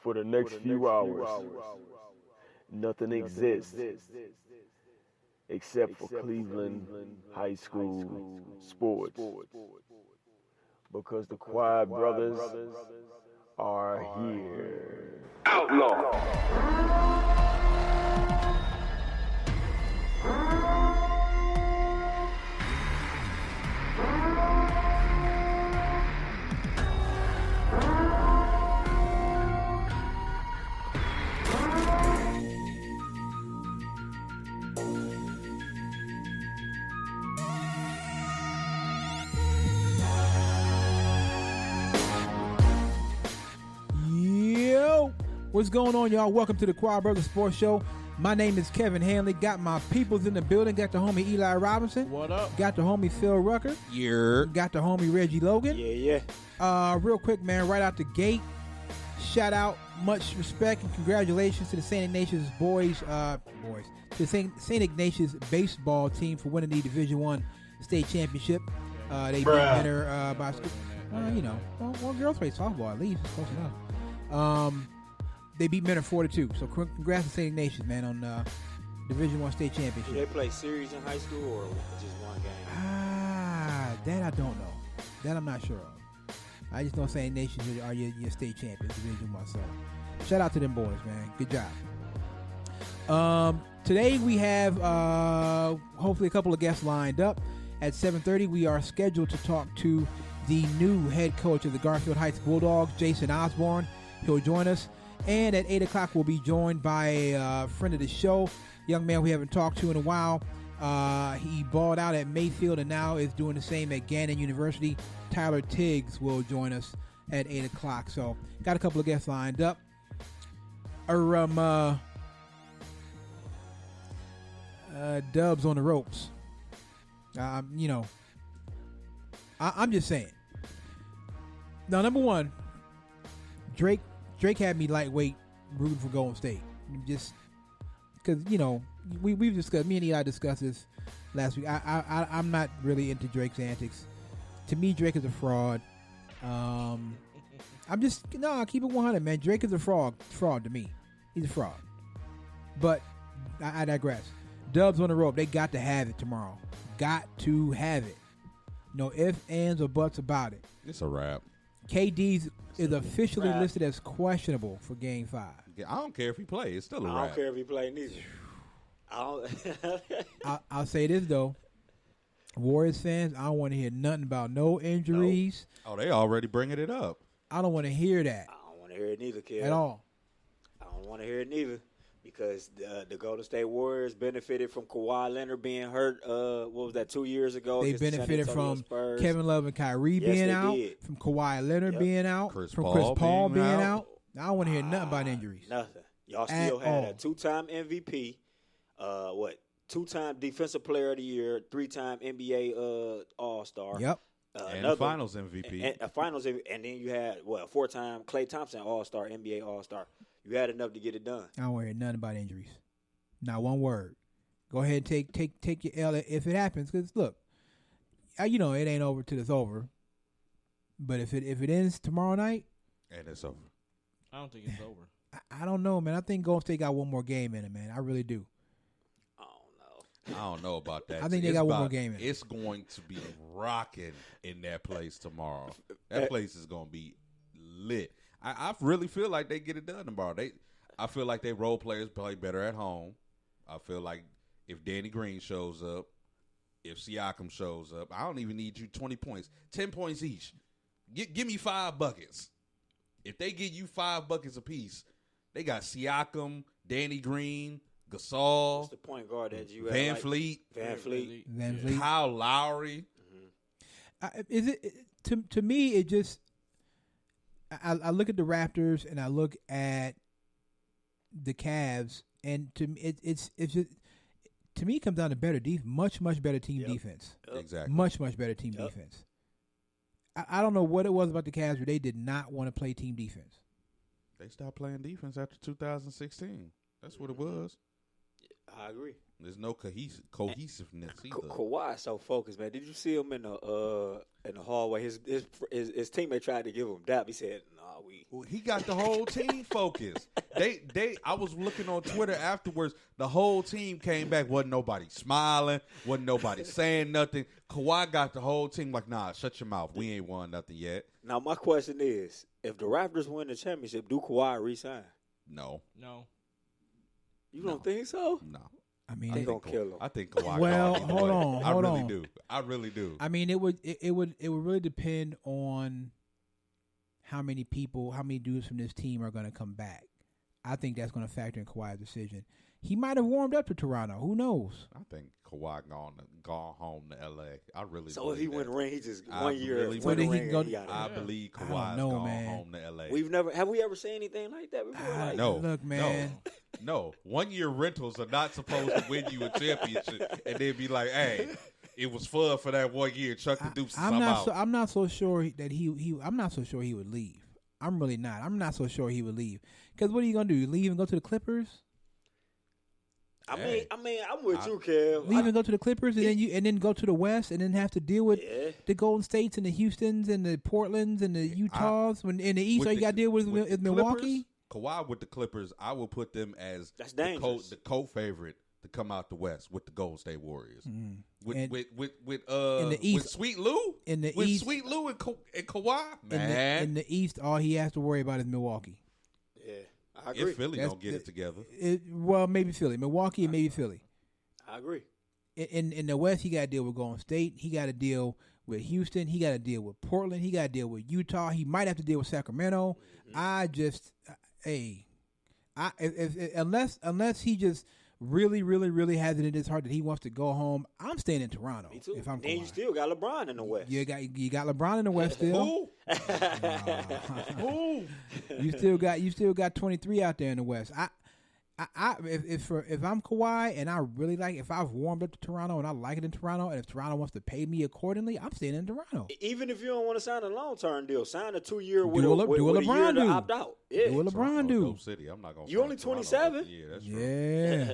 For the next few hours, nothing exists except for Cleveland high school sports. Because the Coajch brothers are here. Outlaw! What's going on, y'all? Welcome to the Coajch Brothers Sports Show. My name is Kevin Hanley. Got my peoples in the building. Got the homie Eli Robinson. What up? Got the homie Phil Rucker. Yeah. Got the homie Reggie Logan. Yeah. Real quick, man, right out the gate, shout out, much respect and congratulations to the St. Ignatius to the St. Ignatius baseball team for winning the Division I state championship. They beat Mentor by, well, girls play softball at least. It's close enough. They beat Mentor 4-2. So congrats to St. Ignatius, man, on Division I state championship. Do they play series in high school or just one game? That I don't know. That I'm not sure of. I just know St. Ignatius are your state champions, Division I. So shout out to them boys, man. Good job. Today we have hopefully a couple of guests lined up. At 7:30, we are scheduled to talk to the new head coach of the Garfield Heights Bulldogs, Jason Osborne. He'll join us. And at 8 o'clock, we'll be joined by a friend of the show, young man we haven't talked to in a while. He balled out at Mayfield and now is doing the same at Gannon University. Tyler Tiggs will join us at 8 o'clock. So, got a couple of guests lined up. Dubs on the ropes. I'm just saying. Now, number one, Drake had me lightweight rooting for Golden State. Just because, we've discussed, me and Eli discussed this last week. I'm not really into Drake's antics. To me, Drake is a fraud. I'll keep it 100, man. Drake is a fraud to me. He's a fraud. But I digress. Dubs on the rope. They got to have it tomorrow. Got to have it. No ifs, ands, or buts about it. It's a wrap. KD is officially listed as questionable for Game 5. I don't care if he plays. It's still a wrap. I don't care if he plays neither. I'll say this, though. Warriors fans, I don't want to hear nothing about no injuries. Nope. Oh, they already bringing it up. I don't want to hear that. I don't want to hear it neither, kid. At all. I don't want to hear it neither. Because the Golden State Warriors benefited from Kawhi Leonard being hurt, 2 years ago? They benefited from Kevin Love and Kyrie being out, from Kawhi Leonard being out, from Chris Paul being out. I don't want to hear nothing about injuries. Nothing. Y'all still had a two-time MVP, two-time Defensive Player of the Year, three-time NBA All-Star. Yep. And Finals MVP. And then you had, four-time Klay Thompson All-Star, NBA All-Star. You had enough to get it done. I don't want to hear nothing about injuries. Not one word. Go ahead and take your L if it happens. Because, look, it ain't over till it's over. But if it ends tomorrow night. And it's over. I don't think it's over. I don't know, man. I think Golden State got one more game in it, man. I really do. I don't know about that. I think they got one more game in it. It's going to be rocking in that place tomorrow. That place is going to be lit. I really feel like they get it done tomorrow. I feel like they role players play better at home. I feel like if Danny Green shows up, if Siakam shows up, I don't even need you 20 points. 10 points each. Give me 5 buckets. If they give you 5 buckets apiece, they got Siakam, Danny Green, Gasol. What's the point guard that you Van Fleet. Kyle Lowry. Mm-hmm. To me, it just... I look at the Raptors and I look at the Cavs, and to me, it's just, to me, it comes down to better much better team defense. Exactly. Much better team defense. I don't know what it was about the Cavs where they did not want to play team defense. They stopped playing defense after 2016. That's what it was. I agree. There's no cohesiveness either. Kawhi is so focused, man. Did you see him in the hallway? His teammate tried to give him dap. He said, "Nah, we." Well, he got the whole team focused. I was looking on Twitter afterwards. The whole team came back. Wasn't nobody smiling. Wasn't nobody saying nothing. Kawhi got the whole team like, nah, shut your mouth. We ain't won nothing yet. Now my question is, if the Raptors win the championship, do Kawhi resign? No. You don't think so? No. I mean, They gonna kill him. I think Kawhi. Well, gone either hold way. on, I hold really on. do. I really do. I mean, it would really depend on how many dudes from this team are going to come back. I think that's going to factor in Kawhi's decision. He might have warmed up to Toronto. Who knows? I think Kawhi gone home to L.A. I really. So if he win the ring, he just I 1 year. really win the believe- ring, he can and I he outta believe I don't Kawhi's know, gone man. home to L.A. there. Have we ever seen anything like that before? Like, No. Look, man. No. 1 year rentals are not supposed to win you a championship, and then be like, "Hey, it was fun for that 1 year." Chuck the deuces. I'm out. I'm not so sure that I'm not so sure he would leave. I'm really not. I'm not so sure he would leave. Because what are you gonna do? Leave and go to the Clippers? I Hey. mean, I'm with you, Kev. Leave and go to the Clippers, and then go to the West, and then have to deal with the Golden States and the Houstons and the Portlands and the Utahs. When in the East, With all you got to deal with is Milwaukee. Clippers, Kawhi with the Clippers, I will put them as That's the dangerous. co-favorite to come out the West with the Golden State Warriors. And With in the East- with Sweet Lou in the with East- Sweet Lou and Kawhi, in man. the East, all he has to worry about is Milwaukee. Yeah, I agree. If Philly That's don't get it together, Well, maybe Philly, Milwaukee, and maybe Philly. I agree. In the West, he got to deal with Golden State. He got to deal with Houston. He got to deal with Portland. He got to deal with Utah. He might have to deal with Sacramento. Unless he just really, really, really has it in his heart that he wants to go home, I'm staying in Toronto. Me too. If I'm then you Kawhi. still got LeBron in the West. You got LeBron in the West still. who? You still got 23 out there in the West. If I'm Kawhi and I really like, if I've warmed up to Toronto and I like it in Toronto, and if Toronto wants to pay me accordingly, I'm staying in Toronto. Even if you don't want to sign a long-term deal, sign a 2-year with Do a what year LeBron to do. opt out. Yeah. Do what LeBron Toronto, do. dope city. I'm not gonna. You front only Toronto. 27? Yeah, that's true. Yeah,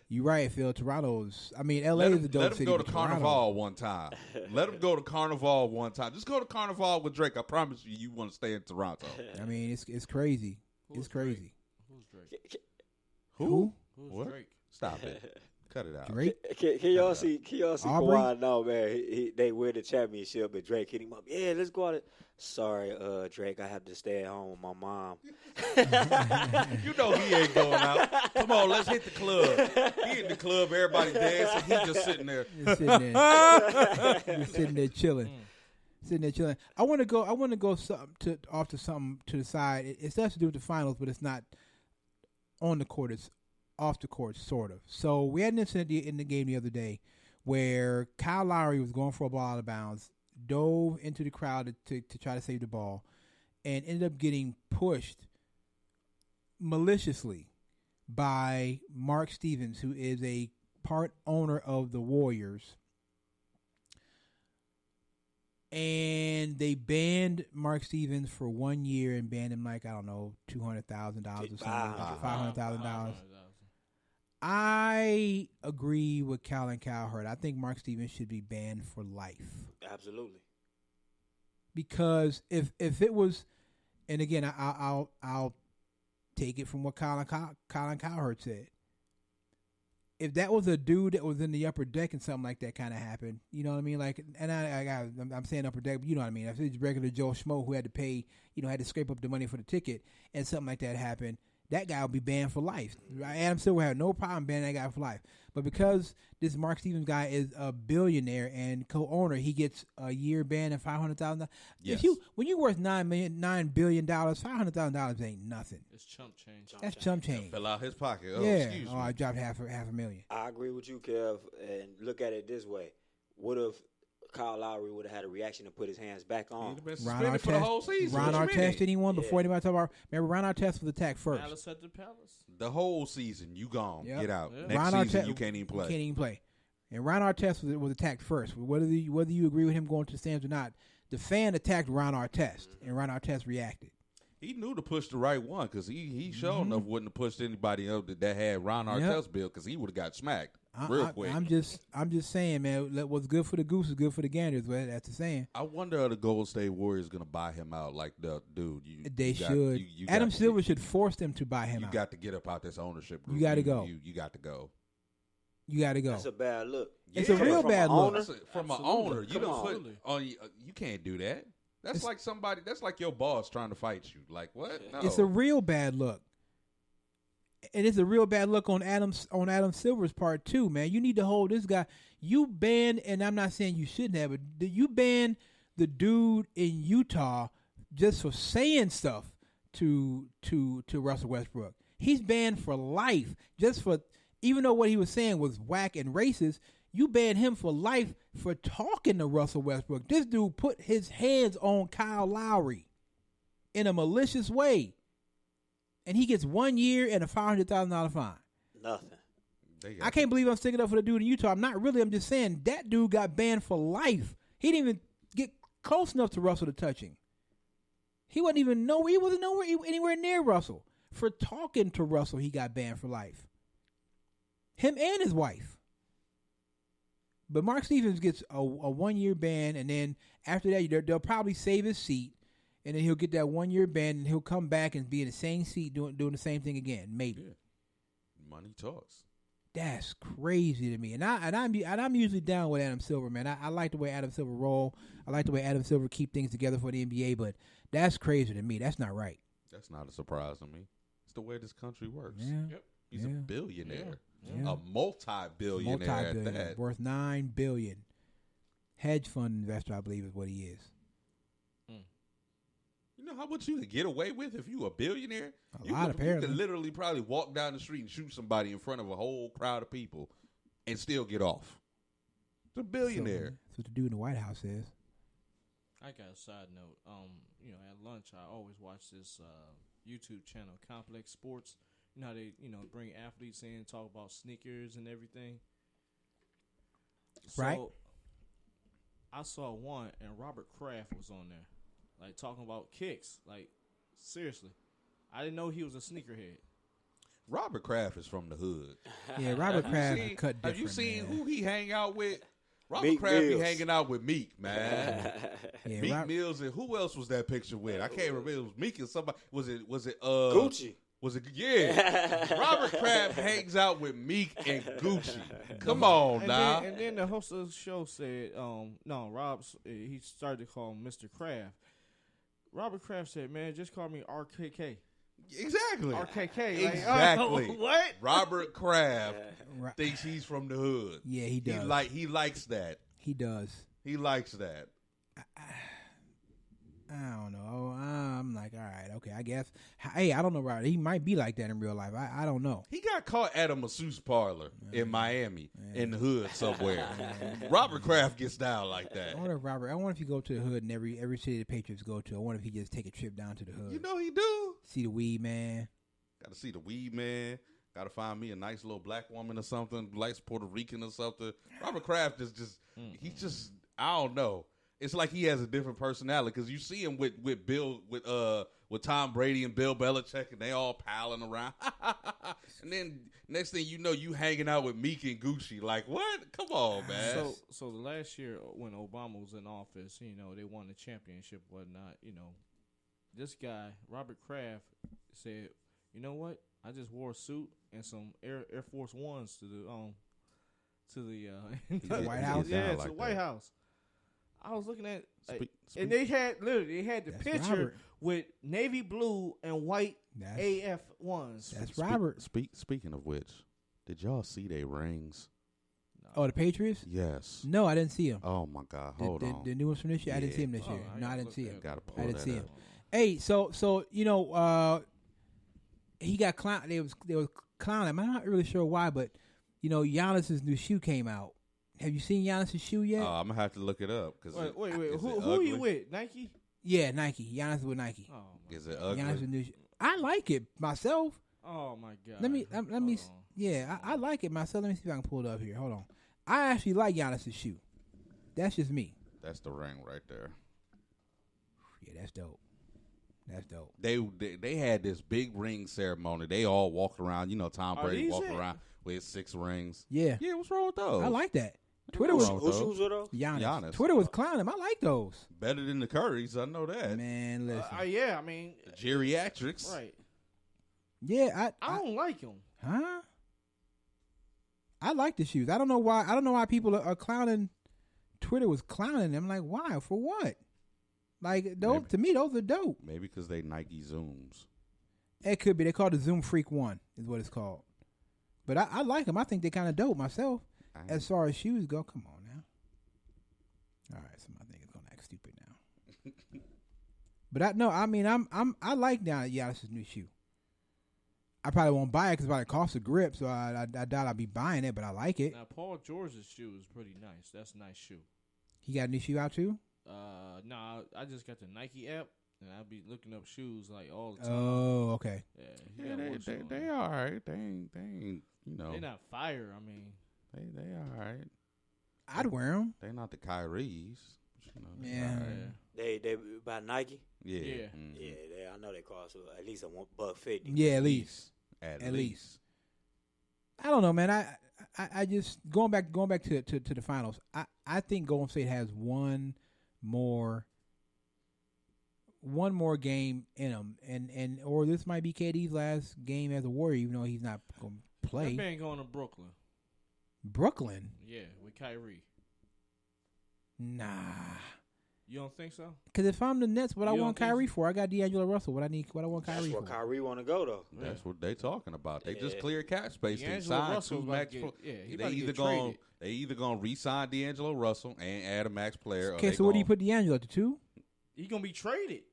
you right, Phil. Toronto's. I mean, LA Let is a dope him city. go to but Toronto- Carnival one time. Let him go to Carnival one time. Just go to Carnival with Drake. I promise you want to stay in Toronto. I mean, it's crazy. It's crazy. Who's Drake? Who? Who's What? Drake? Stop it. Cut it out. Drake. Can y'all see Aubrey? Kawhi now, man? They win the championship, and Drake hit him up. Yeah, let's go out. Sorry, Drake, I have to stay at home with my mom. You know he ain't going out. Come on, let's hit the club. He in the club, everybody dancing. He just sitting there. Just sitting there. Just sitting there chilling. Sitting there chilling. I want to go off to something to the side. It has to do with the finals, but it's not on the court. It's off the court, sort of. So we had an incident in the game the other day where Kyle Lowry was going for a ball out of bounds, dove into the crowd to try to save the ball, and ended up getting pushed maliciously by Mark Stevens, who is a part owner of the Warriors. And they banned Mark Stevens for 1 year and banned him like, I don't know, $200,000 or something, $500,000. I agree with Cal and Cowherd. I think Mark Stevens should be banned for life. Absolutely. Because if it was, and again, I'll take it from what Colin Cowherd said. If that was a dude that was in the upper deck and something like that kind of happened, you know what I mean? Like, and I'm saying upper deck, but you know what I mean? If it's regular Joe Schmo who had to pay, had to scrape up the money for the ticket, and something like that happened, that guy would be banned for life. Adam Silver had no problem banning that guy for life. But because this Mark Stevens guy is a billionaire and co-owner, he gets a year ban and $500,000. Yes. When you're worth $9 billion, $500,000 ain't nothing. It's chump change. That's chump change. Fell out his pocket. Oh, Yeah. excuse me. I dropped half a million. I agree with you, Kev, and look at it this way. What if Kyle Lowry would have had a reaction to put his hands back on? He'd have been Ron suspended for the whole Artest, season. Ron What you Artest mean? didn't even win before anybody talked about. Remember, Ron Artest was attacked first. Malice at the Palace. The whole season, you gone. Yep. Get out. Yeah. Next Ron season, Artest- you can't even play. Can't even play. And Ron Artest was attacked first. Whether you agree with him going to the stands or not, the fan attacked Ron Artest, and Ron Artest reacted. He knew to push the right one because he sure enough wouldn't have pushed anybody up that had Ron Artest's bill because he would have got smacked real quick. I'm just saying, man. What's good for the goose is good for the gander. That's the saying. I wonder if the Golden State Warriors going to buy him out like the dude. They should. Adam Silver should force them to buy him out. You got to get up out this ownership group. You got to go. You got to go. You got to go. That's a bad look. It's a real bad look. From an owner, you don't put on. You can't do that. That's like somebody. That's like your boss trying to fight you. Like what? No. It's a real bad look, and it's a real bad look on Adam Silver's part too, man. You need to hold this guy. You banned, and I'm not saying you shouldn't have, but you banned the dude in Utah just for saying stuff to Russell Westbrook. He's banned for life just for, even though what he was saying was whack and racist. You banned him for life for talking to Russell Westbrook. This dude put his hands on Kyle Lowry in a malicious way. And he gets 1 year and a $500,000 fine. Nothing. I can't believe I'm sticking up for the dude in Utah. I'm not really. I'm just saying that dude got banned for life. He didn't even get close enough to Russell to touch him. He wasn't even nowhere. He wasn't anywhere near Russell. For talking to Russell, he got banned for life. Him and his wife. But Mark Stevens gets a 1 year ban, and then after that, they'll probably save his seat, and then he'll get that 1 year ban, and he'll come back and be in the same seat doing the same thing again, maybe. Yeah. Money talks. That's crazy to me, and I'm usually down with Adam Silver, man. I like the way Adam Silver roll. I like the way Adam Silver keep things together for the NBA, but that's crazy to me. That's not right. That's not a surprise to me. It's the way this country works. Yeah. Yep. He's a billionaire. Yeah. A multi-billionaire at that. Worth $9 billion. Hedge fund investor, I believe, is what he is. You know how much you could get away with if you a billionaire? Apparently. You could literally probably walk down the street and shoot somebody in front of a whole crowd of people and still get off. It's a billionaire. That's what the dude in the White House says. I got a side note. At lunch I always watch this YouTube channel, Complex Sports. You know how they, bring athletes in, talk about sneakers and everything. Right. So I saw one, and Robert Kraft was on there, like talking about kicks. Like seriously, I didn't know he was a sneakerhead. Robert Kraft is from the hood. Yeah, Robert Kraft cut different. Have you seen man. who he hang out with? Robert Meek Kraft be Mills. hanging out with Meek, man. Yeah, Meek Mills, and who else was that picture with? I can't remember. It was Meek and somebody. Was it Gucci. Was it? Yeah. Robert Kraft hangs out with Meek and Gucci. Come on, now. And then the host of the show said, he started to call him Mr. Kraft. Robert Kraft said, man, just call me RKK. Exactly. RKK. Like, Exactly. what? Robert Kraft thinks he's from the hood. Yeah, he does. He likes that. He does. He likes that. I don't know. I'm like, all right, okay, I guess. Hey, I don't know, Robert. He might be like that in real life. I don't know. He got caught at a masseuse parlor in Miami, in the hood somewhere. Robert Kraft gets down like that. I wonder if you go to the hood in every city the Patriots go to. I wonder if he just take a trip down to the hood. You know he do. See the weed man. Got to see the weed man. Got to find me a nice little black woman or something, nice Puerto Rican or something. Robert Kraft is he's just, I don't know. It's like he has a different personality because you see him with Tom Brady and Bill Belichick, and they all palling around. And then next thing you know, you hanging out with Meek and Gucci. Like, what? Come on, man. So the last year when Obama was in office, they won the championship, whatnot. This guy Robert Kraft said, "You know what? I just wore a suit and some Air Force Ones to the White House. Yeah, like to the that. White House." I was looking at, Speak- and they had the That's picture Robert. with navy blue and white That's- AF ones. That's Robert. Speaking of which, did y'all see their rings? Oh, the Patriots? Yes. No, I didn't see him. Oh my God! Hold on. The new ones from this year? I didn't Yeah. see him this Oh, year. I No, I gotta didn't look see that him. up. Gotta pull I didn't that see up. him. Hey, so he got clown. They was clowning him. I'm not really sure why, but Giannis's new shoe came out. Have you seen Giannis's shoe yet? I'm gonna have to look it up because Wait. is Who it are you ugly? with? Nike? Yeah, Nike. Giannis with Nike. Oh my, Is it ugly? Giannis with new. I like it myself. oh my God. Let me. Hold on. Yeah, I like it myself. Let me see if I can pull it up here. Hold on. I actually like Giannis's shoe. That's just me. That's the ring right there. Yeah, that's dope. That's dope. They had this big ring ceremony. They all walked around. Tom Brady these walked it? around with 6 rings. Yeah. Yeah, what's wrong with those? I like that. Twitter was wrong with Whose those. shoes were those? Giannis. Giannis. Twitter was clowning him. I like those. Better than the Currys, I know that. Man, listen. Yeah, I mean, The geriatrics. right. Yeah, I don't like them. huh? I like the shoes. I don't know why. I don't know why people are clowning. Twitter was clowning them. Like, why? For what? Like, those Maybe. to me, those are dope. Maybe because they Nike Zooms. It could be. They call it the Zoom Freak 1 is what it's called. But I like them. I think they're kind of dope myself. As far as shoes go, come on now. All right, so my thing is gonna act stupid now. But I like Giannis's new shoe. I probably won't buy it because it costs a grip, so I doubt I'll be buying it. But I like it. Now, Paul George's shoe is pretty nice. That's a nice shoe. He got a new shoe out too. No, I just got the Nike app, and I'll be looking up shoes like all the time. Oh, okay. Yeah, he Yeah, got one shoe on they there. all right. They ain't They're not fire. I mean, they all right. I'd wear them. They not the Kyries. They Yeah. all right. They by Nike. Yeah. Yeah. Mhm. Yeah, I know they cost at least $150. Yeah, at least. At least. I don't know, man. I just going back to the finals. I think Golden State has one more game in him, and or this might be KD's last game as a Warrior, even though he's not going to play. that man going to Brooklyn. Brooklyn, Yeah, with Kyrie. nah. You don't think so? Because if I'm the Nets, what I You want don't think Kyrie for? I got D'Angelo Russell. What I want That's Kyrie where for? Kyrie want to go though. That's what they talking about. They just Yeah. cleared cap space. They D'Angelo signed Russell's 2 about max. to get- yeah, he They about to either get gonna traded. they either gonna re-sign D'Angelo Russell and add a max player. Okay, so what do you put D'Angelo at the 2? He gonna be traded.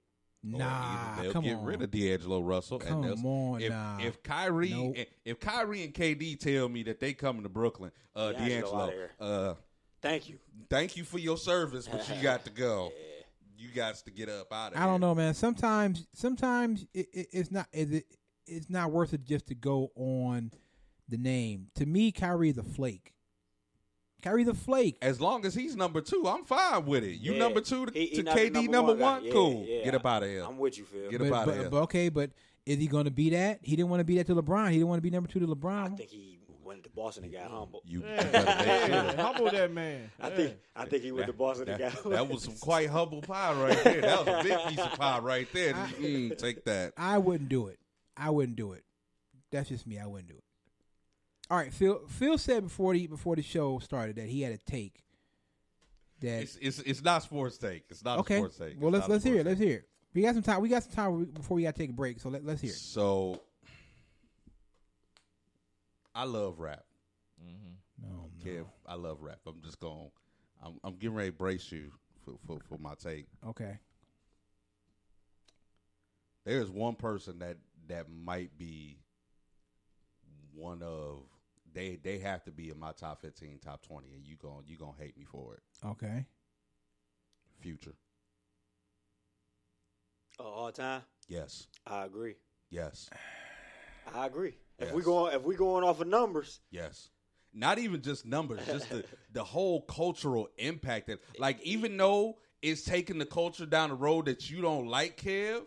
Nah, they'll come get on. rid of D'Angelo Russell. Come on, if, nah. if Kyrie Nope. if Kyrie and KD tell me that they coming to Brooklyn, D'Angelo D'Angelo, Thank you. thank you for your service, but you got to go. You got to get up out of here. I don't know, man. Sometimes it's not worth it just to go on the name. To me, Kyrie is a flake. Kyrie's a flake. As long as he's number 2, I'm fine with it. You Yeah. number 2 to He not the KD number guy. 1, Yeah, cool. yeah. Get up out of here. I'm with you, Phil. Get up out of here. But is he going to be that? He didn't want to be that to LeBron. He didn't want to be number 2 to LeBron. I think he went to Boston and got humble. You Yeah, better make sure. yeah, humble that man. I think he went to Boston and got humble. That was some quite humble pie right there. That was a big piece of pie right there. Take that. I wouldn't do it. That's just me. I wouldn't do it. All right, Phil said before the show started that he had a take that It's not sports take. It's not a okay. sports take. Well, It's let's not a hear it. sports Let's hear it. We got some time. Before we got to take a break. So let's hear take. it. So I love rap. No. Kev, I love rap. I'm getting ready to brace you for my take. Okay. There's one person that might be one of they have to be in my top 15, top 20, and you gonna hate me for it. Okay. Future. All time. Yes. I agree. Yes. I agree. Yes. If we going off of numbers, Yes. Not even just numbers, just the whole cultural impact that, like, even though it's taking the culture down the road that you don't like, Kev,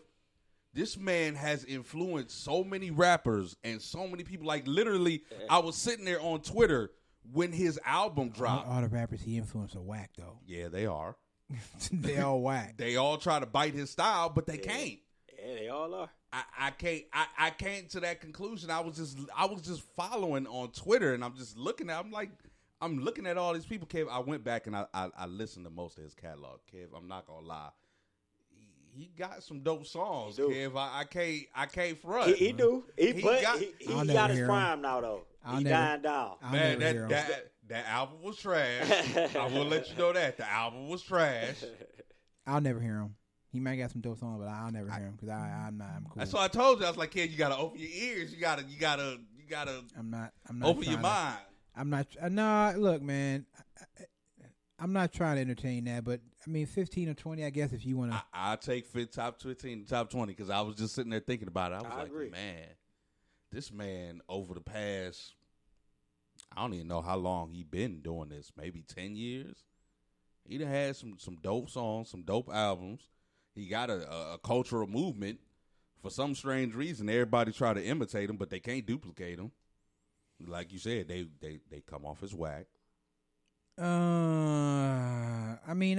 this man has influenced so many rappers and so many people. Like, literally, I was sitting there on Twitter when his album dropped. All the rappers he influenced are whack though. Yeah, they are. They all whack. They all try to bite his style, but they can't. yeah, they all are. I can't. I came to that conclusion. I was just following on Twitter, and I'm just looking at. I'm looking at all these people. Kev, I went back and I listened to most of his catalog. Kev, I'm not gonna lie, he got some dope songs. He do. Kev, I can't front. He do. He got I'll never got his hear him. prime now though. I'll He never- dying down. I'll Man, never hear him. that album was trash. I will let you know that the album was trash. I'll never hear him. He might got some dope songs, but I'll never hear him because I'm cool. That's why I told you. I was like, Kev, you gotta open your ears. You gotta I'm not open your trying to- mind. I'm not. No, look, man. I'm not trying to entertain that, but I mean, 15 or 20, I guess, if you want to. I'll take top 15, top 20 because I was just sitting there thinking about it. I was I like, agree. man, this man over the past, I don't even know how long he been doing this, maybe 10 years. He done had some dope songs, some dope albums. He got a cultural movement. For some strange reason, everybody try to imitate him, but they can't duplicate him. Like you said, they come off as whack. I mean,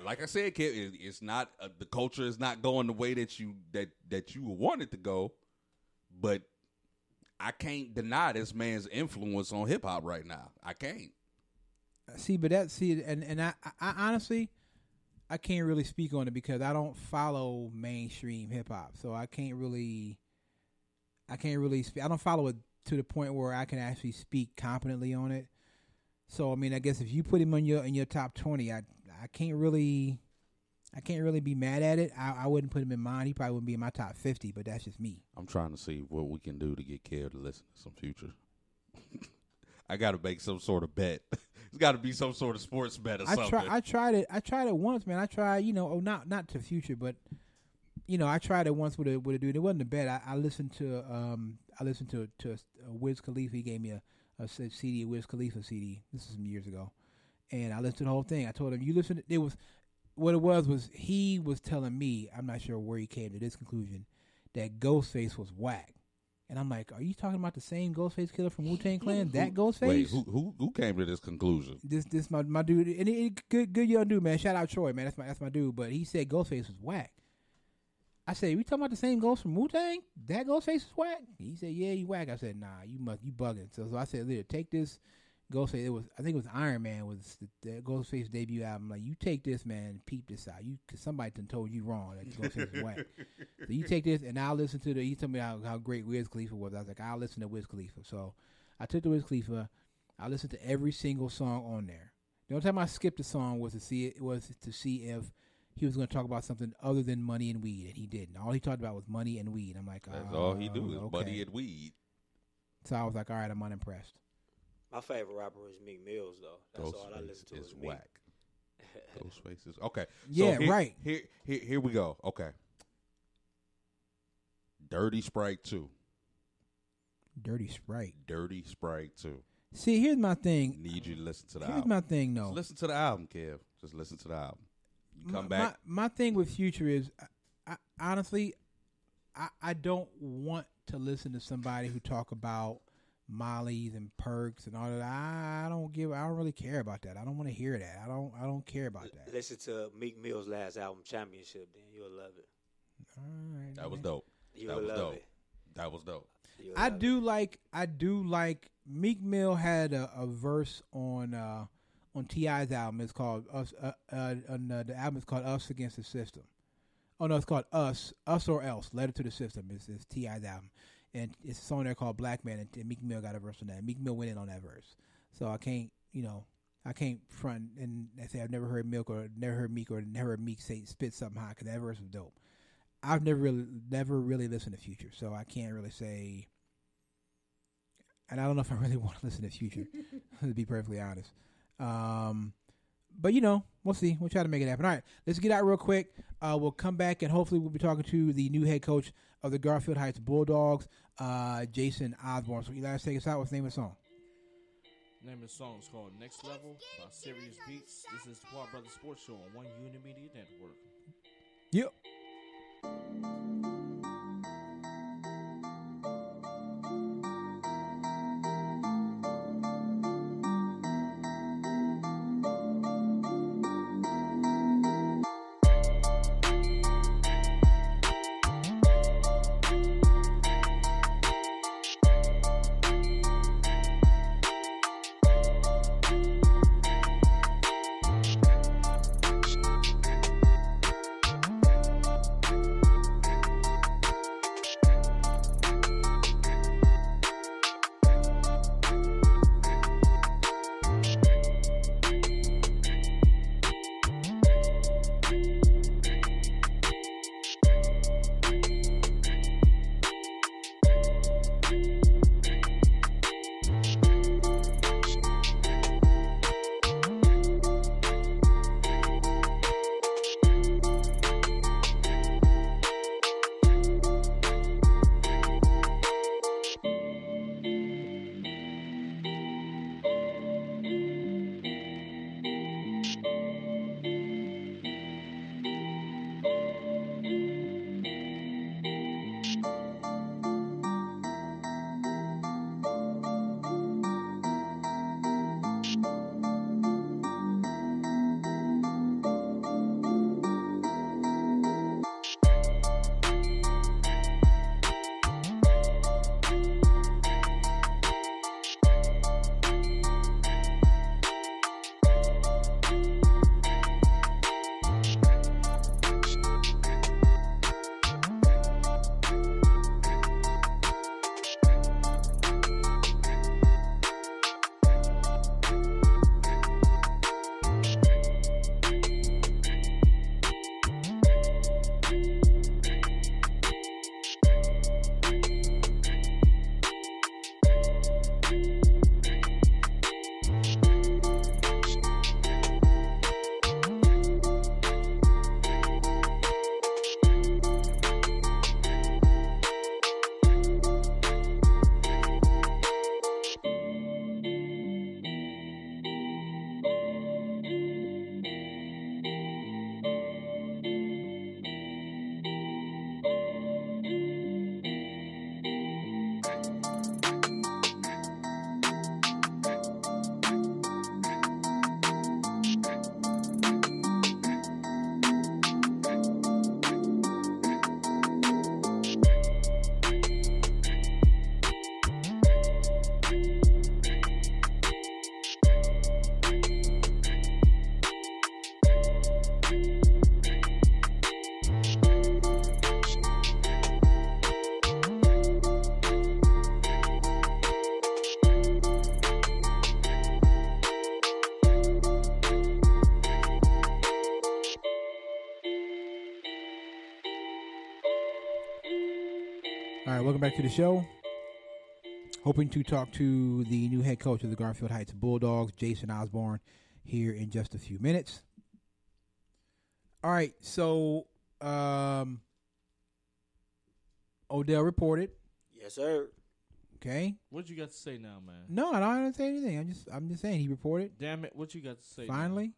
like I said, Kev, it's not the culture is not going the way that you want it to go, but I can't deny this man's influence on hip hop right now. I can't. And I honestly, I can't really speak on it because I don't follow mainstream hip hop, so I can't really speak. I don't follow it to the point where I can actually speak competently on it. So I mean, I guess if you put him in your top 20, I can't really be mad at it. I wouldn't put him in mine. He probably wouldn't be in my top 50, but that's just me. I'm trying to see what we can do to get Kev to listen to some Future. I got to make some sort of bet. It's got to be some sort of sports bet or something. I tried it once, man. I tried, not to Future, but I tried it once with a dude. It wasn't a bet. I listened to Wiz Khalifa. He gave me a CD, a Wiz Khalifa CD. This is some years ago, and I listened to the whole thing. I told him, "You listen." It was he was telling me. I'm not sure where he came to this conclusion that Ghostface was whack. And I'm like, are you talking about the same Ghostface killer from Wu-Tang Clan? That Ghostface? Wait, who came to this conclusion? This my dude, and good young dude, man. Shout out Troy, man. That's my dude. But he said Ghostface was whack. I said, we talking about the same Ghost from Wu-Tang? That Ghostface is whack? He said, yeah, he whack. I said, nah, you bugging. So I said, Leah, take this Ghostface. I think it was Iron Man was the Ghostface debut album. Like, you take this, man, and peep this out. Cause somebody done told you wrong that Ghostface is whack. So you take this, and I'll listen to he told me how great Wiz Khalifa was. I was like, I'll listen to Wiz Khalifa. So I took the Wiz Khalifa. I listened to every single song on there. The only time I skipped a song was to see if he was going to talk about something other than money and weed, and he didn't. All he talked about was money and weed. I'm like, that's all he do is money and weed. So I was like, all right, I'm unimpressed. My favorite rapper is Meek Mills, though. That's all I listen to is Meek. Whack. Ghostface is okay. Yeah, so right. Here we go. Okay. Dirty Sprite 2. Dirty Sprite 2. See, here's my thing. Need you to listen to the album. Here's my thing, though. Just listen to the album, Kev. Just listen to the album. You come back. My thing with Future is, honestly, I don't want to listen to somebody who talk about Molly's and perks and all that. I don't really care about that. I don't want to hear that. I don't care about that. Listen to Meek Mill's last album, Championship, then you'll love it. All right, that was dope. You'll love it. That was dope. I do like Meek Mill had a verse on T.I.'s album. It's called Us. The album is called Us Against the System. Oh no, it's called Us or Else. Letter to the System is T.I.'s album. And it's a song there called Black Man, and Meek Mill got a verse on that. Meek Mill went in on that verse. So I can't front and say I've never heard Meek or never heard Meek spit something hot, because that verse was dope. I've never really listened to Future, so I can't really say. And I don't know if I really want to listen to Future, to be perfectly honest. But we'll see. We'll try to make it happen. All right, let's get out real quick. We'll come back, and hopefully we'll be talking to the new head coach of the Garfield Heights Bulldogs, Jason Osborne. So Eli, take us out. What's the name of the song? The name of the song is called Next Level by Serious Beats. This is the Quad Brothers Sports Show on One Unit Media Network. Yep. All right, welcome back to the show. Hoping to talk to the new head coach of the Garfield Heights Bulldogs, Jason Osborne, here in just a few minutes. All right, so Odell reported. Yes, sir. Okay. What you got to say now, man? No, I don't say anything. I'm just saying he reported. Damn it! What you got to say? Finally.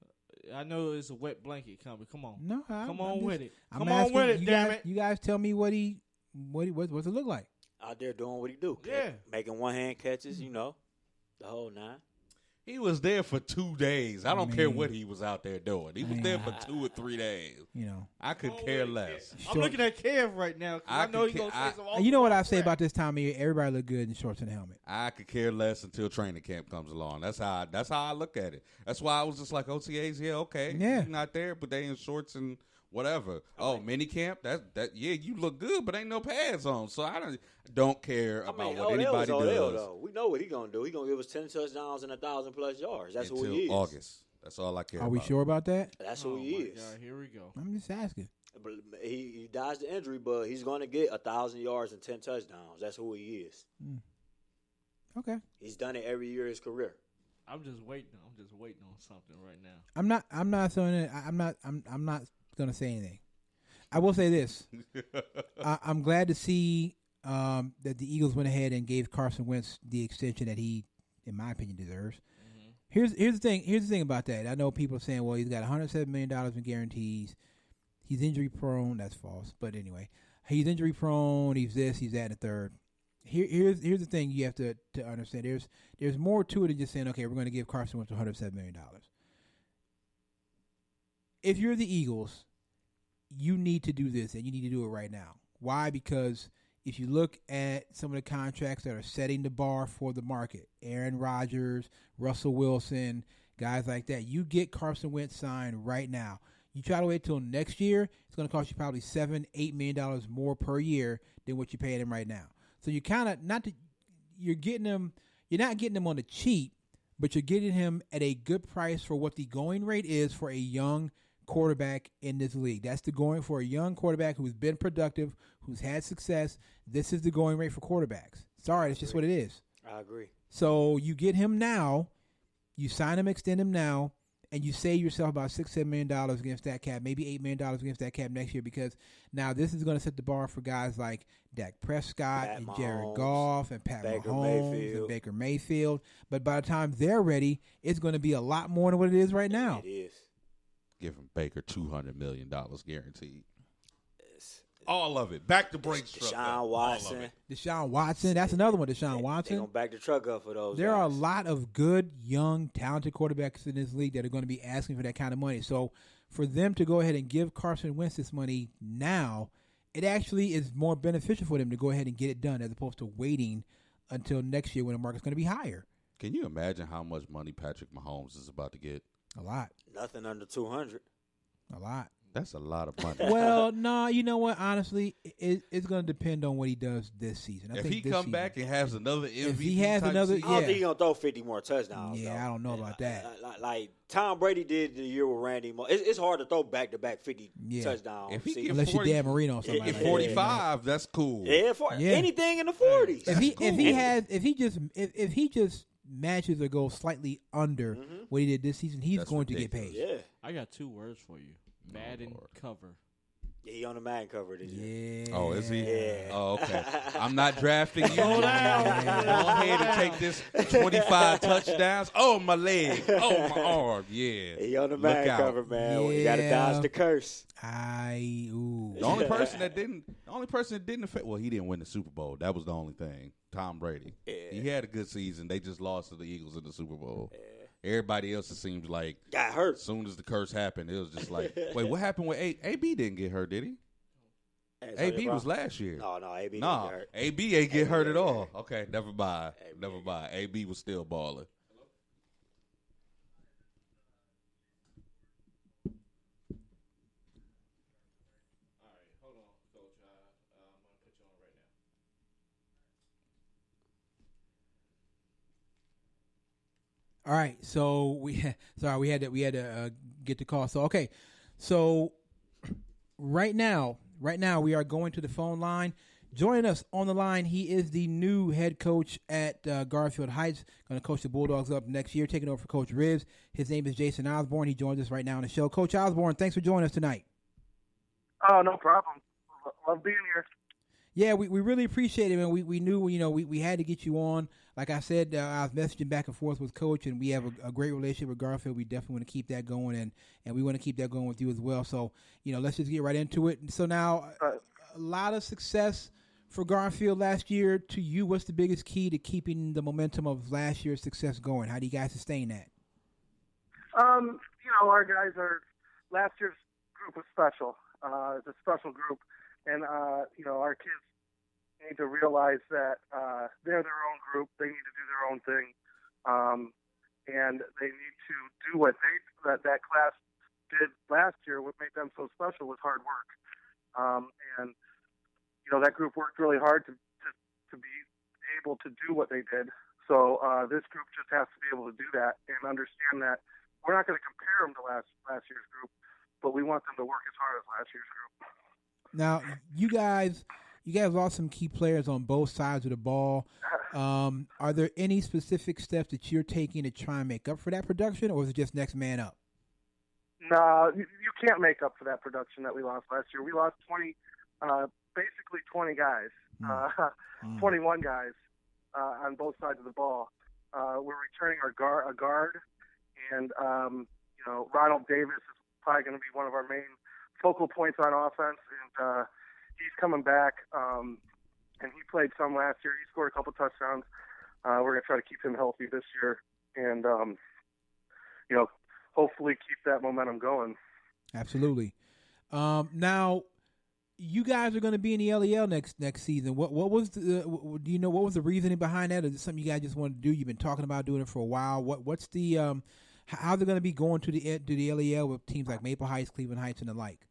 Now? I know it's a wet blanket coming. Come on. No, come on with it. I'm Come on with it. Damn it! You guys tell me what's it look like? Out there doing what he do. Yeah. Making one-hand catches, the whole nine. He was there for 2 days. I don't care what he was out there doing. He was there for 2 or 3 days. I could care less. I'm looking at Kev right now. I know he's gonna say some. You know what I say about this time of year? Everybody look good in shorts and a helmet. I could care less until training camp comes along. That's how I look at it. That's why I was just like OTAs. Yeah, okay. Yeah. You're not there, but they in shorts and whatever. Mini camp. That yeah, you look good, but ain't no pads on. So I don't care about what anybody does. Though. We know what he gonna do. He gonna give us 10 touchdowns and 1,000+ yards. That's until who he is. August. That's all I care Are about. we sure about that? That's who he is. God, here we go. I'm just asking. But he dodged the injury, but he's gonna get 1,000 yards and 10 touchdowns. That's who he is. Okay. He's done it every year of his career. I'm just waiting on something right now. I'm not saying it. I'm not gonna say anything. I will say this. I'm glad to see that the Eagles went ahead and gave Carson Wentz the extension that he, in my opinion, deserves. Mm-hmm. Here's the thing. Here's the thing about that. I know people are saying, well, he's got $107 million in guarantees. He's injury prone. That's false. But anyway, he's injury prone. He's this. He's that. And the third. Here's the thing you have to understand. There's more to it than just saying, okay, we're going to give Carson Wentz $107 million. If you're the Eagles, you need to do this, and you need to do it right now. Why? Because if you look at some of the contracts that are setting the bar for the market, Aaron Rodgers, Russell Wilson, guys like that, you get Carson Wentz signed right now. You try to wait till next year, it's going to cost you probably $7-8 million more per year than what you're paying him right now. So you kind of you're not getting him on the cheap, but you're getting him at a good price for what the going rate is for a young quarterback in this league. That's the going for a young quarterback who's been productive, who's had success. This is the going rate for quarterbacks. Sorry, that's just what it is. I agree. So you get him now, you sign him, extend him now, and you save yourself about $6-7 million against that cap, maybe $8 million against that cap next year, because now this is going to set the bar for guys like Dak Prescott and Jared Goff and Pat Mahomes and Baker Mayfield. But by the time they're ready, it's going to be a lot more than what it is right now. It is. Giving Baker $200 million guaranteed. All of it. Back to Brinks truck. Deshaun Watson. That's another one, Deshaun Watson. They're going to back the truck up for those There guys. are a lot of good, young, talented quarterbacks in this league that are going to be asking for that kind of money. So for them to go ahead and give Carson Wentz this money now, it actually is more beneficial for them to go ahead and get it done as opposed to waiting until next year when the market's going to be higher. Can you imagine how much money Patrick Mahomes is about to get? A lot. Nothing under 200. A lot. That's a lot of money. Well, no, you know what? Honestly, it's going to depend on what he does this season. If he come back and has another MVP, if he has another, I don't think he's going to throw 50 more touchdowns. Yeah, though. I don't know about that. Like Tom Brady did the year with Randy Moss. It's hard to throw back-to-back 50 touchdowns. If he unless you're Dan Marino or something. 45, that's cool. Yeah, anything in the 40s. If he just matches or goes slightly under what he did this season, he's going to get paid. Yeah. I got 2 words for you. Madden cover. Yeah, he on the Madden cover this year. Yeah. Oh, is he? Yeah. Oh, okay. I'm not drafting you. Go ahead and take this 25 touchdowns. Oh, my leg. Oh, my arm. Yeah. He on the Madden cover, man. You got to dodge the curse. The only person that didn't affect. Well, he didn't win the Super Bowl. That was the only thing. Tom Brady. Yeah. He had a good season. They just lost to the Eagles in the Super Bowl. Yeah. Everybody else, it seems like, got hurt. As soon as the curse happened, it was just like, wait, what happened with AB? Didn't get hurt, did he? AB was last year. No, AB didn't get hurt. AB ain't get hurt at all. Okay, never mind. AB was still balling. All right, hold on, Coach. I'm going to put you on right now. All right, so we had to get the call. So okay, so right now we are going to the phone line. Joining us on the line, he is the new head coach at Garfield Heights, going to coach the Bulldogs up next year, taking over for Coach Ribs. His name is Jason Osborne. He joins us right now on the show. Coach Osborne, thanks for joining us tonight. Oh, no problem. Love being here. Yeah, we really appreciate it, man. We knew, we had to get you on. Like I said, I was messaging back and forth with Coach, and we have a great relationship with Garfield. We definitely want to keep that going, and we want to keep that going with you as well. So, let's just get right into it. So now, a lot of success for Garfield last year. To you, what's the biggest key to keeping the momentum of last year's success going? How do you guys sustain that? Our guys last year's group was special. It's a special group. And, our kids need to realize that they're their own group. They need to do their own thing. And they need to do what that class did last year. What made them so special was hard work. And that group worked really hard to be able to do what they did. So this group just has to be able to do that and understand that we're not going to compare them to last year's group, but we want them to work as hard as last year's group. Now, you guys lost some key players on both sides of the ball. Are there any specific steps that you're taking to try and make up for that production, or is it just next man up? No, you can't make up for that production that we lost last year. We lost 20 guys, 21 guys on both sides of the ball. We're returning a guard, and Ronald Davis is probably going to be one of our main focal points on offense, and he's coming back, and he played some last year. He scored a couple touchdowns. We're going to try to keep him healthy this year, and hopefully keep that momentum going. Absolutely. Now, you guys are going to be in the LEL next season. What was what was the reasoning behind that? Is it something you guys just wanted to do? You've been talking about doing it for a while. What's the how's it going to be going to the LEL with teams like Maple Heights, Cleveland Heights, and the like?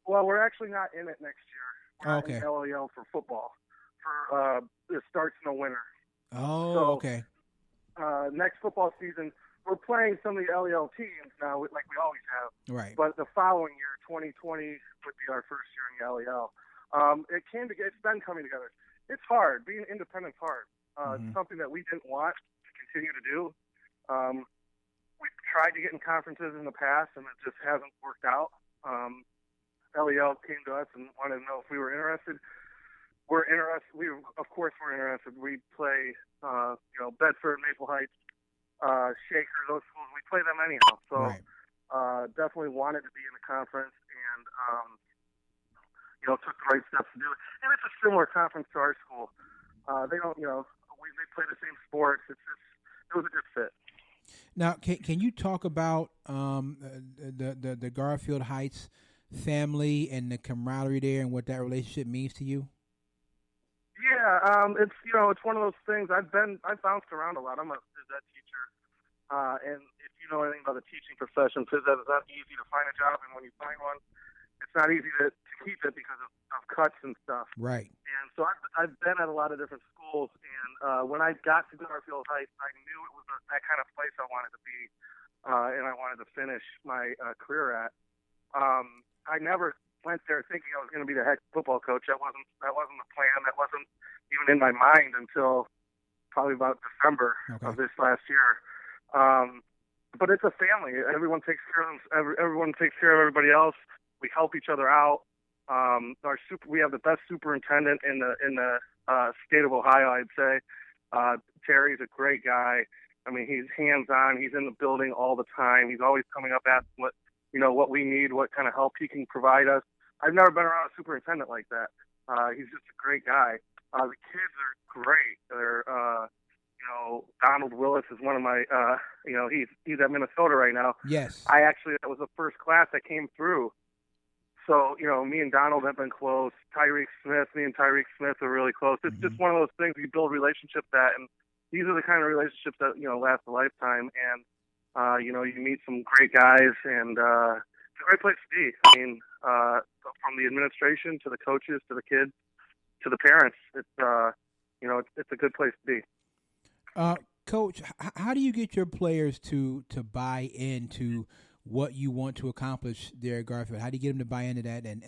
Well, we're actually not in it next year. We're okay. in LEL for football. It starts in the winter. Oh, so, okay. Next football season, we're playing some of the LEL teams now, like we always have. Right. But the following year, 2020, would be our first year in the LEL. It's been coming together. It's hard. Being independent's hard. It's something that we didn't want to continue to do. We've tried to get in conferences in the past, and it just hasn't worked out. LEL came to us and wanted to know if we were interested. We're interested. Of course, we're interested. We play, Bedford, Maple Heights, Shaker, those schools. We play them anyhow. So, right. Definitely wanted to be in the conference, and took the right steps to do it. And it's a similar conference to our school. They don't, they play the same sports. It was a good fit. Now, can you talk about the Garfield Heights family and the camaraderie there and what that relationship means to you? Yeah, it's one of those things. I've bounced around a lot. I'm a phys ed teacher, and if you know anything about the teaching profession, phys ed is not easy to find a job, and when you find one, it's not easy to keep it because of cuts and stuff. Right. And so I've been at a lot of different schools, and when I got to Garfield Heights, I knew it was that kind of place I wanted to be, and I wanted to finish my career at. I never went there thinking I was going to be the head football coach. That wasn't the plan. That wasn't even in my mind until probably about December of this last year. But it's a family. Everyone takes care of them. Everyone takes care of everybody else. We help each other out. We have the best superintendent in the state of Ohio, I'd say. Terry's a great guy. I mean, he's hands-on. He's in the building all the time. He's always coming up asking what we need, what kind of help he can provide us. I've never been around a superintendent like that. He's just a great guy. The kids are great. They're, Donald Willis is one of my, he's at Minnesota right now. Yes. That was the first class that came through. So, me and Donald have been close. Me and Tyreek Smith are really close. It's just one of those things you build relationships at, and these are the kind of relationships that, last a lifetime. And, you meet some great guys, and it's a great place to be. I mean, from the administration to the coaches to the kids to the parents, it's a good place to be. Coach, how do you get your players to buy into what you want to accomplish there at Garfield? How do you get them to buy into that and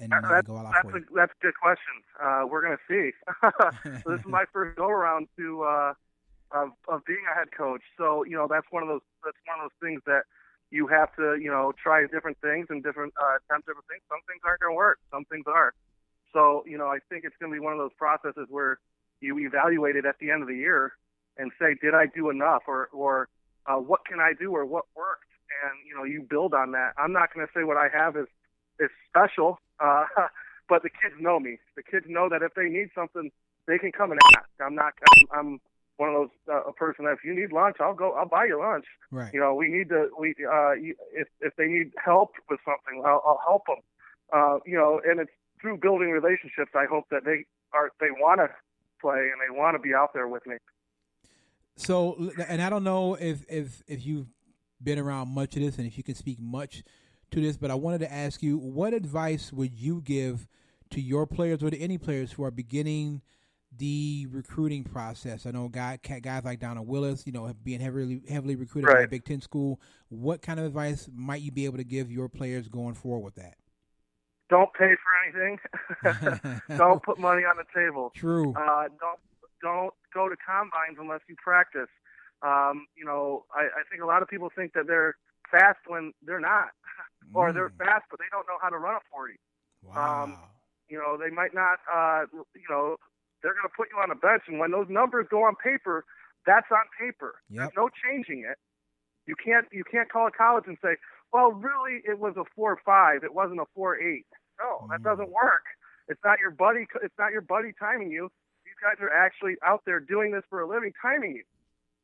go all out for you? That's a good question. We're going to see. So this is my first go around of being a head coach. So that's one of those things that you have to try different things and attempt different things. Some things aren't going to work. Some things are. So I think it's going to be one of those processes where you evaluate it at the end of the year and say, did I do enough, or what can I do, or what worked? And you build on that. I'm not going to say what I have is special, but the kids know me. The kids know that if they need something, they can come and ask. I'm one of those a person that if you need lunch, I'll buy you lunch. Right. If they need help with something, I'll help them. And it's through building relationships. I hope that they want to play and they want to be out there with me. So, and I don't know if you've been around much of this and if you can speak much to this, but I wanted to ask you, what advice would you give to your players or to any players who are beginning the recruiting process? I know guys like Donald Willis, being heavily recruited by a Big Ten school. What kind of advice might you be able to give your players going forward with that? Don't pay for anything. Don't put money on the table. True. Don't go to combines unless you practice. I think a lot of people think that they're fast when they're not, or they're fast but they don't know how to run a 40. Wow. They might not. They're going to put you on a bench, and when those numbers go on paper, that's on paper. Yep. There's no changing it. You can't call a college and say, well, really, it was a 4.5. It wasn't a 4.8. No, that doesn't work. It's not your buddy. It's not your buddy timing you. These guys are actually out there doing this for a living, timing you.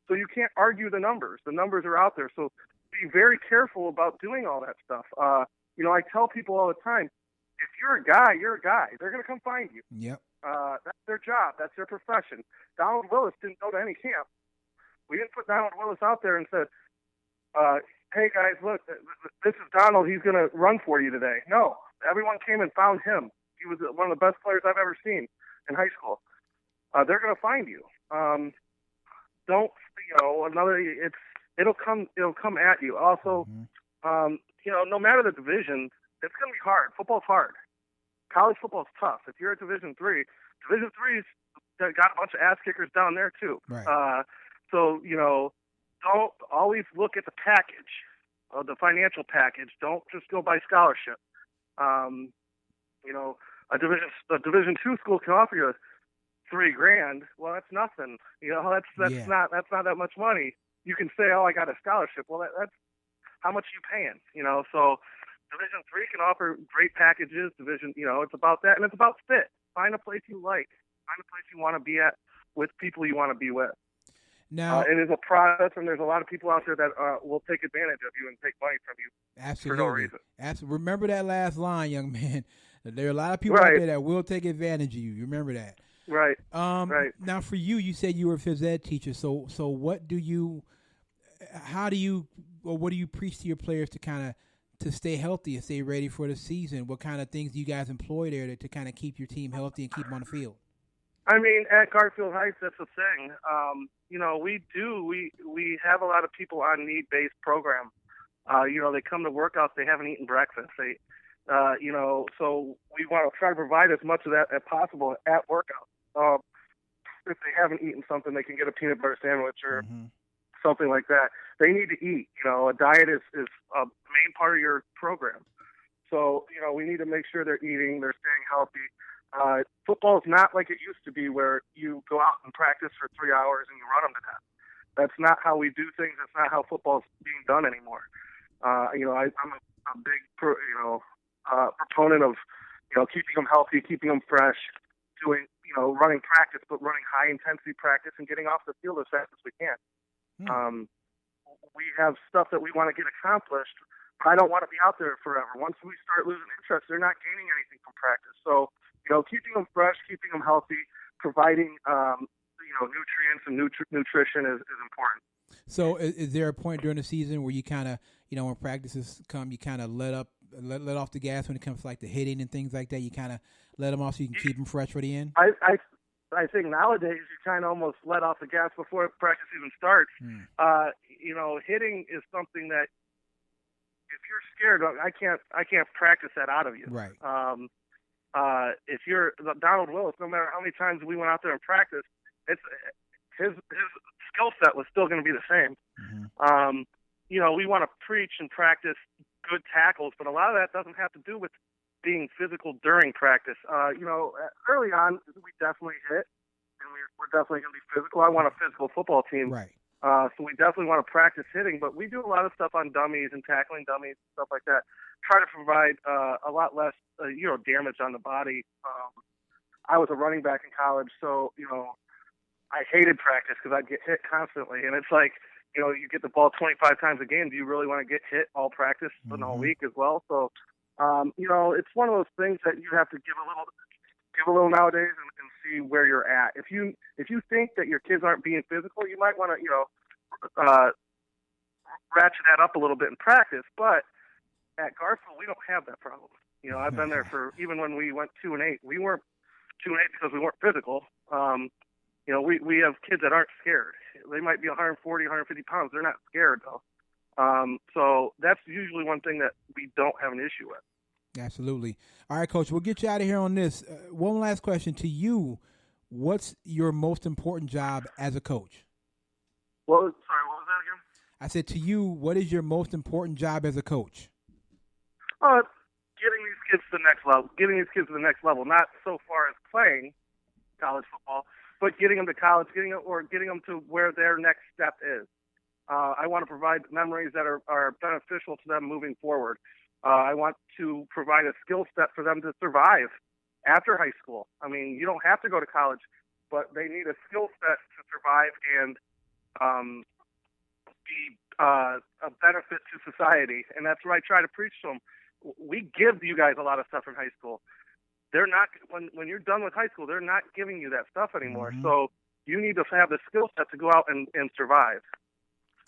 So you can't argue the numbers. The numbers are out there. So be very careful about doing all that stuff. I tell people all the time, if you're a guy, you're a guy. They're going to come find you. Yep. That's their job. That's their profession. Donald Willis didn't go to any camp. We didn't put Donald Willis out there and said, hey, guys, look, this is Donald. He's going to run for you today. No. Everyone came and found him. He was one of the best players I've ever seen in high school. They're going to find you. It'll come at you. Also, no matter the division, it's going to be hard. Football's hard. College football's tough. If you're at Division III, Division III's got a bunch of ass kickers down there too. Right. Don't always look at the package, the financial package. Don't just go by scholarship. A Division II school can offer you $3,000. Well, that's nothing. That's not that much money. You can say, oh, I got a scholarship. Well, that's how much you paying. So Division III can offer great packages. It's about that, and it's about fit. Find a place you like. Find a place you want to be at with people you want to be with. Now, it is a process, and there's a lot of people out there that will take advantage of you and take money from you absolutely. for no reason. Absolutely. Remember that last line, young man. There are a lot of people out there that will take advantage of you. You remember that. Right. Right. Now, for you said you were a phys ed teacher. So what do you preach to your players to stay healthy and stay ready for the season? What kind of things do you guys employ there to kind of keep your team healthy and keep them on the field? I mean, at Garfield Heights, that's the thing. We have a lot of people on need-based program. They come to workouts, they haven't eaten breakfast. So we want to try to provide as much of that as possible at workouts. If they haven't eaten something, they can get a peanut butter sandwich or something like that. They need to eat. A diet is a main part of your program. So, we need to make sure they're eating, they're staying healthy. Football is not like it used to be where you go out and practice for 3 hours and you run them to death. That's not how we do things. That's not how football is being done anymore. I'm a big, proponent of, keeping them healthy, keeping them fresh, doing, running practice, but running high intensity practice and getting off the field as fast as we can. We have stuff that we want to get accomplished, but I don't want to be out there forever. Once we start losing interest, they're not gaining anything from practice. So, keeping them fresh, keeping them healthy, providing, nutrients and nutrition is important. So is there a point during the season where you kind of, when practices come, you kind of let off the gas when it comes to like the hitting and things like that? You kind of let them off so you can keep them fresh for the end? I think nowadays you kind of almost let off the gas before practice even starts. Hitting is something that if you're scared, I can't practice that out of you. Right. If you're Donald Willis, no matter how many times we went out there and practiced, his skill set was still going to be the same. Mm-hmm. We want to preach and practice good tackles, but a lot of that doesn't have to do with being physical during practice. Early on, we definitely hit, and we're definitely going to be physical. I want a physical football team. Right. So we definitely want to practice hitting, but we do a lot of stuff on dummies and tackling dummies and stuff like that. Try to provide a lot less, damage on the body. I was a running back in college, so, I hated practice because I'd get hit constantly. And it's like, you get the ball 25 times a game. Do you really want to get hit all practice and all week as well? So, it's one of those things that you have to give a little nowadays and see where you're at. If you think that your kids aren't being physical, you might want to, ratchet that up a little bit in practice. But at Garfield, we don't have that problem. I've been there for, even when we went 2-8, we weren't 2-8 because we weren't physical. We have kids that aren't scared. They might be 140, 150 pounds. They're not scared, though. So that's usually one thing that we don't have an issue with. Absolutely. All right, Coach, we'll get you out of here on this. One last question to you. What's your most important job as a coach? Sorry, what was that again? I said to you, what is your most important job as a coach? Getting these kids to the next level. Getting these kids to the next level. Not so far as playing college football, but getting them to college, getting them to where their next step is. I want to provide memories that are beneficial to them moving forward. I want to provide a skill set for them to survive after high school. I mean, you don't have to go to college, but they need a skill set to survive and be a benefit to society. And that's what I try to preach to them. We give you guys a lot of stuff in high school. They're not, when you're done with high school, they're not giving you that stuff anymore. Mm-hmm. So you need to have the skill set to go out and survive.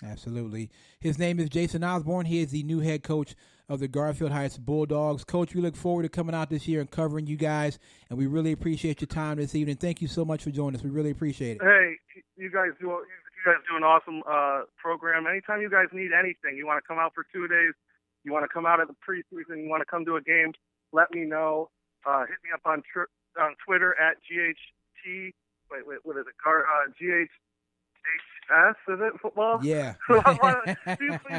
Absolutely. His name is Jason Osborne. He is the new head coach of the Garfield Heights Bulldogs. Coach, we look forward to coming out this year and covering you guys, and we really appreciate your time this evening. Thank you so much for joining us. We really appreciate it. Hey, you guys do an awesome program. Anytime you guys need anything, you want to come out for 2 days, you want to come out at the preseason, you want to come to a game, let me know. Hit me up on Twitter at GHT. Wait, what is it? GHHS, is it football? Yeah. you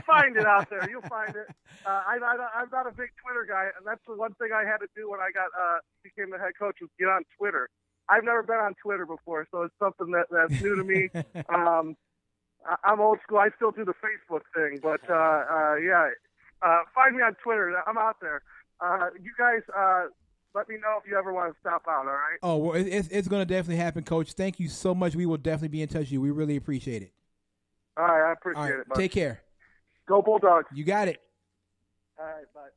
find it out there. You'll find it. I'm not a big Twitter guy, and that's the one thing I had to do when I became the head coach was get on Twitter. I've never been on Twitter before, so it's something that's new to me. I'm old school. I still do the Facebook thing, but find me on Twitter. I'm out there. You guys, let me know if you ever want to stop out, all right? Oh, well, it's going to definitely happen, Coach. Thank you so much. We will definitely be in touch with you. We really appreciate it. All right, I appreciate it. Bud. Take care. Go Bulldogs. You got it. All right, bye.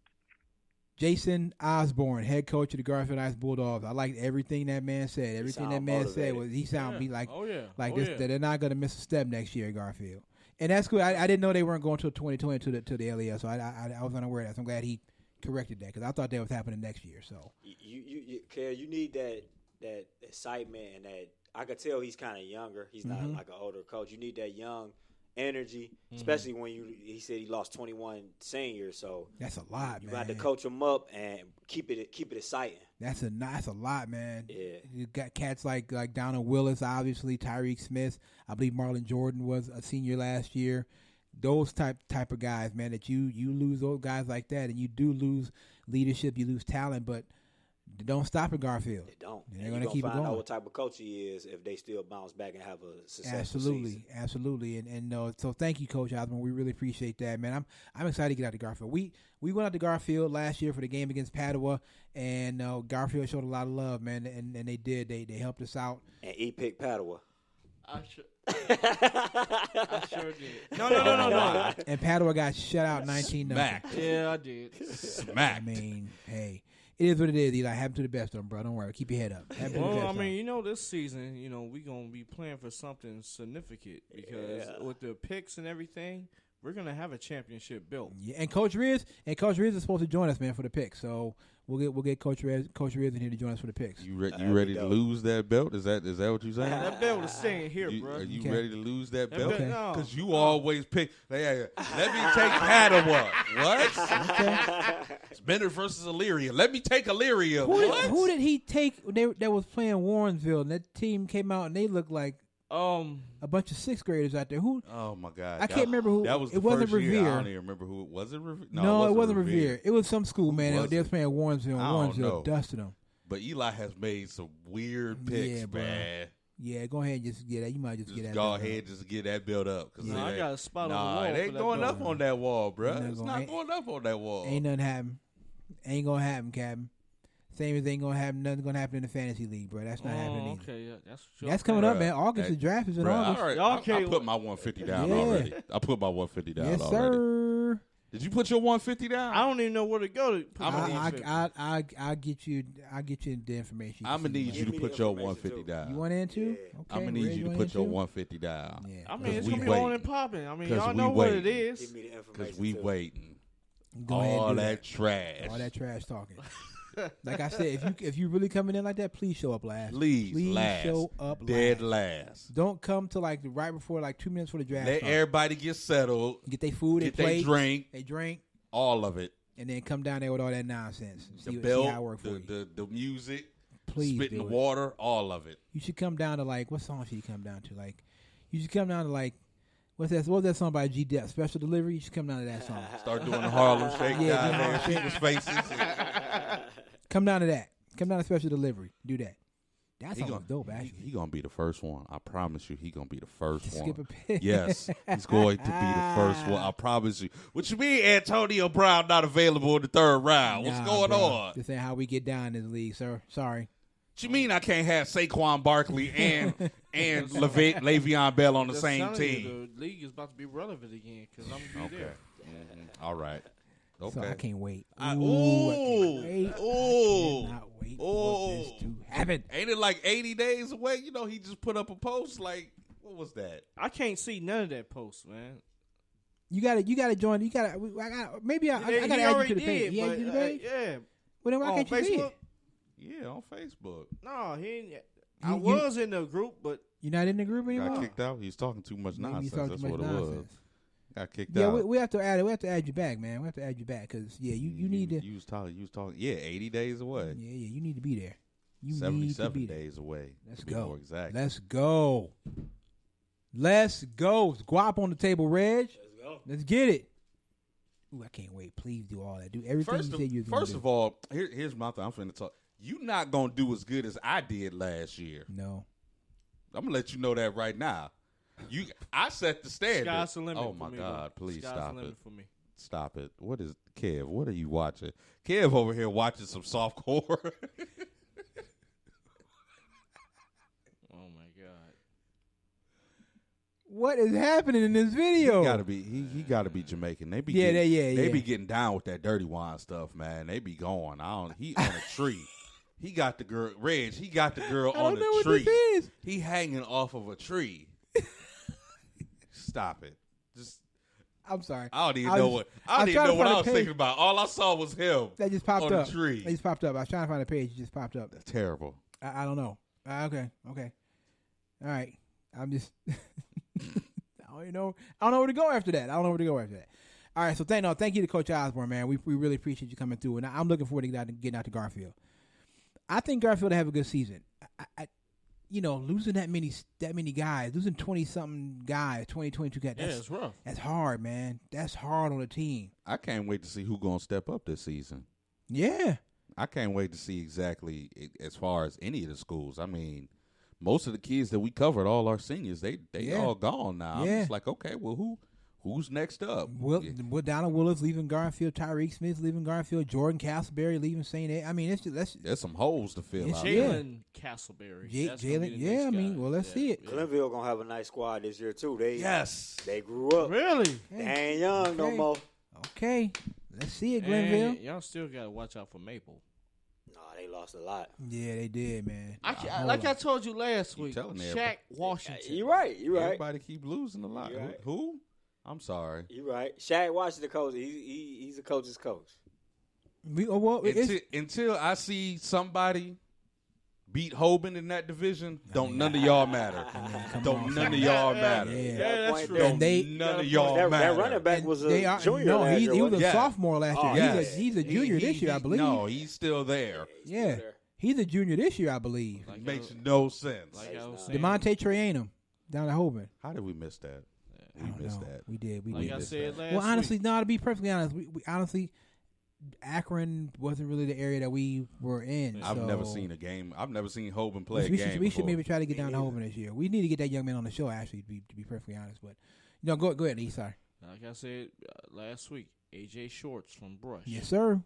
Jason Osborne, head coach of the Garfield Heights Bulldogs. I liked everything that man said. Everything that man said was he sounded like that they're not going to miss a step next year at Garfield. And that's good. I didn't know they weren't going to 2020 to the LES, so I was unaware of that. So I'm glad he corrected that because I thought that was happening next year. So you need that excitement and that. I could tell he's kind of younger. He's not like an older coach. You need that young energy, especially when he said he lost 21 seniors. So that's a lot, you man. got to coach them up and keep it exciting. That's a lot, man. Yeah, you got cats like Donald Willis, obviously Tyreek Smith. I believe Marlon Jordan was a senior last year. Those type of guys, man, that you lose those guys like that, and you do lose leadership, you lose talent, but they don't stop at Garfield. They don't. They're going to keep it going. Find out what type of coach he is if they still bounce back and have a successful season. Absolutely. And so thank you, Coach Osborne. We really appreciate that, man. I'm excited to get out to Garfield. We went out to Garfield last year for the game against Padua, and Garfield showed a lot of love, man, and they did. They helped us out. And picked Padua. I sure did. No. And Padua got shut out 19-0. Yeah, I did. Smacked. I mean, hey, it is what it is, Eli. Happen to the best of them, bro. Don't worry. Keep your head up. This season, we're going to be playing for something significant because with the picks and everything, we're gonna have a championship built. Yeah, and Coach Riz is supposed to join us, man, for the picks. So we'll get Coach Riz in here to join us for the picks. You ready to lose that belt? Is that what you saying? That belt is staying here, bro. Are you ready to lose that belt? Okay. Because you always pick. Hey, let me take Padua. What? Okay. It's Bennett versus Illyria. Let me take Illyria. Who did he take that was playing Warrensville? And that team came out and they looked like a bunch of sixth graders out there. Who? Oh my God! I can't remember who. That was the it wasn't first year. Revere. I don't even remember who it was. It Revere? No, it wasn't Revere. It was some school, man. was They was it? playing Warrensville. I don't know. Warrensville dusted them. But Eli has made some weird picks, Yeah, bro. man. Yeah, go ahead and just get that. You might just get that. Go ahead, just get that built up. Cause I got a spot on the nah, wall. it ain't for that going belt. up on that wall, bro. Ain't It's gonna- not going up on that wall. Ain't nothing happen. Ain't gonna happen, Captain. Same as ain't gonna happen. Nothing's gonna happen in the fantasy league, bro. That's not happening either. Okay, yeah, That's coming up, Bruh, man. August. The draft is in Bruh, August. all right, Y'all I can't- put my 150 down Yeah. already. I put my 150 down Yes, already. sir. Did you put your 150 down? I don't even know where to go to. Put my 150. I'll get you the information. I'm gonna need you to Give me put the your information, 150 too. down. You want in too? Yeah. Okay. I'm gonna need Red, you to want put in your too? 150 down. Yeah. I mean, Cause it's we gonna be on waiting. and popping. I mean, 'Cause y'all we know what it waiting. is. Give me the information. Because we too. waiting. Go ahead and All do that trash. All that trash talking. Like I said, if you really coming in like that, please show up last. Please last. show up Dead last. last. Don't come to like right before, like 2 minutes before the draft. Let starts. everybody get settled. Get their food, Get they their plate, drink. they drink, All of it. and then come down there with all that nonsense. The See belt, how it work for you. the music, Please spitting do the it. water, all of it. You should come down to like, what song should you come down to? Like, you should come down to like, what's that song by G Dep? Special Delivery. You should come down to that song. Start doing the Harlem Shake Yeah, down do there, Harlem people's faces. Come down to that. Come down to Special Delivery. Do that. That He song gonna- was dope, actually. He gonna be the first one. I promise you, he gonna be the first Just one. skip a pick. Yes, he's going to be the first one. I promise you. What you mean, Antonio Brown not available in the third round? What's Nah, going bro. on? This ain't how we get down in this league, sir. Sorry. What you mean I can't have Saquon Barkley and Le'Veon Bell on the Just same telling you, team? the league is about to be relevant again because I'm gonna be there. All right. Okay. So I can't wait. I- Ooh, I can't wait. ooh. I cannot wait for this to happen. Ain't it like 80 days away? You know, he just put up a post like, what was that? I can't see none of that post, man. You gotta join. You gotta. Maybe I He gotta add you already to the page. did, He added but, you to the page. yeah. Well, then why On can't you see Facebook? it? Yeah, on Facebook. No, he ain't. I You- was in the group, but You're not in the group Got anymore. kicked out. He was talking too much Maybe you nonsense. talk That's too what much it was. nonsense. Got kicked Yeah, out. we have to add it. We have to add you back, man. We have to add you back because you need to. You was talking. Yeah, 80 days away. Yeah, you need to be there. You need to 77 be there. days away. Let's to be go. More exact. Let's go. Let's go. Guap on the table, Reg. Let's go. Let's get it. Ooh, I can't wait. Please do all that. Do everything First, you said you was gonna first do. of all, here's my thing. I'm finna talk. You not gonna do as good as I did last year. No. I'm gonna let you know that right now. I set the standard. sky's the limit. Oh for my me, God! bro. Please Sky's stop the it. limit for me. Stop it. What is Kev? What are you watching? Kev over here watching some softcore. Oh my God. What is happening in this video? He gotta be. He gotta be Jamaican. They be. Yeah, getting, they be getting down with that dirty wine stuff, man. They be going. He on a tree. He got the girl. Reg. He got the girl I on don't know the what tree. this is. He hanging off of a tree. Stop it. Just. I'm sorry. I don't even I know was- what. I I don't was even trying know to what find I a was page. thinking about. All I saw was him. That just popped on up. the tree. That just popped up. I was trying to find a page. It just popped up. That's terrible. I don't know. Okay. All right. I'm just. I don't even know. I don't know where to go after that. All right. So thank you to Coach Osborne, man. We really appreciate you coming through, and I'm looking forward to getting out to Garfield. I think Garfield will have a good season. Losing that many guys, losing 20-something guys, 22 guys. It's rough. That's hard, man. That's hard on the team. I can't wait to see who's gonna step up this season. Yeah. I can't wait to see exactly as far as any of the schools. I mean, most of the kids that we covered, all our seniors, they Yeah. all gone now. Yeah. I'm just like, okay, well, who's next up? Donald Willis leaving Garfield, Tyreek Smith leaving Garfield, Jordan Castleberry leaving St. A. I mean, There's some holes to fill It's out. Yeah. Jalen Castleberry. That's gonna Jalen. be the Yeah, next I mean, guy. well, let's see it. Glenville gonna have a nice squad this year too. Yes. They grew up. Really? They ain't young no Okay. more. Okay, let's see it, Glenville. And y'all still got to watch out for Maple. No, they lost a lot. Yeah, they did, man. Like I told you last You week, telling Shaq everybody. Washington. You're right. Everybody keep losing a lot. You right. Who? I'm sorry. You right. Shaq Washington coach. He's a coach's coach. Until I see somebody beat Hoban in that division, none of y'all matter. Don't none of y'all matter. Yeah, that's true. Don't none of y'all matter. That running back was a junior. No, last year, he was a wasn't sophomore last year. Yes. He's a junior this year, I believe. No, he's still there. Yeah, he's a junior this year, I believe. It makes no sense. Like I was saying, DeMonte Trayanum down at Hoban. How did we miss that? We missed that. We did. like I said last Well, honestly, week. no. To be perfectly honest, we honestly, Akron wasn't really the area that we were in. I've so never seen a game. I've never seen Hoban play a we game. should before. maybe try to get down to Hoban this year. We need to get that young man on the show. Actually, to be perfectly honest, but go ahead, E. Sorry. Like I said last week, AJ Shorts from Brush. Yes, sir.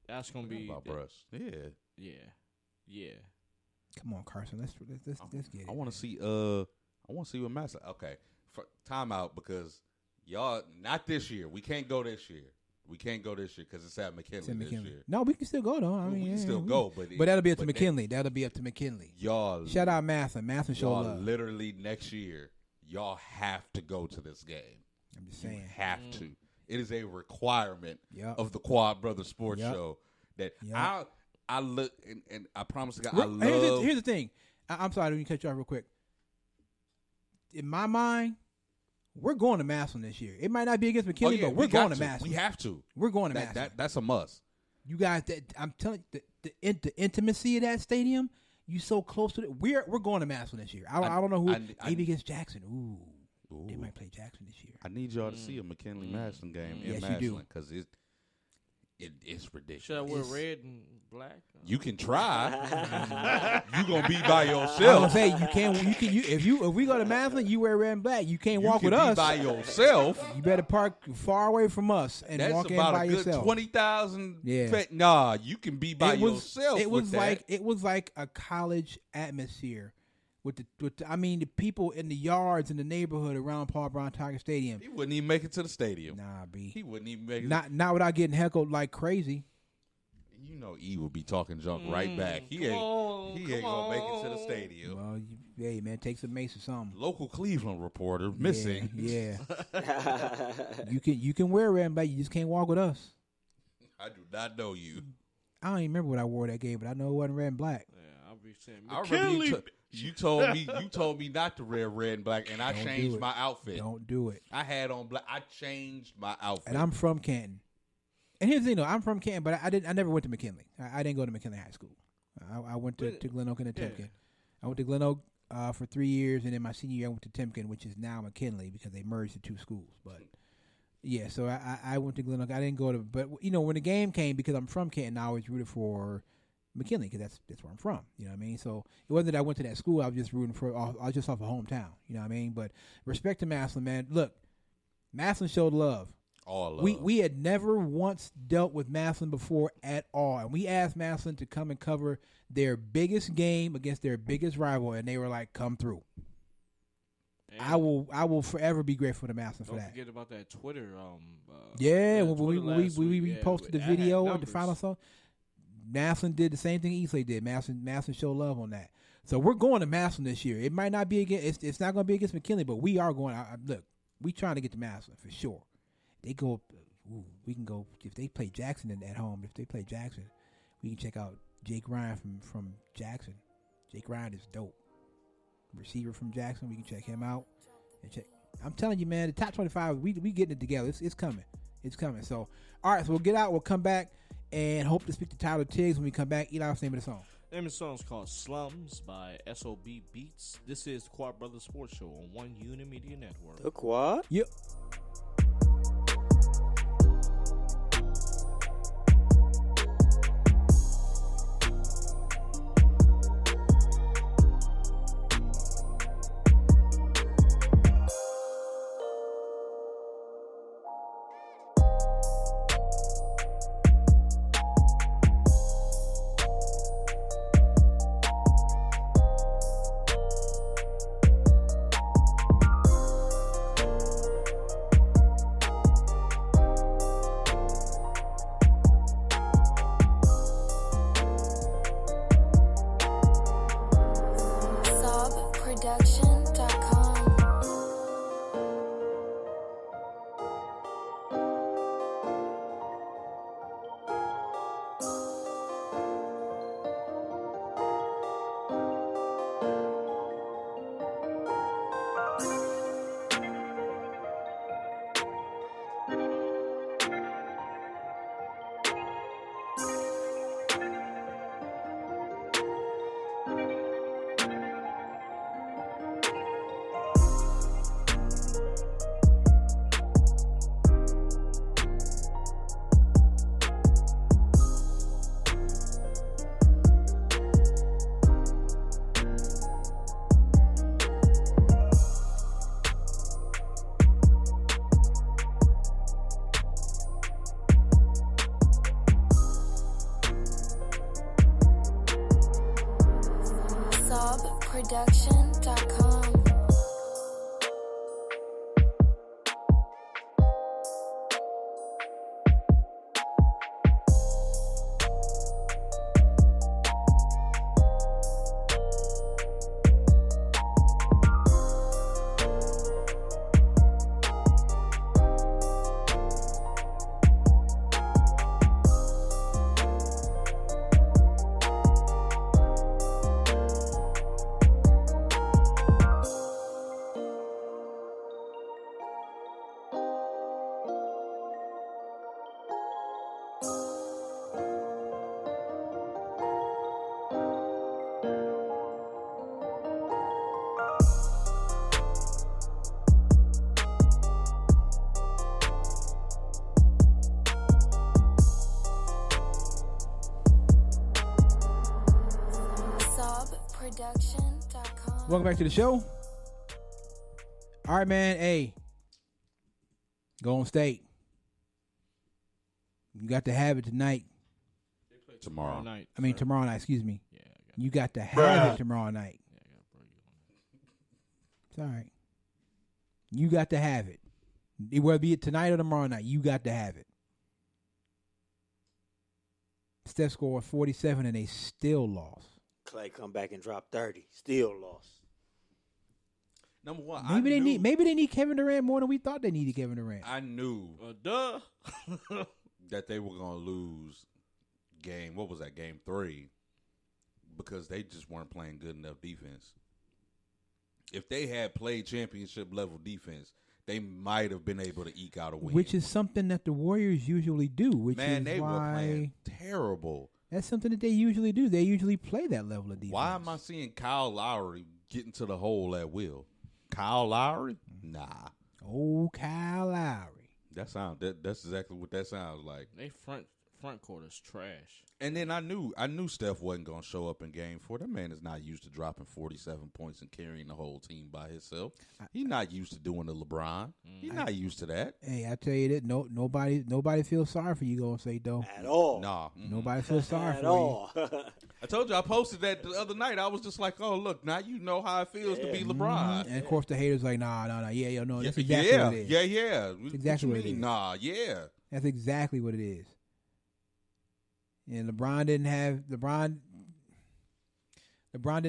That's gonna be about Brush. Yeah. Come on, Carson. Let's get it. I want to see. I want to see what Master. Okay, timeout because y'all not this year. We can't go this year. We can't go this year because it's at McKinley this year. No, we can still go though. I mean, we can still go, but that'll be up to McKinley. That'll be up to McKinley. Y'all shout out Mathen. Mathen show y'all love. literally next year. Y'all have to go to this game. I'm just saying. You have to. It is a requirement Yep. of the Quad Brothers Sports Yep. Show that Yep. I look and I promise to God I love. Here's the thing. I'm sorry, let me cut you off real quick. In my mind, we're going to Massillon this year. It might not be against McKinley, but we're going to Massillon. We have to. We're going to Massillon. That's a must. You guys, I'm telling you, the intimacy of that stadium, you so close to it. We're going to Massillon this year. I don't know who. Maybe against Jackson. Ooh, they might play Jackson this year. I need y'all to see a McKinley Massillon game in Yes, Massillon you do. because it's ridiculous. Should I wear red and black? You can try. You gonna be by I yourself. was gonna say if we go to Massillon, you wear red and black. You can't walk you with can be us. by yourself. You better park far away from us and That's walk in about by a good yourself. 20,000. Yeah. Nah, you can be by yourself. It was with like that. it was like a college atmosphere with the people in the yards in the neighborhood around Paul Brown Tiger Stadium. He wouldn't even make it to the stadium. Nah, B. He wouldn't even make it. Not without getting heckled like crazy. You know, E would be talking junk right back. He ain't gonna make it to the stadium. Well, hey man, take some mace or something. Local Cleveland reporter missing. Yeah. You can wear red and black. You just can't walk with us. I do not know you. I don't even remember what I wore that game, but I know it wasn't red and black. Yeah, I'll be saying I remember you told me not to wear red and black, and I Don't do changed it. my outfit. Don't do it. I had on black. I changed my outfit. And I'm from Canton. And here's the thing, though. I'm from Canton, but I never went to McKinley. I didn't go to McKinley High School. I went to Glen Oak and to Timken. I went to Glen Oak for 3 years, and then my senior year I went to Timken, which is now McKinley because they merged the two schools. But yeah, so I went to Glen Oak. I didn't go to, but when the game came, because I'm from Canton, I always rooted for McKinley because that's where I'm from. You know what I mean? So it wasn't that I went to that school. I was just rooting for. I was just off of hometown. You know what I mean? But respect to Massillon, man. Look, Massillon showed love. All love. We had never once dealt with Massillon before at all, and we asked Massillon to come and cover their biggest game against their biggest rival, and they were like, "Come through." And I will forever be grateful to Massillon for that. Don't forget about that Twitter. When we posted the video of the final song, Massillon did the same thing Eastleigh did. Massillon showed love on that. So we're going to Massillon this year. It might not be against. It's not going to be against McKinley, but we are going. Look, we trying to get to Massillon for sure. They go. We can go if they play Jackson at home. If they play Jackson, we can check out Jake Ryan from Jackson. Jake Ryan is dope. Receiver from Jackson. We can check him out and check. I'm telling you, man, the top 25. We getting it together. It's coming. It's coming. So all right. So we'll get out. We'll come back and hope to speak to Tyler Tiggs when we come back. Eli, what's the name of the song? The name of the song is called Slums by SOB Beats. This is the Quad Brothers Sports Show on One Unimedia Network. The Quad? Yep. SobProduction.com. SobProduction.com. Welcome back to the show. All right, man. Hey, Golden State. You got to have it tonight. Tomorrow night. Tomorrow night. Excuse me. Yeah, You got to have it tomorrow night. It's all right. You got to have it. Whether it be tonight or tomorrow night, you got to have it. Steph scored 47 and they still lost. Clay come back and drop 30. Still lost. Number one, Maybe they need Kevin Durant more than we thought they needed Kevin Durant. I knew Duh. that they were going to lose game. What was that? Game 3, because they just weren't playing good enough defense. If they had played championship level defense, they might have been able to eke out a win. Which is something that the Warriors usually do. They were playing terrible. That's something that they usually do. They usually play that level of defense. Why am I seeing Kyle Lowry get into the hole at will? Kyle Lowry? Nah. Oh, Kyle Lowry. That's exactly what that sounds like. They front court is trash. And then I knew Steph wasn't going to show up in game 4. That man is not used to dropping 47 points and carrying the whole team by himself. He's not used to doing the LeBron. He's not used to that. Hey, I tell you that nobody feels sorry for you, Golden State, though. At all. Nah. Nobody feels sorry At for all. I told you, I posted that the other night. I was just like, oh, look, now you know how it feels to be LeBron. And of course, the haters like, nah, yeah, no, that's exactly yeah, what it is. yeah. That's exactly what it is. Nah, yeah. That's exactly what it is. And LeBron didn't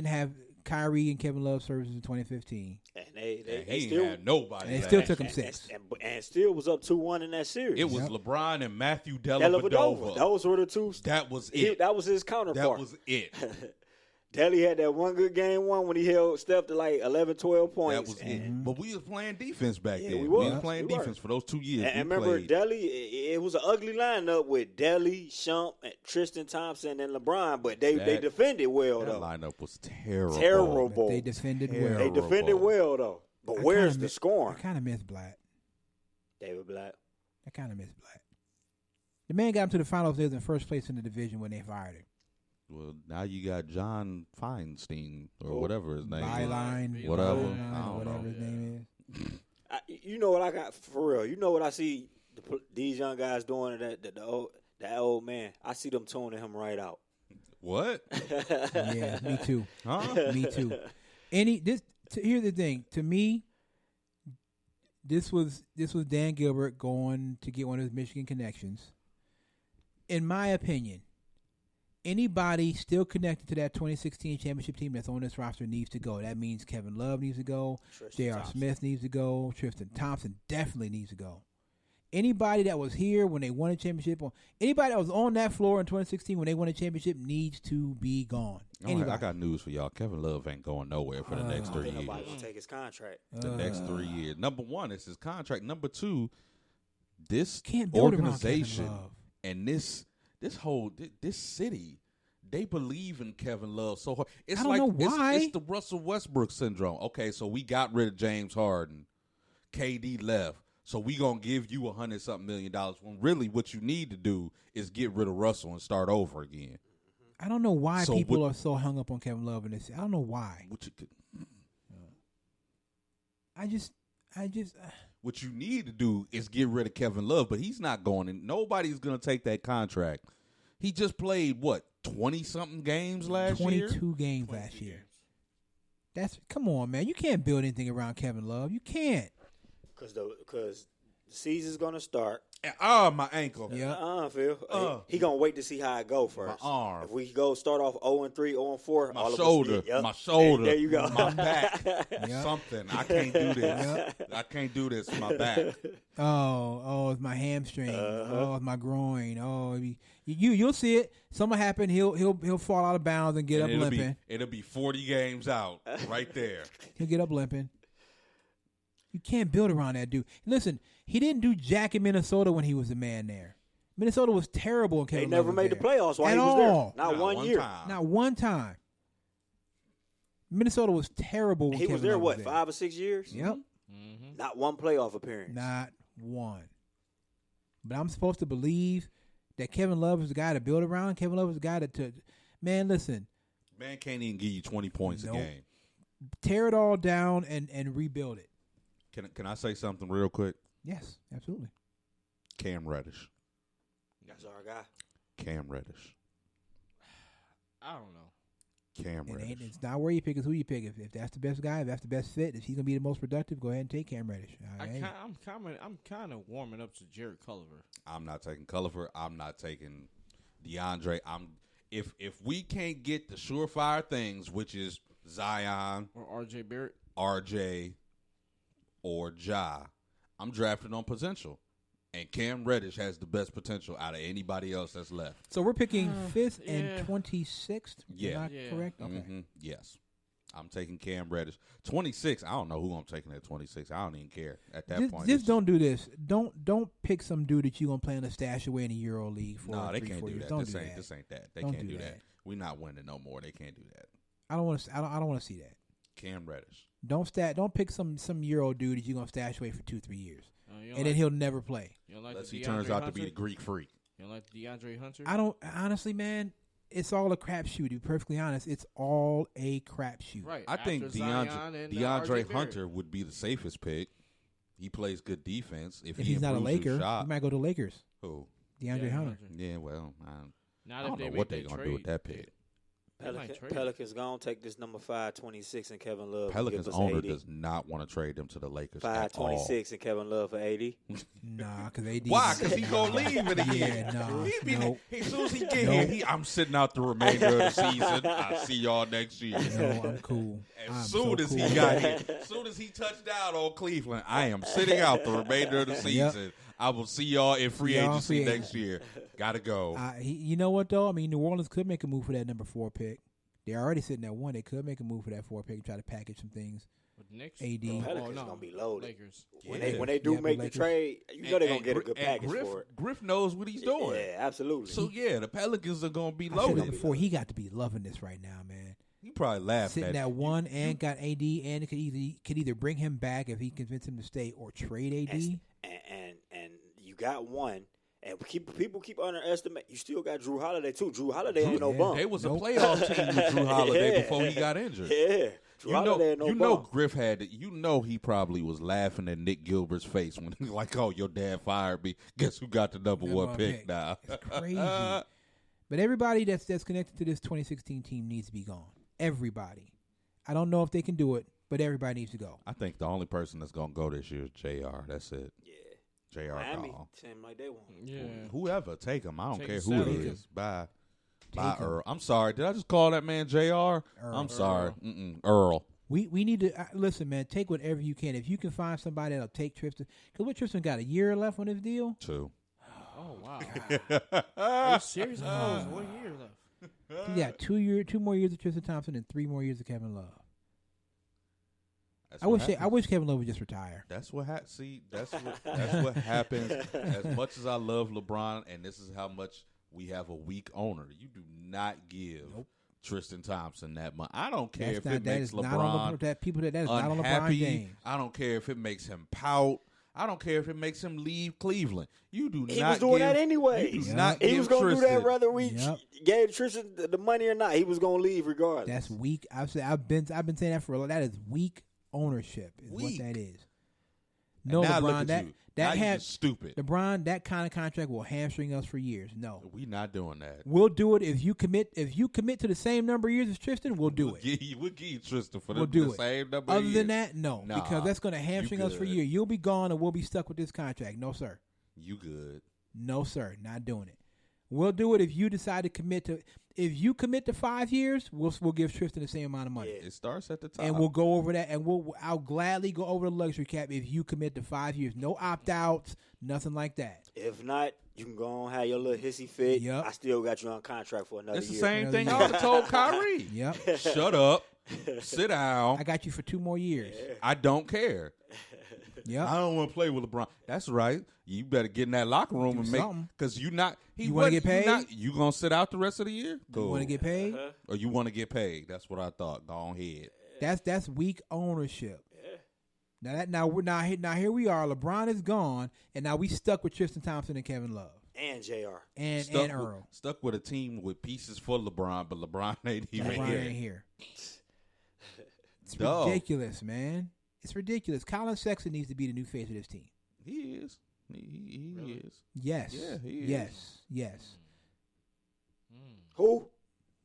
have Kyrie and Kevin Love services in 2015. And they He still ain't had nobody. And it last still year. took him 6. and still was up 2-1 in that series. It was Yep. LeBron and Matthew Dellavedova. Dellavedova. Those were the two. That was it. That was his counterpart. That was it. Delly had that one good game when he held Steph to like 11, 12 points. That was it. But we was playing defense back Yeah, then. we We was. was playing We were. defense for those 2 years. And We remember, played. Delly, it was an ugly lineup with Delly, Shump, and Tristan Thompson, and LeBron, but they defended well, That though. lineup was terrible. Terrible. But they defended well. They defended well, though. But where's the I scoring? kind of miss Black. David Black. I kind of miss Black. The man got him to the finals. They was in first place in the division when they fired him. Well, now you got John Feinstein or whatever his name is. Byline, Whatever. Byline, I don't whatever know. his name is. You know what I got for real? You know what I see these young guys doing to that old man? I see them tuning him right out. What? Yeah, me too. Huh? Me too. Here's the thing. To me, this was Dan Gilbert going to get one of his Michigan connections. In my opinion, anybody still connected to that 2016 championship team that's on this roster needs to go. That means Kevin Love needs to go. J.R. Smith needs to go. Tristan Thompson definitely needs to go. Anybody that was here when they won a championship, or anybody that was on that floor in 2016 when they won a championship needs to be gone. Anybody. I got news for y'all. Kevin Love ain't going nowhere for the next 3 years. Nobody gonna take his contract. The next 3 years. Number one, it's his contract. Number two, this Can't build around organization Kevin Love. and this city, they believe in Kevin Love so hard. It's I don't like know why. It's the Russell Westbrook syndrome. Okay, so we got rid of James Harden. KD left. So we gonna give you $100-something million when really what you need to do is get rid of Russell and start over again. I don't know why So people what- are so hung up on Kevin Love in this. I don't know why. What you need to do is get rid of Kevin Love, but he's not going, and nobody's gonna take that contract. He just played 20-something games last year. 22 games last year. Come on, man. You can't build anything around Kevin Love. You can't. Because the season's going to start. My ankle. Yeah. Phil. He going to wait to see how it go first. My arm. If we start off 0-3, 0-4. My shoulder. My shoulder. There you go. My back. Yep. Something. I can't do this. I can't do this. My back. It's my hamstring. It's my groin. You'll see it. Something happen. He'll fall out of bounds and get up limping. It'll be 40 games out right there. He'll get up limping. You can't build around that dude. Listen, he didn't do jack in Minnesota when he was the man there. Minnesota was terrible. And Kevin They never Love made was the there. playoffs while At he was all. there. Not one year. Time. Not one time. Minnesota was terrible when He Kevin was there, Love what, was 5 or 6 years? Yep. Mm-hmm. Not one playoff appearance. Not one. But I'm supposed to believe that Kevin Love is the guy to build around. Kevin Love is the guy to man, listen. Man can't even give you 20 points a game. Tear it all down and rebuild it. Can I say something real quick? Yes, absolutely. Cam Reddish. That's our guy. Cam Reddish. I don't know. Cam Reddish. It's not where you pick, it's who you pick. If that's the best guy, if that's the best fit, if he's gonna be the most productive, go ahead and take Cam Reddish. I'm kind of warming up to Jared Culliver. I'm not taking Culliver. I'm not taking DeAndre. If we can't get the surefire things, which is Zion Or RJ Barrett. RJ or Ja, I'm drafting on potential. And Cam Reddish has the best potential out of anybody else that's left. So we're picking 5th and 26th. Yeah. Not correct? Okay. Mm-hmm. Yes. I'm taking Cam Reddish. 26, I don't know who I'm taking at 26. I don't even care at that point. Just don't do this. Don't pick some dude that you're going to play in a stash away in a Euro League for No, they 3-4 can't do years. that. Don't This do ain't that. this ain't that. They Don't can't do do that. that. We're not winning no more. They can't do that. I don't want to see that. Cam Reddish. Don't pick some Euro dude that you're going to stash away for 2-3 years. You And then he'll never play. Unless he turns out to be the Greek freak. You don't like DeAndre Hunter? I don't honestly, man. It's all a crapshoot. To be perfectly honest, it's all a crapshoot. Right. I think after Zion and, DeAndre RJ Hunter Barrett. would be the safest pick. He plays good defense. If If he's not a improves his Laker, shot, he might go to the Lakers. who? DeAndre Hunter. Yeah, well, Not I if don't they know make what they're that gonna do with trade. that pick. They might trade him. Pelicans going to take this number 526 and Kevin Love. Pelicans give us owner 80. does not want to trade them to the Lakers at all. 526 and Kevin Love for 80. Nah, because AD. Why? Because he gonna leave it again. Yeah, no. He be Nope. as soon as he get here, I'm sitting out the remainder of the season. I'll see y'all next year. No, I'm cool. As soon as he got here, as soon as he touched down on Cleveland, I am sitting out the remainder of the season. I will see y'all in free Y'all agency free next year. Gotta go. You know what though? I mean, New Orleans could make a move for that number 4 pick. They're already sitting at 1. They could make a move for that 4 pick and try to package some things. With the Knicks? AD. Pelicans going to be loaded. Lakers. When they do Yeah, make the Lakers. trade, you know they're going to get a good And package Griff, for it. Griff knows what he's doing. Yeah, absolutely. So yeah, the Pelicans are gonna be I said loaded. that before, he got to be loving this right now, man. He probably laughed Sitting at at 1 and got AD, and it could either bring him back if he convinced him to stay or trade AD. and you got one. And people keep underestimating. You still got Drew Holiday too. Drew Holiday ain't no bum. They was Nope. a playoff team with Drew Holiday Yeah. before he got injured. Yeah, Drew Holiday ain't no you bum. know Griff had it. You know he probably was laughing at Nick Gilbert's face when he was like, "Oh, your dad fired me. Guess who got the number one pick now?" It's crazy. But everybody that's connected to this 2016 team needs to be gone. Everybody. I don't know if they can do it, but everybody needs to go. I think the only person that's gonna go this year is Jr. That's it. Yeah, Jr. Miami gone. seem like they won. Yeah. Whoever, take him. I don't Take care him who it salary. is. Bye. Take Bye, him. Earl. I'm sorry. Did I just call that man Jr.? I'm sorry. Earl. We need to listen, man. Take whatever you can. If you can find somebody that'll take Tristan, because what Tristan got a year left on his deal. 2. Oh, wow. Are you serious? Oh, it was 1 year left. He got 2 more years of Tristan Thompson and 3 more years of Kevin Love. That's I wish Kevin Love would just retire. That's what that's what happens. As much as I love LeBron, and this is how much we have a weak owner. You do not give Tristan Thompson that much. I don't care if it makes LeBron not on that is not on LeBron unhappy. game. I don't care if it makes him pout. I don't care if it makes him leave Cleveland. You do He not. was doing give, that anyway. You do not He give was going to do that Tristan- whether we Yep. gave Tristan the money or not. He was going to leave regardless. That's weak. I've been saying that for a lot. That is weak ownership. Is Weak. what that is. No, now look LeBron, at that you. that now you had just stupid. LeBron, that kind of contract will hamstring us for years. No, We not doing that. we'll do it if you commit. If you commit to the same number of years as Tristan, we'll do it. We'll give you Tristan for We'll the do it. same number Other of years. than that, no, Nah, because that's going to hamstring us for good. years. You'll be gone, and we'll be stuck with this contract. No, sir. You good. No, sir. Not doing it. We'll do it if you decide to commit to. If you commit to 5 years, we'll give Tristan the same amount of money, It starts at the top. and we'll go over that. And I'll gladly go over the luxury cap if you commit to 5 years. No opt outs, nothing like that. If not, you can go on have your little hissy fit. Yep. I still got you on contract for another It's the year. same thing I Another would have told Kyrie. Yep. Shut up. Sit down. I got you for 2 more years. I don't care. Yep. I don't want to play with LeBron. That's right. You better get in that locker room Do and make something. because you not. You wanna get paid? You gonna sit out the rest of the year? You want to get paid? Or you want to get paid? That's what I thought. Go on ahead. That's weak ownership. Now here we are. LeBron is gone, and now we stuck with Tristan Thompson and Kevin Love And JR. and Stuck Earl. stuck with a team with pieces for LeBron, but LeBron ain't even LeBron here. ain't here. It's Dog. ridiculous, man. It's ridiculous. Colin Sexton needs to be the new face of this team. He is. He is. Yes. Yeah, he is. Yes. Who?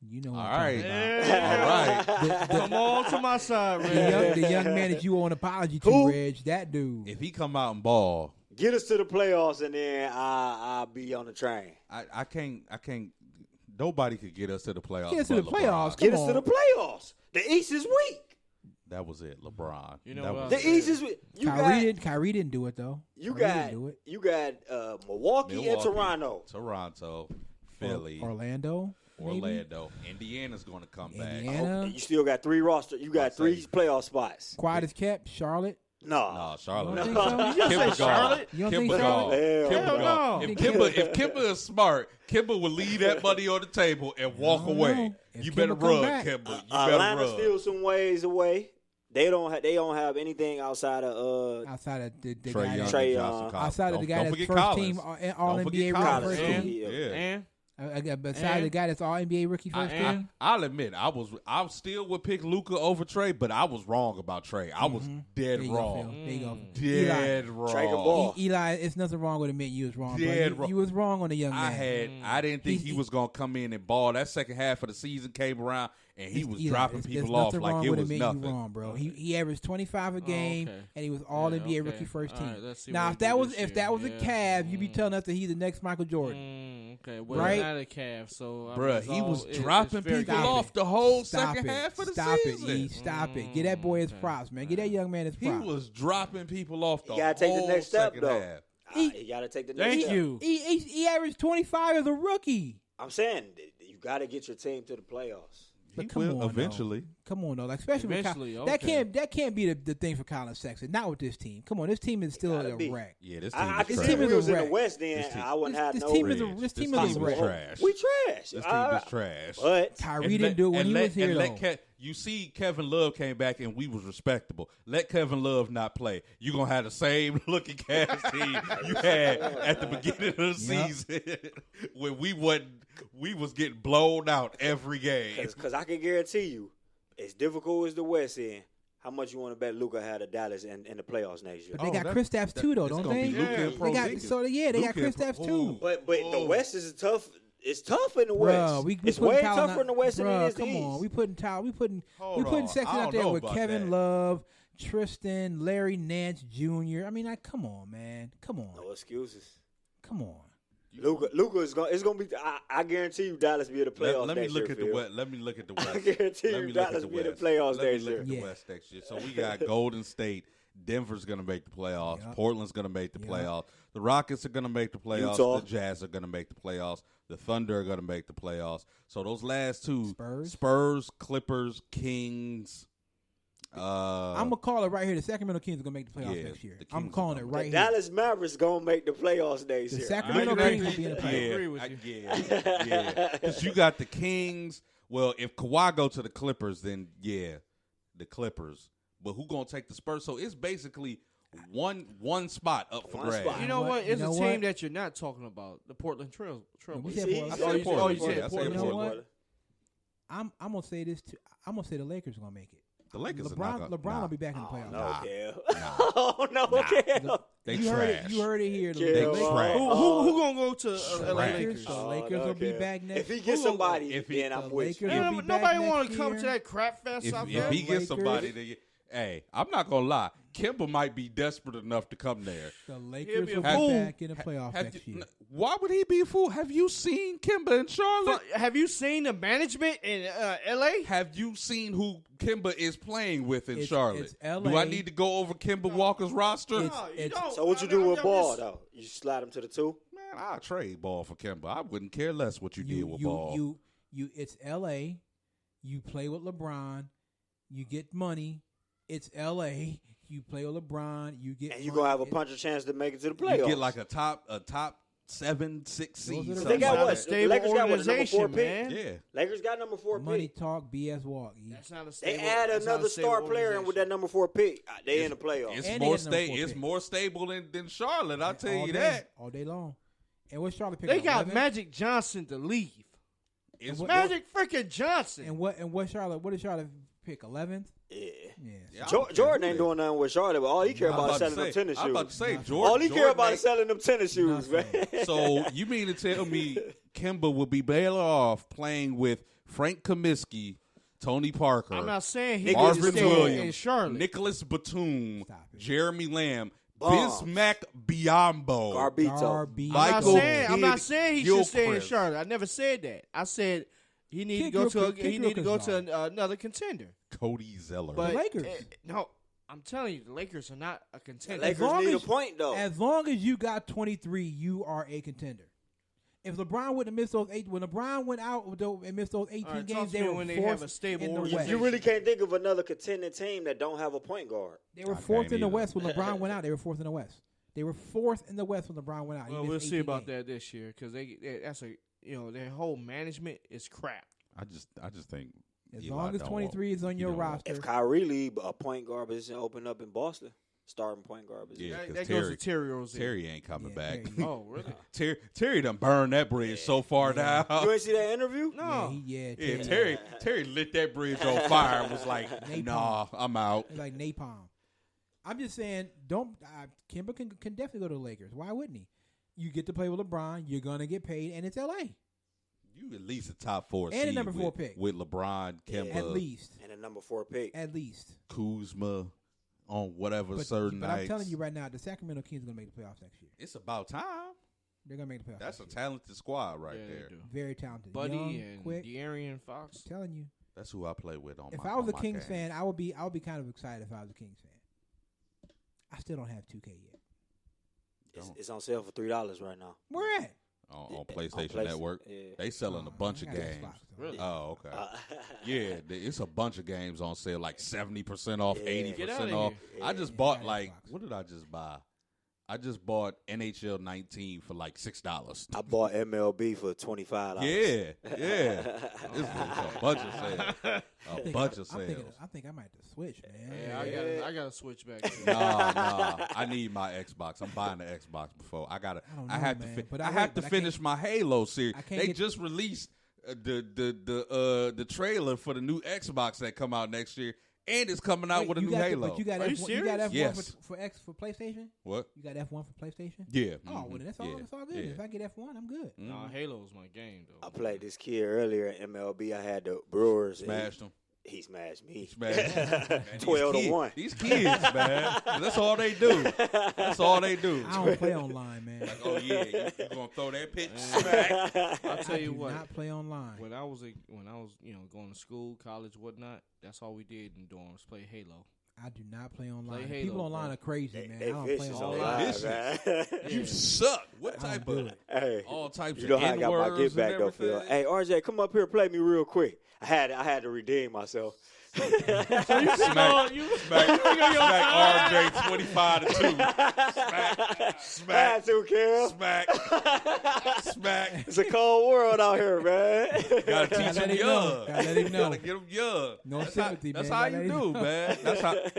You know what All I'm right. talking about. All right. Come on to my side, Red. The young man that you owe an apology to, Who? Reg. That dude. If he come out and ball, Get us to the playoffs, and then I'll be on the train. I can't. Nobody could get us to the playoffs. Get us to but the LeBron. playoffs. Get Come us to the on. playoffs. The East is weak. That was it, LeBron. You know That what was The else? it. East is weak. Kyrie didn't do it though. You Kyrie got didn't do it. you got Milwaukee and Toronto. Toronto, Philly, Orlando. maybe? Orlando. Indiana's going to come back. Indiana. And you still got 3 roster. You got 3 playoff spots. Quiet as kept. Charlotte. No. No, Charlotte. You don't think so? Kimba Charlotte? You don't Kimba think gone. Charlotte? Hell Kimba no. gone. If Kimba is smart, Kimba will leave that money on the table and walk don't away. know. If You Kimba better come run, back. Kimba. You better Atlanta's run. still some ways away. They don't have anything outside of Outside of the Trey guy. Young, that- Trey and Young. Johnson Collins. Outside of the guy Don't that's forget first Collins. team All Don't NBA forget rookie Collins. first And- team. Yeah. Besides And- the guy that's All NBA rookie first team. I'll admit, I still would pick Luka over Trey, but I was wrong about Trey. I was dead There you go, Phil. wrong. There you go. Dead wrong. Trey can ball. Eli, it's nothing wrong with admitting you was wrong. Bro. Dead You, wrong. you was wrong on the young man. I didn't think He's- he was gonna come in and ball. That second half of the season came around and he was Eli, dropping there's people off nothing like wrong it with was admitting nothing. You wrong, bro. He averaged 25 a game, okay. and he was All Yeah, NBA okay. rookie first All team. right, let's see Now, what if he that do was this if year. that was a Yeah. Cavs, you'd be telling us that he's the next Michael Jordan. Okay, well, Right? not a calf, so I mean, Bruh, it's he all- was it's dropping very people good. off the whole Stop second it. half of the Stop season. it, E. Stop it. Get that boy his Okay. props, man. Get that young man his He props. was dropping people off the You gotta take the whole next step, second though. half. You got to take the next Thank step. you. He averaged 25 as a rookie. I'm saying you got to get your team to the playoffs. But He come will on, eventually. though. Come on, though. Like, especially Eventually, with okay. that can't be the thing for Colin Sexton. Not with this team. Come on, this team is still gotta a be. wreck. Yeah, this team I is can trash. see team if is we a was in the wreck. West, then This team- I wouldn't have This no. team is a Reg. this This team is a team is wreck. trash. We trash. This team is trash. But Kyrie didn't do it when he was here, though. You see, Kevin Love came back and we was respectable. Let Kevin Love not play. You're going to have the same looking Cavs team you had at the beginning of the season when we was getting blown out every game. because I can guarantee you, as difficult as the West is, how much you want to bet Luka had a Dallas in the playoffs next year? But they got Kristaps too, though, it's don't gonna they? be Luka and They got Porzingis. they got Luka and Kristaps Pro- too. But the West is tough. It's tough in the West. Bruh, we it's putting way Tyler tougher in the West than it is the come East. on, we putting Hold on. Sexton I out don't there know with about Kevin that. Love, Tristan, Larry Nance Jr. I mean, come on, man, come on, No excuses. come on. Luka is going. It's going to be. I guarantee you, Dallas be in the playoffs. Let me next look year, at the Phil. West. Let me look at the West. I guarantee Let you, me look Dallas at be in the West. playoffs Let me next look year. at the Yeah. West next year. So we got Golden State. Denver's going to make the playoffs. Yep. Portland's going to make the Yep. playoffs. The Rockets are going to make the playoffs. Utah. The Jazz are going to make the playoffs. The Thunder are going to make the playoffs. So those last two, Spurs? Clippers, Kings. I'm gonna call it right here. The Sacramento Kings are gonna make the playoffs yeah, next year. the I'm Kings calling are it gonna right The here. Dallas Mavericks going to make the playoffs next The year. Sacramento I Kings will be in the I playoffs. agree with you. Yeah. Because you got the Kings. Well, if Kawhi go to the Clippers, then yeah, the Clippers. But who gonna take the Spurs? So it's basically one spot up for One grabs. spot. You know what? what? You It's know a team what? that you're not talking about. The Portland Trailblazers. We See, said he Portland. said Oh, you Portland. said I said Portland. You know Portland. what? I'm gonna say this too. I'm gonna say the Lakers are gonna make it. The Lakers are not LeBron gonna, will be back in the playoffs. No, Nah. Kel. Nah. Oh no, Kel. They You trash. heard it here. Kel, The Lakers, trash. Who gonna go to the LA Lakers, Lakers? the Oh, Lakers no, will be Kel. back next. If he gets somebody, if he- then I'm the with you. Lakers will be back Nobody next want to come year. to that crap fest out If there. he gets Lakers- somebody, hey, I'm not gonna lie. Kimba might be desperate enough to come there. The Lakers be a will be fool. back in the playoffs Have next you- year. Why would he be a fool? Have you seen Kimba in Charlotte? Have you seen the management in LA? Have you seen who Kimba is playing with in It's- Charlotte? it's LA. Do I need to go over Kimba Walker's roster? It's- No, you it's- don't. So what you I do mean, with I'm Ball just- though? You slide him to the 2. Man, I'll trade Ball for Kimba. I wouldn't care less what you did with Ball. It's LA. You play with LeBron. You get money. It's LA. You play with LeBron. You get. And you're money. gonna have a punch of chance to make it to the playoffs. You get like a top 7, 6 Those are seed. the something They got like what? that. The Stable Lakers got what, the number 4 organization, pick? man. Yeah. Lakers got number 4 Money pick. talk, BS walk. That's not a They stable, add that's not a another stable star player in with that organization. number 4 pick. They in the playoffs. It's And more they got number 4 It's pick. more stable than Charlotte. I'll tell all you day, that. all day long. And what's Charlotte pick? They got 11? Magic Johnson to leave. It's what- Magic freaking Johnson. And what Charlotte? What did Charlotte pick? 11th. Yeah. Yeah, I Jo- don't care Jordan who ain't they- doing nothing with Charlotte, but all he care I'm about is about selling to them say- tennis I'm about to shoes. say, Nothing. Jordan. All he care Jordan about ain't- is selling them tennis shoes, man. Nothing. So you mean to tell me Kimba will be better off playing with Frank Kaminsky, Tony Parker, I'm not saying he Nicholas needs to Batum. stay in Williams, Charlotte. Nicholas Batum, Stop it. Jeremy Lamb, Bombs. Bismack Biyombo, Garbito. Darby. Michael I'm not Kidd saying he should stay in Gilchrist. Charlotte. I never said that. I said he need to Kidd go to Gilchrist- he Kidd need to go Gilchrist to another contender. Cody Zeller. But Lakers. no, I'm telling you, the Lakers are not a contender. Lakers long need a as- point though. As long as you got 23, you are a contender. If LeBron wouldn't have missed those 8, when LeBron went out and missed those 18 All right, talk games, to they me were when they fourth have a stable in the organization. West. You really can't think of another contending team that don't have a point guard. They were I fourth can't in the either. West when LeBron went out. They were fourth in the West. They were fourth in the West when LeBron went out. He Well, missed we'll see 18 about games. that this year because that's a their whole management is crap. I just think As Eli long as don't 23 is on he your don't want- roster, If Kyrie leave, a point guard position open up in Boston, starting point guard position. Yeah, That, 'cause that Terry- goes to Terry Rozier. Terry ain't coming Yeah, back. Terry- Oh, really? Terry done burned that bridge so far Yeah. down. You ain't see that interview? No. yeah, Yeah, Terry lit that bridge on fire and was like, Napalm. "Nah, I'm out." It's like napalm. I'm just saying, Kimba can definitely go to the Lakers. Why wouldn't he? You get to play with LeBron. You're gonna get paid, and it's LA You at least a top 4 And a seed number 4 with, pick. with LeBron, Kemba, at least. And a number 4 pick. At least. Kuzma on whatever But, certain but nights. I'm telling you right now, the Sacramento Kings are gonna make the playoffs next year. It's about time. They're gonna make the playoffs. That's a next year. talented squad right Yeah, they there. do. Very talented, Buddy young, and quick. De'Aaron Fox. I'm telling you, That's who I play with on if my I was on a my Kings games. fan, I would be kind of excited if I was a Kings fan. I still don't have 2K yet. It's on sale for $3 right now. Where at? on PlayStation PlayStation, Network. yeah. They selling a bunch of I got games. Xbox, so- Really? Oh, okay. Yeah, it's a bunch of games on sale, like 70% off, Yeah. 80% Get outta off. here. I just Yeah, bought I got like, Xbox. what did I just buy? I just bought NHL 19 for like $6. I bought MLB for $25. Yeah, yeah. It's a bunch of sales. A bunch of sales. I think I might have to switch, man. Yeah, I got to switch back. Nah. I need my Xbox. I'm buying the Xbox before. I don't know, have man, to. but I I have wait, to but I finish can't- my Halo series. I can't They get- just released the trailer for the new Xbox that come out next year, and it's coming out Wait, with a you new got the- Halo. But you got Are you F1, you got serious? F1 Yes. for PlayStation? What? You got F1 for PlayStation? Yeah. Oh, well, then that's all. Yeah. It's all good. Yeah. If I get F1, I'm good. Nah, Halo's my game though. I played this kid earlier in MLB. I had the Brewers. and Smashed them. He smashed me. Smashed them. Man, these 12 to kids- 1. These kids, man. That's all they do. That's all they do. I don't play online, man. Like, oh yeah, you gonna throw that pitch? Smack. I'll tell I you do what. not play online. When I was going to school, college, whatnot, that's all we did in dorms, play Halo. I do not play online. Halo, People online bro. are crazy, man. They I don't play vicious online. online, Vicious. man. You suck. What I type don't of do it. Hey, all types you of know how I got my N-words get back and though, Phil. everything? Hey, RJ, come up here, play me real quick. I had to redeem myself. Smack RJ 25 to 2. I Smack. had to, Kel. Smack. Smack. It's a cold world out here, man. Gotta teach Gotta let him him young. know. Gotta let him know. Gotta get him young. No that's sympathy, how, that's man. how Gotta you let do, him know.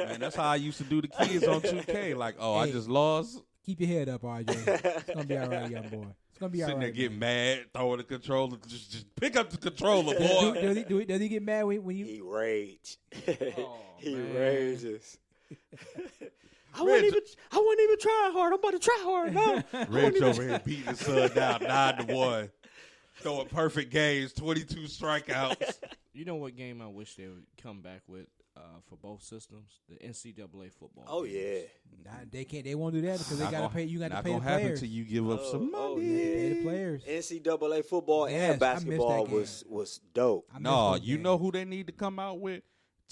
man. That's how I used to do the kids on 2K. Like, oh, I Hey. just lost. Keep your head up, RJ. It's gonna be all right, young boy. It's gonna be all Sitting there right. getting man. mad, throwing the controller. Just pick up the controller, Do- boy. does he get mad when you? He rage. Oh, He man. rages. I wasn't even trying hard. I'm about to try hard now. Reg over here beating his son down 9-1. Throwing perfect games, 22 strikeouts. You know what game I wish they would come back with for both systems? The NCAA football. Oh games. yeah. Nah, they can't. They won't do that because they Not gotta gonna- pay. You got to Not pay the gonna happen players. till you give up some Oh, money. yeah. Pay the players. NCAA football Yes, I and basketball missed that was dope. I missed No, those you games. know who they need to come out with?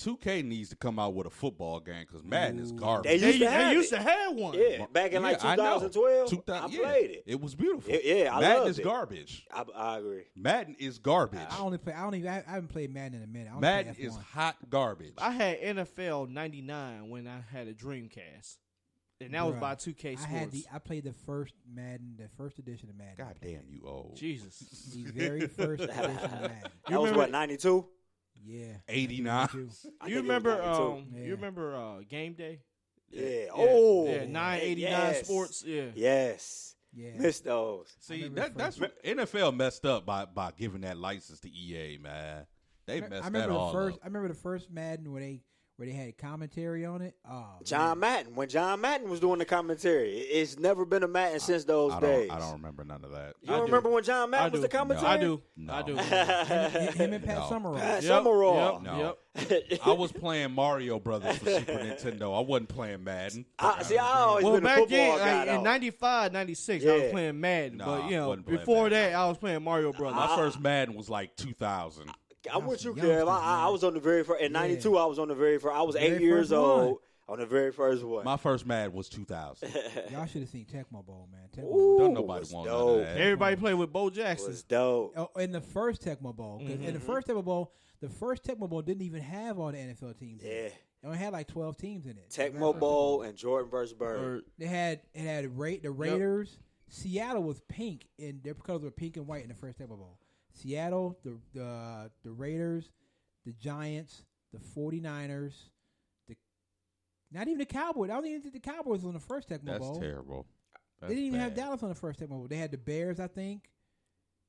2K needs to come out with a football game because Madden is Ooh. garbage. They used to They have used it. to have one. Yeah, back in like I know. 2012, I yeah, played it. It was beautiful. Yeah, I Madden loved is it. garbage. I agree. Madden is garbage. I haven't played Madden in a minute. I only Madden play is F1. hot garbage. I had NFL '99 when I had a Dreamcast, and that was Bruh, by 2K Sports. I played the first Madden, the first edition of Madden. God damn, you old. Jesus. The very first edition of Madden. That was remember- what 92. Yeah. 89. Me too. You remember? Yeah. You remember Game Day? Yeah. Oh. yeah, 989 yes. Sports. Yeah. Yes. Yeah. Missed those. See, remember that's the NFL messed up by giving that license to EA, man. They messed I that remember all the first. up. I remember the first Madden where they had commentary on it. Oh, John Madden. When John Madden was doing the commentary, it's never been a Madden since those I days. don't remember none of that. You don't remember when John Madden was the do. commentary? I do. No. I do. him and Pat No. Summerall. Pat Yep, Summerall. Yep. No. Yep. I was playing Mario Brothers for Super Nintendo. I wasn't playing Madden. I always Well, been a back football then, guy. like, in though. 95, 96, I was Yeah. playing Madden. Nah, but, wasn't playing before Madden. that, I was playing Mario Brothers. My first Madden was like 2000. I'm with you, Some Kev. youngsters, I man. was on the very first. In '92, I was on the very first. I was Very 8 years first one. old on the very first one. My first Madden was 2000. Y'all should have seen Tecmo Bowl, man. Tecmo Ooh, Bowl. Don't nobody was want none dope. of that. Everybody played with Bo Jackson. Was dope. Oh, in the first Tecmo Bowl, 'cause in the first Tecmo Bowl didn't even have all the NFL teams. In Yeah. it. It only had like 12 teams in it. Tecmo Bowl and Jordan versus Bird. Or- They had the Raiders. Seattle was pink, and their colors were pink and white in the first Tecmo Bowl. Seattle, the Raiders, the Giants, the 49ers, not even the Cowboys. I don't even think the Cowboys was on the first Tecmo That's Bowl. terrible. They didn't even have bad. Dallas on the first Tecmo Bowl. They had the Bears, I think,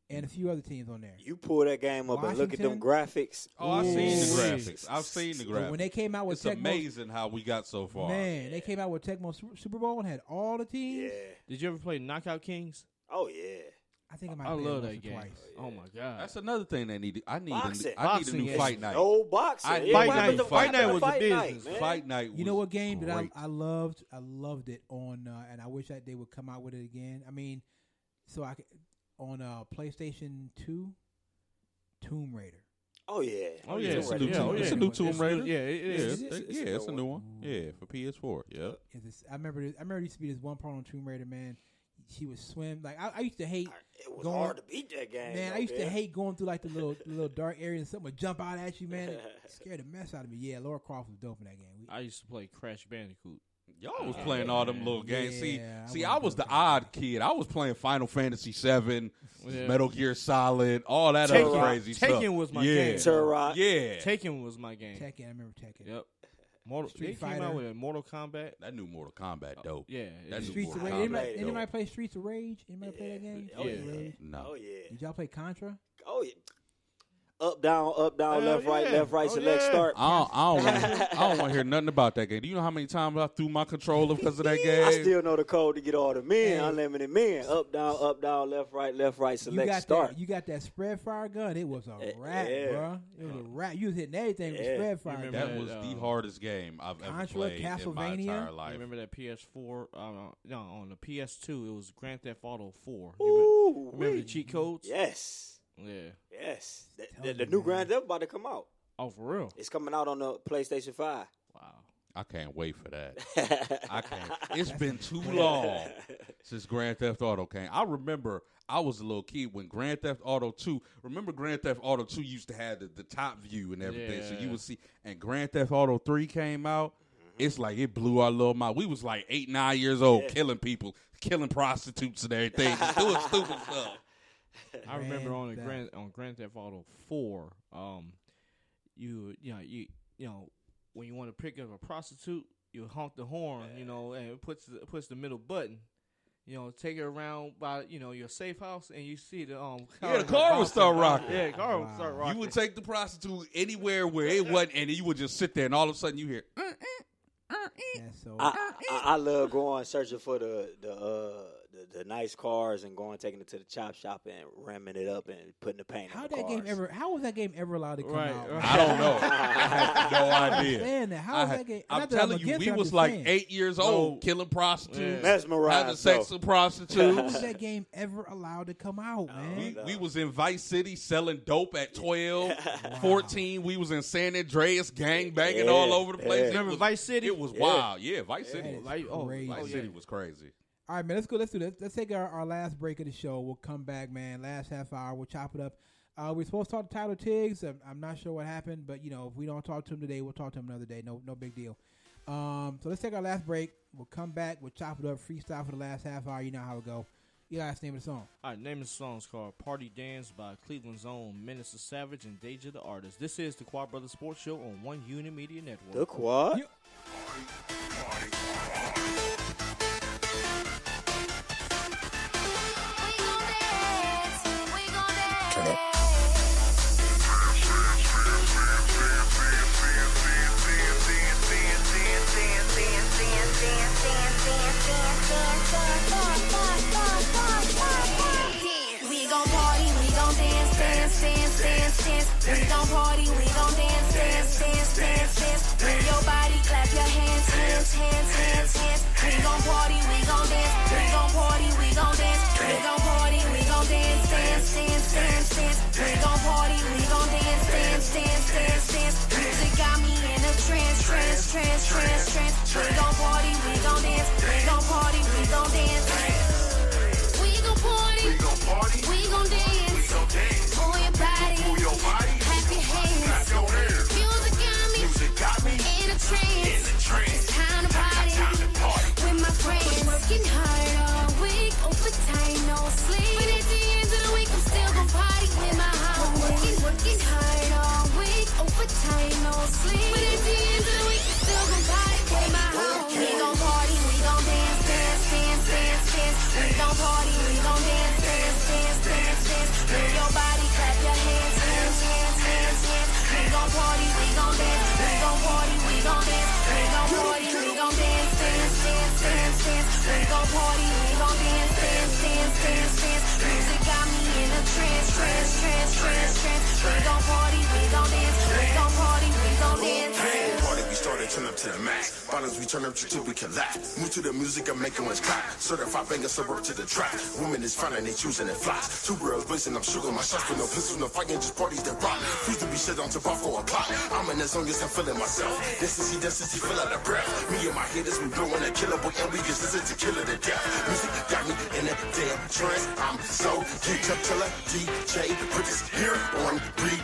and a few other teams on there. You pull that game up and look at them graphics. Oh, I've seen the Ooh. graphics. I've seen the But graphics. when they came out with It's Tecmo, amazing how we got so far. man, they came out with Tecmo Super Bowl and had all the teams. Yeah. Did you ever play Knockout Kings? Oh yeah. I think I might I play love it that once or game. twice. Oh, my God. That's another thing they need. I need Boxing. a new Boxing fight is- night. No boxing. I- Yeah, Fight what happened night- to Fight night was the Fight business. night, man. Fight night. You know was what game great. that I loved? I loved it on, and I wish that they would come out with it again. I mean, so I could, on PlayStation 2, Tomb Raider. Oh yeah. Oh, yeah. It's a new Yeah, Tomb- oh, it's a yeah. new Tomb Raider. Yeah, it Yeah, is. it's a new one. Yeah, for PS4. Yeah. I remember there used to be this one part on Tomb Raider, man. She would swim. Like I used to hate. It was Going- hard to beat that game. Man, I though, used to man. hate going through like the little dark area and something would jump out at you, man. It scared the mess out of me. Yeah, Laura Croft was dope in that game. I used to play Crash Bandicoot. Y'all was playing all them little games. Yeah, See, I I was wasn't the doing odd kid. I was playing Final Fantasy VII, Yeah. Metal Gear Solid, all that Taken- other crazy stuff. Taken was my yeah. game. Turok. Yeah. Taken was my game. Tekken, I remember Tekken. Yep. Street They came Fighter. out with a Mortal Kombat. That new Mortal Kombat dope. Yeah. That it's- new Streets of Mortal Rage. Kombat Anybody, dope. anybody play Streets of Rage? Anybody play that game? Oh, Streets of yeah. Rage? No. Oh yeah. Did y'all play Contra? Oh yeah. Up down, Hell left, right, yeah. left, right, Oh, select, yeah. start. I don't want to hear nothing about that game. Do you know how many times I threw my controller because of that game? I still know the code to get all the men, Hey. unlimited men. Up, down, left, right, You select, got start. that. You got that spread fire gun. It was a Eh, rat, yeah. bro. It was a rat. You was hitting everything with Yeah. spread fire. remember gun. That was the hardest game I've ever Contra, played in my Castlevania. entire You life. remember that PS4? No, on the PS2, it was Grand Theft Auto 4. Ooh, Remember the wee. cheat codes? Yes, Yeah. yes. The telling you, new man. Grand Theft about to come out. Oh, for real? It's coming out on the PlayStation 5. Wow. I can't wait for that. I can't. It's been too long since Grand Theft Auto came. I remember I was a little kid when Grand Theft Auto 2. Remember Grand Theft Auto 2 used to have the top view and everything, so you Yeah. would see. And Grand Theft Auto 3 came out. It's like it blew our little mind. We was like 8, 9 years old, killing people, killing prostitutes and everything, just doing stupid stuff. I remember Grand on Grand Theft Auto 4, you know when you want to pick up a prostitute, you honk the horn, and it puts the middle button, take it around by, your safe house, and you see the Yeah, the car would start rocking. Yeah, the car would start rocking. You would take the prostitute anywhere where it wasn't, and you would just sit there, and all of a sudden you hear. That's so. I love going searching for the nice cars and taking it to the chop shop and ramming it up and putting the paint on the cars. How was that game ever allowed to come out? Right. I don't know. I have no idea. Understand that. How was that game? I'm not that telling you, against we it, I'm was just like saying. 8 years old, killing prostitutes, Mesmerized, having sex with How prostitutes. was that game ever allowed to come out, man? We was in Vice City selling dope at 12, 14. We was in San Andreas gang banging all over the place. Remember Vice City? It was wild. Yeah, Vice City. That is Crazy. Vice City was crazy. All right, man, let's go. Let's do this. Let's take our last break of the show. We'll come back, man. Last half hour, we'll chop it up. We're supposed to talk to Tyler Tiggs. I'm not sure what happened, but, if we don't talk to him today, we'll talk to him another day. No big deal. So let's take our last break. We'll come back. We'll chop it up, freestyle for the last half hour. You know how it go. You guys name of the song. All right, name of the song is called Party Dance by Cleveland's own Menace the Savage and Deja the Artist. This is the Quad Brothers Sports Show on One Unit Media Network. The Quad? Yep. Turn up. We gon' party, we gon' dance, dance, dance, dance, dance. We gon' party, we gon' dance, dance, dance, dance, dance. Move your body, clap your hands, hands, hands, hands, hands. We gon' party, we gon' dance, we gon' party, we gon' dance, we gon' party, we gon' dance, dance, dance, dance, dance. We gon' party, we gon' dance, dance, dance, dance, dance. Music got me in a trance, trance, trance, trance, trance. We gon' party, we gon' dance, we gon' party, we gon' dance. We gon' party, we gon' dance, move your body, clap your hands. Music got me in a trance. It's time to party with my friends. Working hard all week, overtime, no sleep. But at the end of the week, I'm still gon' party with my homies. Working hard all week, overtime, no sleep. But at the end of the week, I'm still gon' party with my homies. We gon' party, we gon' dance, dance, dance, dance, dance. We gon' party, we gon' dance, dance, dance, dance, dance. Move your body, clap your hands, hands, hands, hands, hands. We gon' party, we gon' dance, we gon' party, we gon' dance, we gon' party, we gon' dance, dance, dance, dance, dance. We gon' party, we gon' dance, dance, dance, dance, dance. Music got me in a trance, trance, trance, trance, trance. We gon' party, we gon' dance, we gon' party, we gon' dance. Party we started, turn up to the max. Bottles we turn up till we collapse. Move to the music, I'm making one's clap. Certified banger, suburb to the trap. Women is fine and they choosing it flies. Two girls blazing, I'm shooting my shots with no pistols, no fighting, just parties that rock. Used to be shit on to bar for a clock. I'm in the zone, yes, I'm feeling myself. This is he feel out of breath. Me and my haters, we blowing a killer boy, and we just listen to killer to death. Music got me in a damn trance. I'm so geeked up till a DJ put this here on repeat.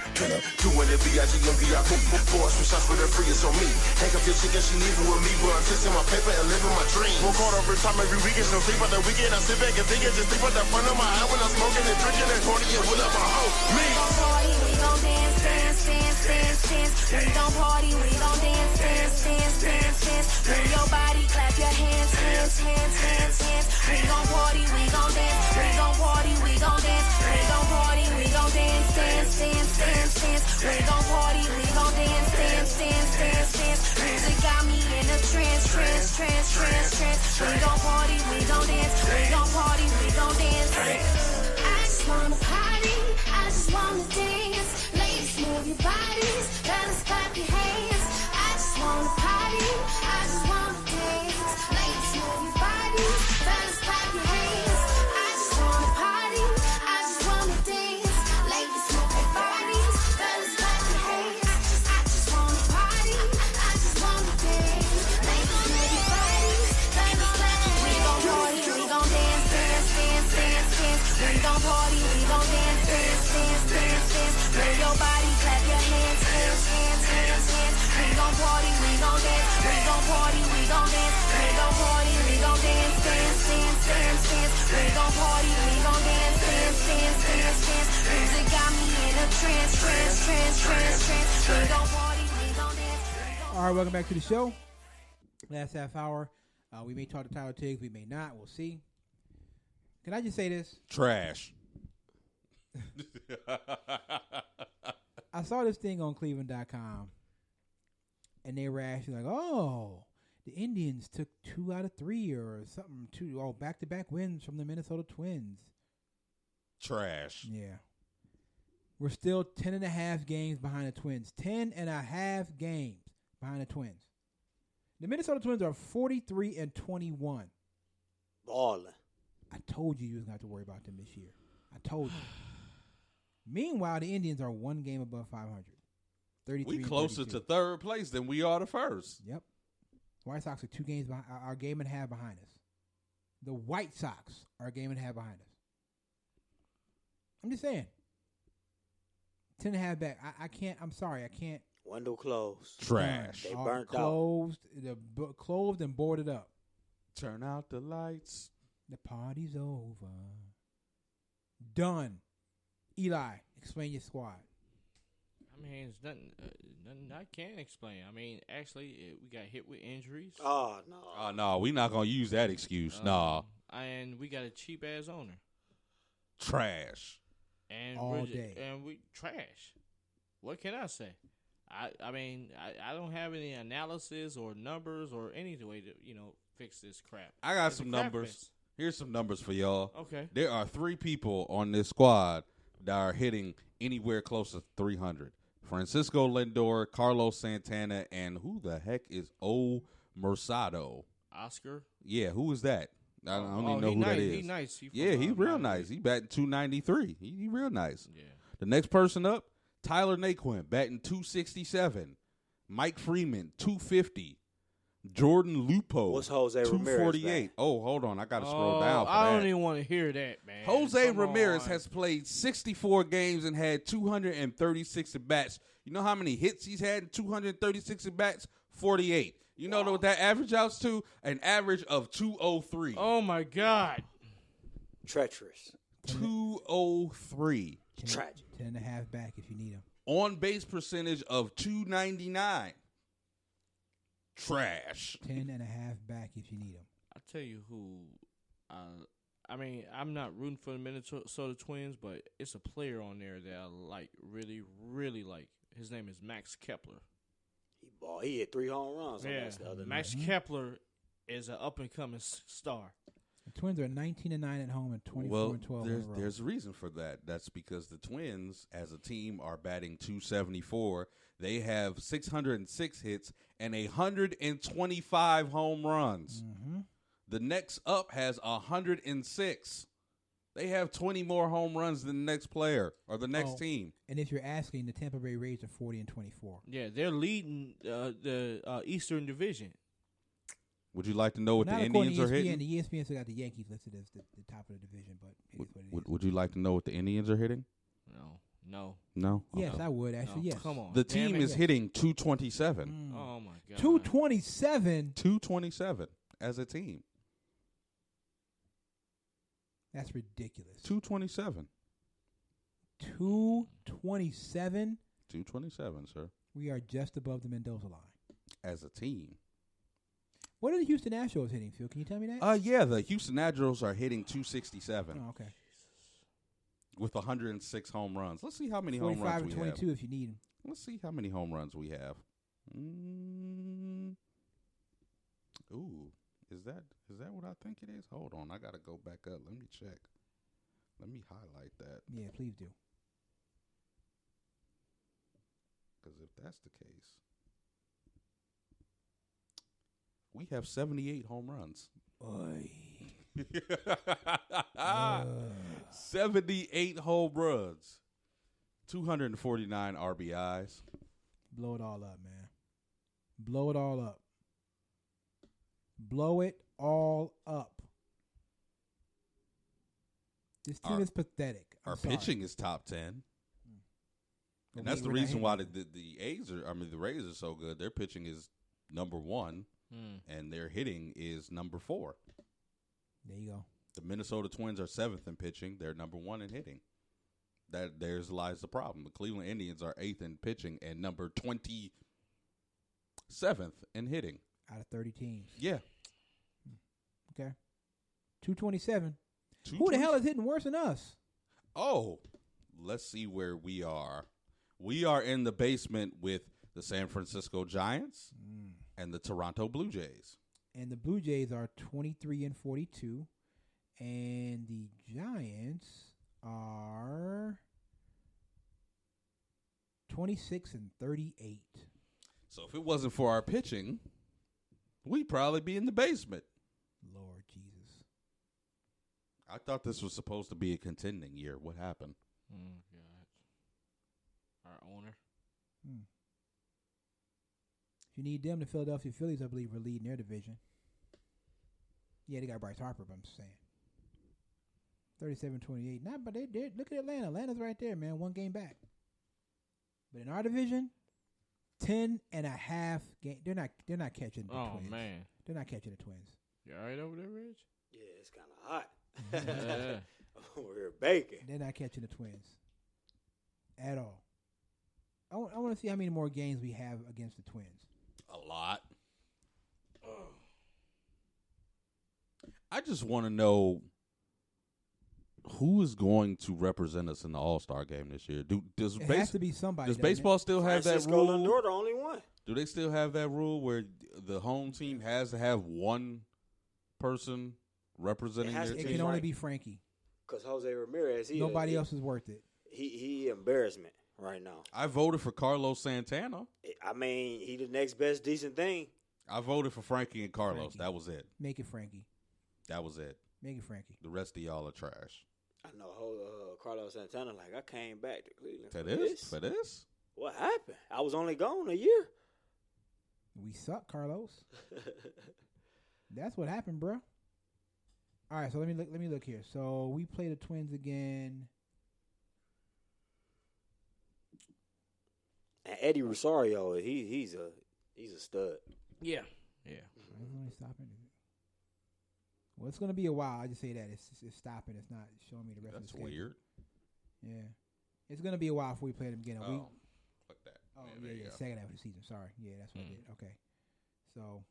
Doing it B.I.G. and VIP. Boys from shots with the free, it's on me. Hang up your chick and she leaving with me, but I'm kissing my paper and living my dream. Work hard over time every weekend, no sleep on the weekend. I sit back and think, just sleep on the front of my eye when I'm smoking and drinking and partying with up my hoe. Me. We gon' party, we gon' dance, dance, dance, dance, dance. We gon' party, we gon' dance, dance, dance, dance, dance. Move your body, clap your hands, hands, hands, hands, hands. We gon' party, we gon' dance, we gon' party, we gon' dance, we gon' party, we gon' dance, dance, dance, dance, dance. We gon' party, we gon' dance, dance, dance, dance, dance. Music got me in a trance, trance, trance, trance, trance. We gon' party, we gon' dance, we gon' party, we gon' dance. I just wanna party, I just wanna dance. Ladies, move your bodies, fellas, clap your hands. I just wanna party, I just wanna dance. Ladies, move your bodies, fellas, clap your hands. I just wanna party, I just wanna dance. Ladies, move your bodies, fellas, clap your hands. I just wanna party, I just wanna dance. Ladies, move your bodies, fellas, clap your hands. We gon' party, we gon' dance, dance, dance, dance, dance. We gon' party, we gon' dance, dance, dance, dance, dance. Move your body, clap your hands, hands, hands, hands, hands. We gon' party, we gon' dance, we gon' party, we gon' dance, we gon' party, we gon' dance, dance, dance, dance, dance. We gon' party, we gon' dance, dance, dance, dance, dance. Music got me in a trance, trance, trance, trance, trance. We gon' party, we gon' dance, we gon' All right, welcome back to the show. Last half hour. We may talk to Tyler Tiggs, we may not. We'll see. Can I just say this? Trash. I saw this thing on Cleveland.com, and they were actually like, "Oh, the Indians took 2 out of 3 or something. Back-to-back wins from the Minnesota Twins." Trash. Yeah. We're still 10.5 games behind the Twins. 10.5 games behind the Twins. The Minnesota Twins are 43-21. Balling. I told you was going to have to worry about them this year. I told you. Meanwhile, the Indians are 1 game above 500. 33 We closer to third place than we are to first. Yep. White Sox are 2 games behind, are a game and a half behind us. The White Sox are a game and a half behind us. I'm just saying. 10.5 back. I can't. I'm sorry. I can't. Window closed. Trash. They burnt closed, closed and boarded up. Turn out the lights. The party's over. Done. Eli, explain your squad. I mean, it's nothing I can't explain. I mean, actually, we got hit with injuries. Oh, no. Oh, no, we not going to use that excuse. Nah. And we got a cheap-ass owner. Trash. And all day. And we trash. What can I say? I mean, I don't have any analysis or numbers or any way to, fix this crap. I got It's some a crap numbers. mess. Here's some numbers for y'all. Okay. There are 3 people on this squad that are hitting anywhere close to 300. Francisco Lindor, Carlos Santana, and who the heck is O. Mercado? Oscar? Yeah, who is that? I don't even know who nice. that is. He nice. He's real nice. He batting 293. He real nice. Yeah. The next person up, Tyler Naquin, batting 267. Mike Freeman, 250. Jordan Lupo, What's Jose Ramirez 248. back? Oh, hold on. I got to scroll down for I that. don't even want to hear that, man. Jose Come Ramirez on. has played 64 games and had 236 at-bats. You know how many hits he's had in 236 at-bats? 48. You know what that average outs to? An average of 203. Oh, my God. Treacherous. 203. Tragic. 10.5 back if you need them. On base percentage of 299. Trash. 10.5 back if you need them. I'll tell you who. I mean, I'm not rooting for the Minnesota Twins, but it's a player on there that I like, really, really like. His name is Max Kepler. He hit 3 home runs on Yeah, us the other night. Max Kepler is an up-and-coming star. The Twins are 19-9 at home and 24-12 Well, on the road. there's a reason for that. That's because the Twins, as a team, are batting 274. They have 606 hits and 125 home runs. Mm-hmm. The next up has 106. They have 20 more home runs than the next player or the next team. And if you're asking, the Tampa Bay Rays are 40-24. Yeah, they're leading the Eastern Division. Would you like to know what Not the according Indians to are ESPN. hitting? The ESPN still got the Yankees listed as the top of the division, but it is what it is. Would you like to know what the Indians are hitting? No. No? Yes, Okay. I would actually. Yes, Come on. The Damn team it. is hitting 227. Oh, my God. 227. 227 as a team. That's ridiculous. 227. 227. 227, sir. We are just above the Mendoza line. As a team. What are the Houston Astros hitting, Phil? Can you tell me that? Yeah, the Houston Astros are hitting 267 Oh, okay. with 106 home runs. Let's see how many home 45 runs and we 22 have. if you need them. Let's see how many home runs we have. Ooh, is that what I think it is? Hold on, I gotta go back up. Let me check. Let me highlight that, Yeah, please do. because if that's the case, we have 78 home runs. Oy. 78 home runs. 249 RBIs. Blow it all up, man. Blow it all up. Blow it all up. This team is pathetic. I'm Our sorry. pitching is top 10. But And that's the we're not reason why hitting the Rays are so good. Their pitching is number 1, and their hitting is number 4. There you go. The Minnesota Twins are 7th in pitching. They're number 1 in hitting. There's lies the problem. The Cleveland Indians are 8th in pitching and number 27th in hitting. Out of 30 teams. Yeah. Okay. 227. Who the hell is hitting worse than us? Oh, let's see where we are. We are in the basement with the San Francisco Giants and the Toronto Blue Jays. And the Blue Jays are 23-42, and the Giants are 26-38. So if it wasn't for our pitching, we'd probably be in the basement. Lord Jesus. I thought this was supposed to be a contending year. What happened? God. Our owner. If you need them, the Philadelphia Phillies, I believe, are leading their division. Yeah, they got Bryce Harper, but I'm just saying. 37-28. Not, but they look at Atlanta. Atlanta's right there, man. 1 game back. But in our division, 10.5 game. They're not catching the Twins. Oh man, they're not catching the Twins. You all right over there, Rich? Yeah, it's kind of hot. Yeah. Over here baking. They're not catching the Twins at all. I want to see how many more games we have against the Twins. A lot. I just want to know who is going to represent us in the All-Star game this year. It has to be somebody. Does baseball still have that Francisco rule? Lindor, the only one. Do they still have that rule where the home team has to have one person representing their It has to It team? can only be Frankie. Because Jose Ramirez, Nobody else is worth it. He embarrassment right now. I voted for Carlos Santana. I mean, he the next best decent thing. I voted for Frankie and Carlos. Frankie. That was it. Make it Frankie. That was it. Make it Frankie. The rest of y'all are trash. I know Carlos Santana, like, I came back to Cleveland For this? What happened? I was only gone a year. We suck, Carlos. That's what happened, bro. All right, so let me look here. So we play the Twins again. And Eddie Rosario, he's a stud. Yeah. Let me stop it. Well, it's going to be a while. I just say that it's stopping. It's not showing me the rest of the That's schedule. weird. Yeah, it's going to be a while before we play them again. Fuck that. Oh there you yeah, go. second half of the season. Sorry, yeah, that's what I did. Okay, so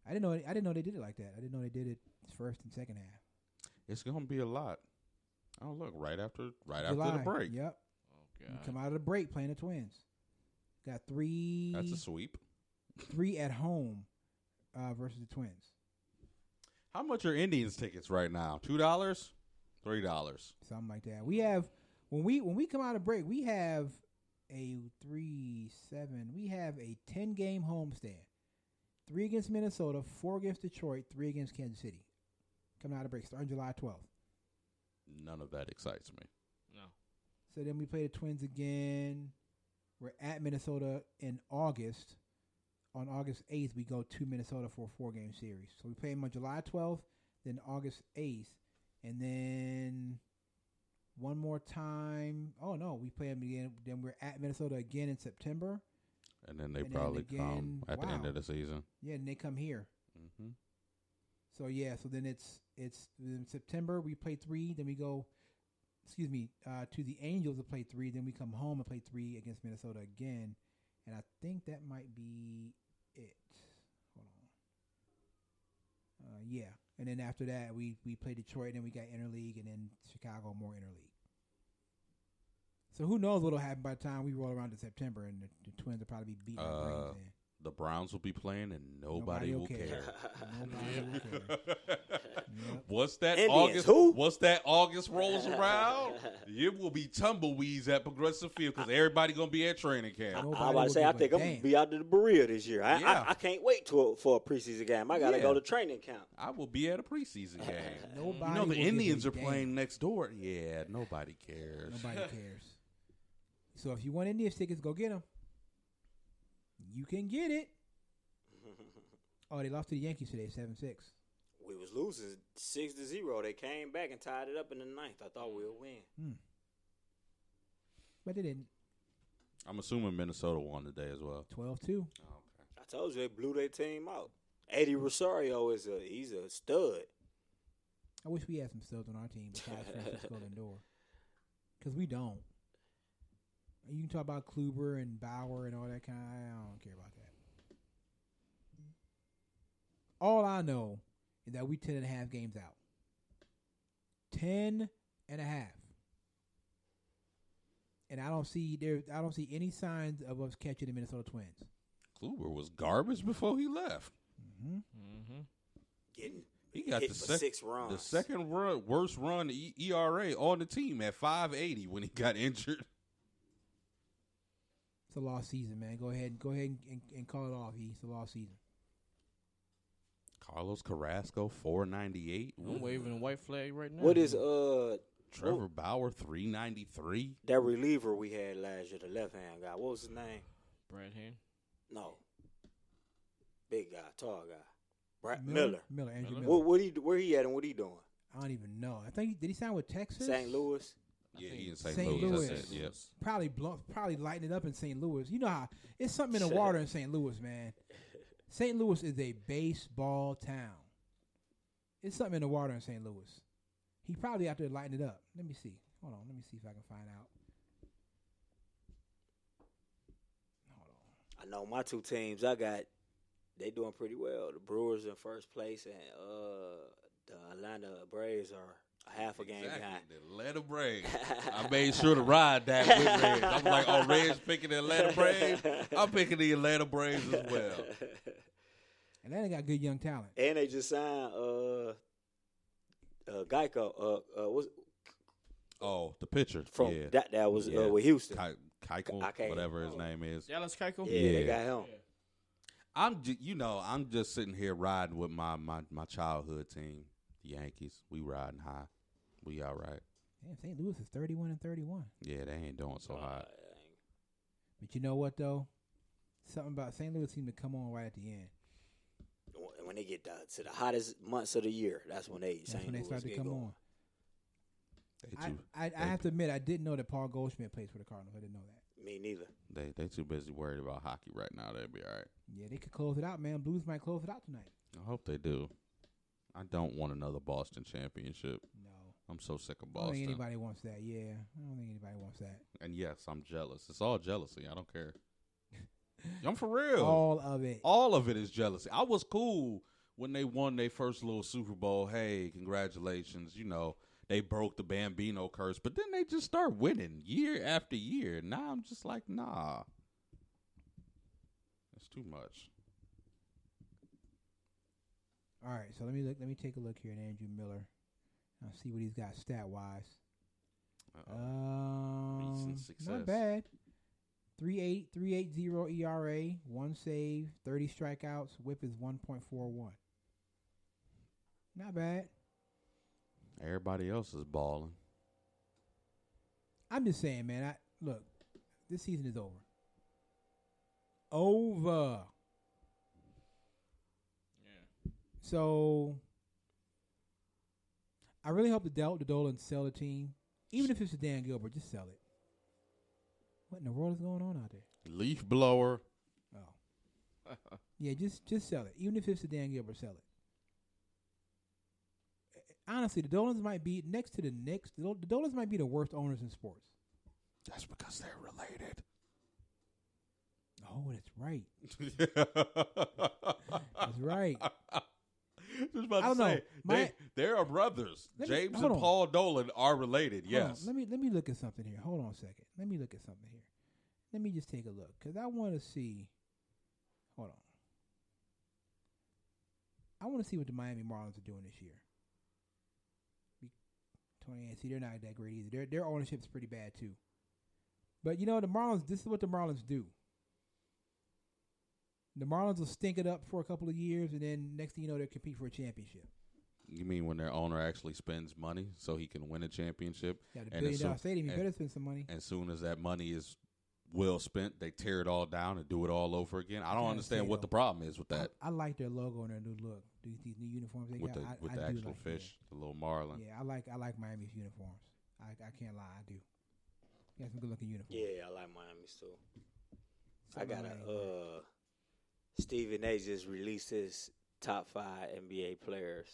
I didn't know they did it like that. I didn't know they did it first and second half. It's gonna be a lot. Oh look, right after July. the break. Yep. Oh We God. come out of the break playing the Twins. Got three. That's a sweep. 3 at home versus the Twins. How much are Indians tickets right now? $2? $3? Something like that. We have when we come out of break, we have a 3-7. We have a 10-game homestand. 3 against Minnesota, 4 against Detroit, 3 against Kansas City. Coming out of break, starting July 12th. None of that excites me. No. So then we play the Twins again. We're at Minnesota in August. On August 8th, we go to Minnesota for a 4-game series. So we play them on July 12th, then August 8th, and then one more time. Oh, no, we play them again. Then we're at Minnesota again in September. And then they And then probably again, come at the end wow. of the season. Yeah, and they come here. Mm-hmm. So, yeah, so then it's in September, we play 3, then we go, to the Angels to play 3, then we come home and play 3 against Minnesota again. And I think that might be it. Hold on. Yeah. And then after that, we play Detroit, and then we got interleague, and then Chicago more interleague. So who knows what'll happen by the time we roll around to September, and the Twins will probably be beating our brains in. The Browns will be playing, and nobody will care. Nobody will care. Yep. Once that Indians, August rolls around, it will be tumbleweeds at Progressive Field because everybody gonna be at training camp. Nobody I was about will to say, give I a think I'm damn. going to be out to the Berea this year. Yeah. I can't wait for a preseason game. I got to Yeah. go to training camp. I will be at a preseason game. Nobody You know will the give a Indians are damn. playing next door. Yeah, nobody cares. Nobody cares. So if you want Indians tickets, go get them. You can get it. Oh, they lost to the Yankees today, 7-6. We was losing 6-0. They came back and tied it up in the 9th. I thought we would win. But they didn't. I'm assuming Minnesota won today as well. 12-2. I told you they blew their team out. Eddie Rosario he's a stud. I wish we had some studs on our team besides Francisco Lindor. Because we don't. You can talk about Kluber and Bauer and all that kind of, I don't care about that. All I know is that we 10.5 games out. 10 and a half. And I don't see any signs of us catching the Minnesota Twins. Kluber was garbage before he left. He got hit for 6 runs. The second worst run ERA on the team at 5.80 when he got injured. It's a lost season, man. Go ahead and call it off. It's a lost season. Carlos Carrasco 498. I'm waving a white flag right now. What is Trevor Bauer 393. that reliever we had last year, the left hand guy? What was his name? Brad Hand. No, big guy, tall guy. Miller. Andrew Miller. Where he at and what he doing? I don't even know. I think did he sign with Texas? St. Louis. Yeah, he in St. St. Louis. Louis. That's it, yes. Probably lighting it up in St. Louis. You know how it's something in the water in St. Louis, man. St. Louis is a baseball town. It's something in the water in St. Louis. He probably out there lighting it up. Let me see. Hold on. Let me see if I can find out. I know my 2 teams they doing pretty well. The Brewers in first place and the Atlanta Braves are a half a game behind. The Atlanta Braves. I made sure to ride that with Reds. I'm like, oh, Reds picking the Atlanta Braves? I'm picking the Atlanta Braves as well. Atlanta got good young talent. And they just signed Geico. The pitcher. From yeah. that was with Houston. Keuchel, whatever his name is. Dallas Keuchel? Yeah, they got him. I'm just sitting here riding with my childhood team, the Yankees. We riding high. We all right. Damn, St. Louis is 31-31. Yeah, they ain't doing so hot. But you know what though? Something about St. Louis seemed to come on right at the end. When they get to the hottest months of the year, that's when they start to come going. on. I have to admit, I didn't know that Paul Goldschmidt plays for the Cardinals. I didn't know that. Me neither. They too busy worried about hockey right now. They'll be all right. Yeah, they could close it out, man. Blues might close it out tonight. I hope they do. I don't want another Boston championship. No. I'm so sick of I Boston. don't think anybody wants that. Yeah, I don't think anybody wants that. And yes, I'm jealous. It's all jealousy. I don't care. I'm for real. All of it. All of it is jealousy. I was cool when they won their first little Super Bowl. Hey, congratulations. You know, they broke the Bambino curse. But then they just start winning year after year. Now I'm just like, nah. It's too much. All right, so let me take a look here at Andrew Miller. I'll see what he's got stat wise. Recent success. Not bad. 3.80 ERA, 1 save, 30 strikeouts. WHIP is 1.41. Not bad. Everybody else is balling. I'm just saying, man. Look, this season is over. Over. Yeah. So I really hope the Dolans sell the team. Even if it's a Dan Gilbert, just sell it. What in the world is going on out there? Leaf blower. Oh. Yeah, just sell it. Even if it's a Dan Gilbert, sell it. Honestly, the Dolans might be next to the Knicks. The Dolans might be the worst owners in sports. That's because they're related. Oh, that's right. That's right. Just about I don't to say, know. they are brothers. James and hold on. Paul Dolan are related. Hold Yes. on. Let me look at something here. Hold on a second. Let me look at something here. Let me just take a look because I want to see. Hold on. I want to see what the Miami Marlins are doing this year. 28. See, they're not that great either. Their ownership is pretty bad too. But you know the Marlins. This is what the Marlins do. The Marlins will stink it up for a couple of years, and then next thing you know, they'll compete for a championship. You mean when their owner actually spends money so he can win a championship? Yeah, the $1 billion stadium. You better spend some money. As soon as that money is well spent, they tear it all down and do it all over again. I don't understand what the problem is with that. I like their logo and their new look. These new uniforms they with got. With the actual fish, the little marlin. Yeah, I like Miami's uniforms. I can't lie, I do. They got some good looking uniforms. Yeah, I like Miami's too. I got Stephen A. just released his top 5 NBA players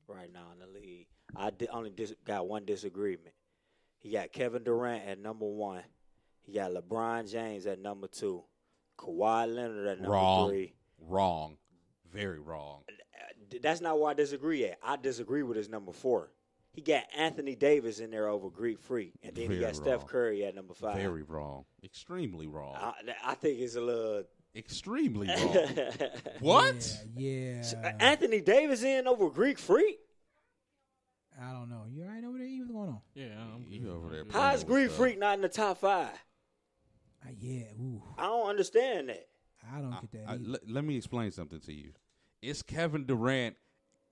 right now in the league. I only got one disagreement. He got Kevin Durant at number 1. He got LeBron James at number 2. Kawhi Leonard at number 3. Wrong. Very wrong. That's not where I disagree at. I disagree with his number 4. He got Anthony Davis in there over Greek Freak, and then he Very got Steph wrong. Curry at number 5. Very wrong. Extremely wrong. I think it's a little. Extremely wrong. What? Yeah. Anthony Davis in over Greek Freak? I don't know. You all right over there? What's going on? Yeah, I'm You over there How is playing Greek with stuff. Freak not in the top 5? Yeah. Ooh. I don't understand that. I don't get that either. Let me explain something to you. It's Kevin Durant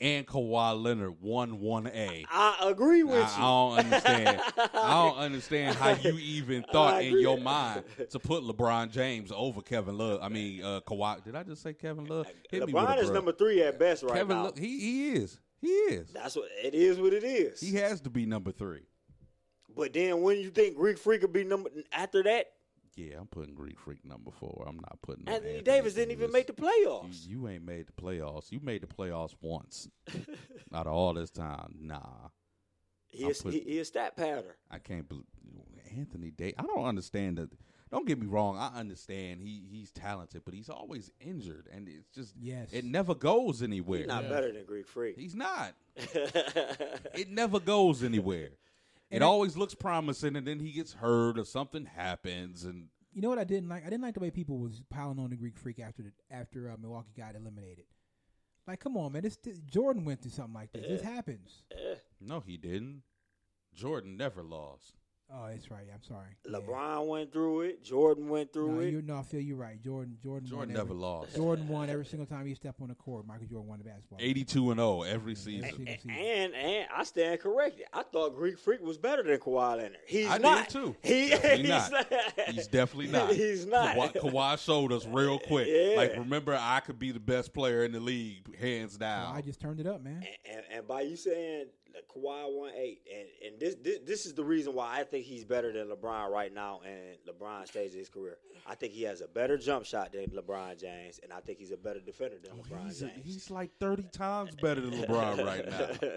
and Kawhi Leonard 1A. I agree with I you. don't understand. I don't understand how you even thought in agree. your mind to put LeBron James over Kevin Love. I mean, Kawhi. Did I just say Kevin Love? Hit me with LeBron a is bruh. number 3 at best right Kevin now. Love. He is. He is. That's what it is. What it is. He has to be number 3. But then when you think Greek Freak could be number after that, Yeah, I'm putting Greek Freak number 4. I'm not putting no Anthony Davis didn't even make the playoffs. You ain't made the playoffs. You made the playoffs once. Out of all this time, nah. He a stat pattern. I can't believe Anthony Davis. I don't understand that. Don't get me wrong. I understand he's talented, but he's always injured, and it's just it never goes anywhere. He's not better than Greek Freak. He's not. It never goes anywhere. It always looks promising, and then he gets hurt or something happens, and You know what I didn't like? I didn't like the way people was piling on the Greek Freak after Milwaukee got eliminated. Like, come on, man! Jordan went through something like this. This happens. no, he didn't. Jordan never lost. Oh, that's right. I'm sorry. LeBron went through it. Jordan went through it. I feel you're right. Jordan won never lost. Jordan won every single time he stepped on the court. Michael Jordan won the basketball. 82-0 every season. And I stand corrected. I thought Greek Freak was better than Kawhi Leonard. He's I not. did too. He's not. He's definitely not. He's not. Kawhi showed us real quick. Yeah. Like, remember, I could be the best player in the league, hands down. I just turned it up, man. And by you saying that Kawhi won 8, and this is the reason why I think he's better than LeBron right now and LeBron stage of his career. I think he has a better jump shot than LeBron James, and I think he's a better defender than LeBron James. He's like 30 times better than LeBron right now.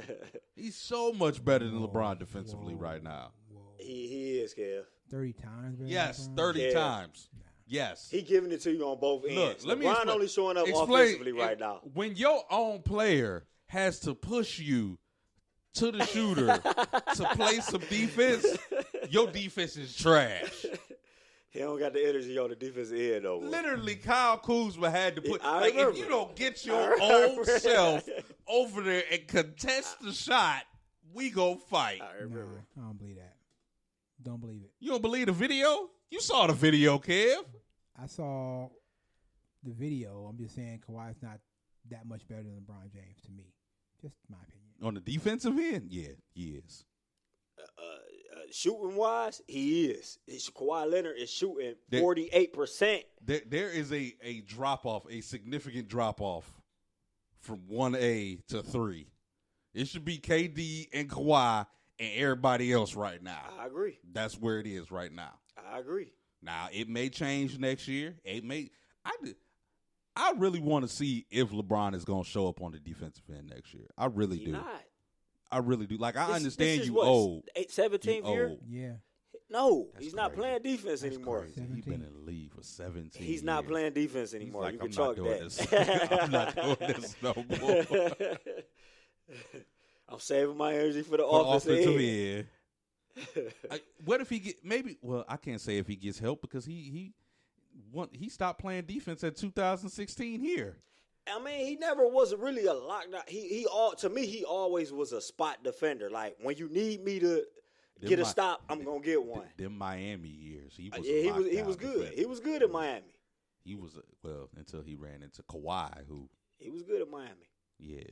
He's so much better than LeBron defensively right now. He is, Kev. 30 times, better Yes, than LeBron? 30 times. Yes. He giving it to you on both ends. Look, let me LeBron explain- only showing up explain- offensively right now. When your own player has to push you to the shooter to play some defense, your defense is trash. He don't got the energy on the defensive end, though. Literally, Kyle Kuzma had to put. I Like, if remember. you don't get your I own remember. self over there and contest the shot, we go fight. I Nah, remember. I don't believe that. Don't believe it. You don't believe the video? You saw the video, Kev. I saw the video. I'm just saying Kawhi's not that much better than LeBron James to me. Just my opinion. On the defensive end, yeah, he is. Shooting wise, he is. Kawhi Leonard is shooting That- 48%. There is a drop off, a significant drop off from 1A to 3. It should be KD and Kawhi and everybody else right now. I agree. That's where it is right now. I agree. Now it may change next year. It may. I really want to see if LeBron is going to show up on the defensive end next year. I really He do. not. I really do. Like, I This understand is you what, old. 17th You year? old. Yeah. No, That's he's not crazy. playing defense That's anymore. crazy. He's been in the league for 17 He's not years. playing defense He's anymore. like, You can I'm chalk not doing that. this. I'm not doing this no more. I'm saving my energy for the For offensive offensive end. end. What if he get maybe? Well, I can't say if he gets help because he stopped playing defense at 2016 here. I mean, he never was really a lockdown. To me, he always was a spot defender. Like, when you need me to get a stop, I'm gonna get one. Them Miami years, he was. Yeah, a he was lockdown good. defender. He was good at Miami. He was until he ran into Kawhi, who He was good at Miami. yeah.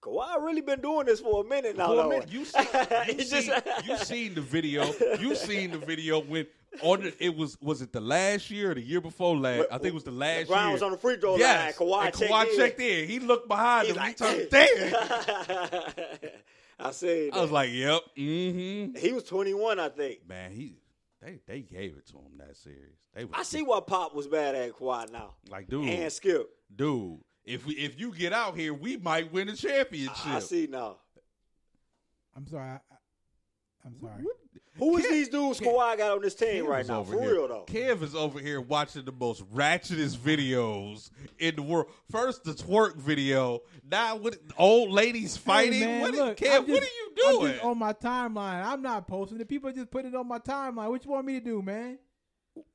Kawhi really been doing this for a minute now. For a though. minute, you seen the video. You seen the video when was it the last year or the year before last? I think it was the last LeBron year. was on the free throw Yes, line. and Kawhi Kawhi checked in. He looked behind He's him. like, He turned damn. I see. I was like, yep. Mm-hmm. he was 21, I think. Man, they gave it to him that series. I see why Pop was bad at Kawhi now. Like, dude, And Skip. if you get out here, we might win a championship. I see now. I'm sorry. I'm sorry. Who is these dudes Kawhi got on this team right now? For real, though. Kev is over here watching the most ratchetest videos in the world. First, the twerk video. Now, with old ladies fighting. Hey, man, look, Kev, what are you doing? I'm just on my timeline. I'm not posting it. People just put it on my timeline. What you want me to do, man?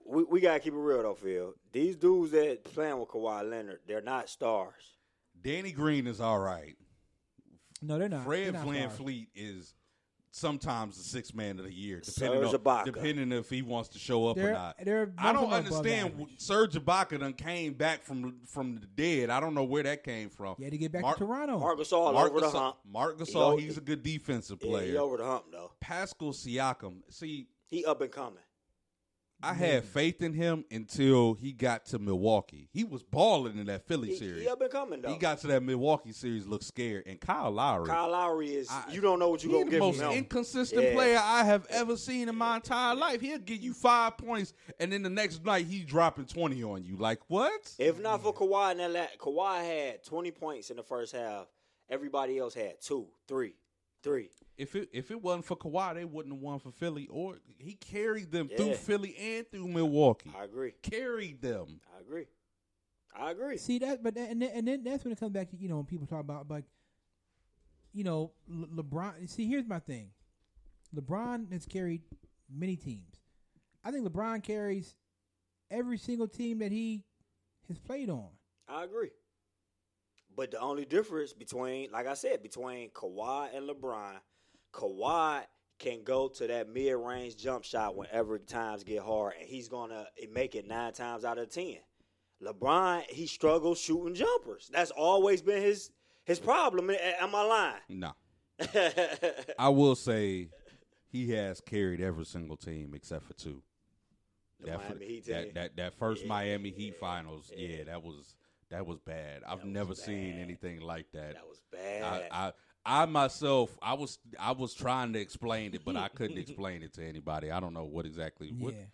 We got to keep it real, though, Phil. These dudes that playing with Kawhi Leonard, they're not stars. Danny Green is all right. No, they're not. Fred they're not VanVleet is sometimes the sixth man of the year, depending if he wants to show up or not. I don't understand. Serge Ibaka done came back from the dead. I don't know where that came from. He had to get back to Toronto. Marc Gasol over the hump. Marc Gasol, he's a good defensive player. He over the hump, though. Pascal Siakam, see. He up and coming. I had faith in him until he got to Milwaukee. He was balling in that Philly series. He up and coming, though. He got to that Milwaukee series, looked scared. And Kyle Lowry is, you don't know what you're going to get from him. He's the most inconsistent player I have ever seen in my entire life. He'll give you 5 points, and then the next night he's dropping 20 on you. Like, what? If not for Kawhi, Kawhi had 20 points in the first half. Everybody else had 2, 3. If it wasn't for Kawhi, they wouldn't have won for Philly. Or he carried them through Philly and through Milwaukee. I agree. Carried them. I agree. See that, but and then that's when it comes back to when people talk about like, LeBron. See, here's my thing. LeBron has carried many teams. I think LeBron carries every single team that he has played on. I agree. But the only difference between Kawhi and LeBron, Kawhi can go to that mid-range jump shot whenever times get hard, and he's going to make it 9 times out of 10. LeBron, he struggles shooting jumpers. That's always been his problem. Am I lying? No. I will say he has carried every single team except for 2. That first Miami Heat finals, that was bad. I've never seen anything like that. That was bad. I myself, I was trying to explain it, but I couldn't explain it to anybody. I don't know what exactly. What? I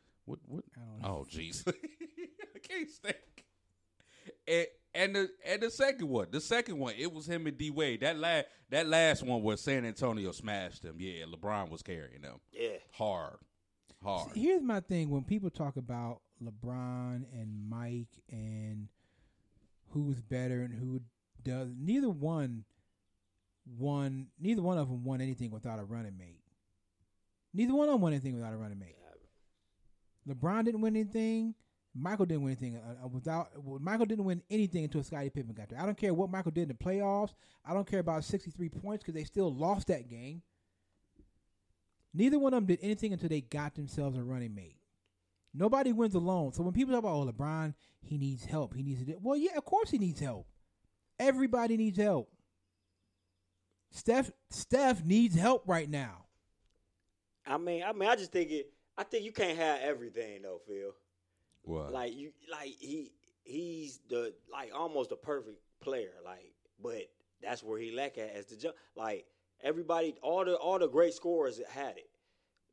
don't know. Oh, jeez. I can't think. And the second one, it was him and D Wade. That last one where San Antonio smashed him. Yeah, LeBron was carrying them. Yeah, hard. See, here's my thing: when people talk about LeBron and Mike and who's better and who does, neither one of them won anything without a running mate. Neither one of them won anything without a running mate. LeBron didn't win anything. Michael didn't win anything Michael didn't win anything until Scottie Pippen got there. I don't care what Michael did in the playoffs. I don't care about 63 points because they still lost that game. Neither one of them did anything until they got themselves a running mate. Nobody wins alone. So when people talk about, LeBron, he needs help. He needs to. Well, yeah, of course he needs help. Everybody needs help. Steph needs help right now. I just think I think you can't have everything though, Phil. What? He's the almost the perfect player. But that's where he lack at as the jump. Everybody, all the great scorers had it.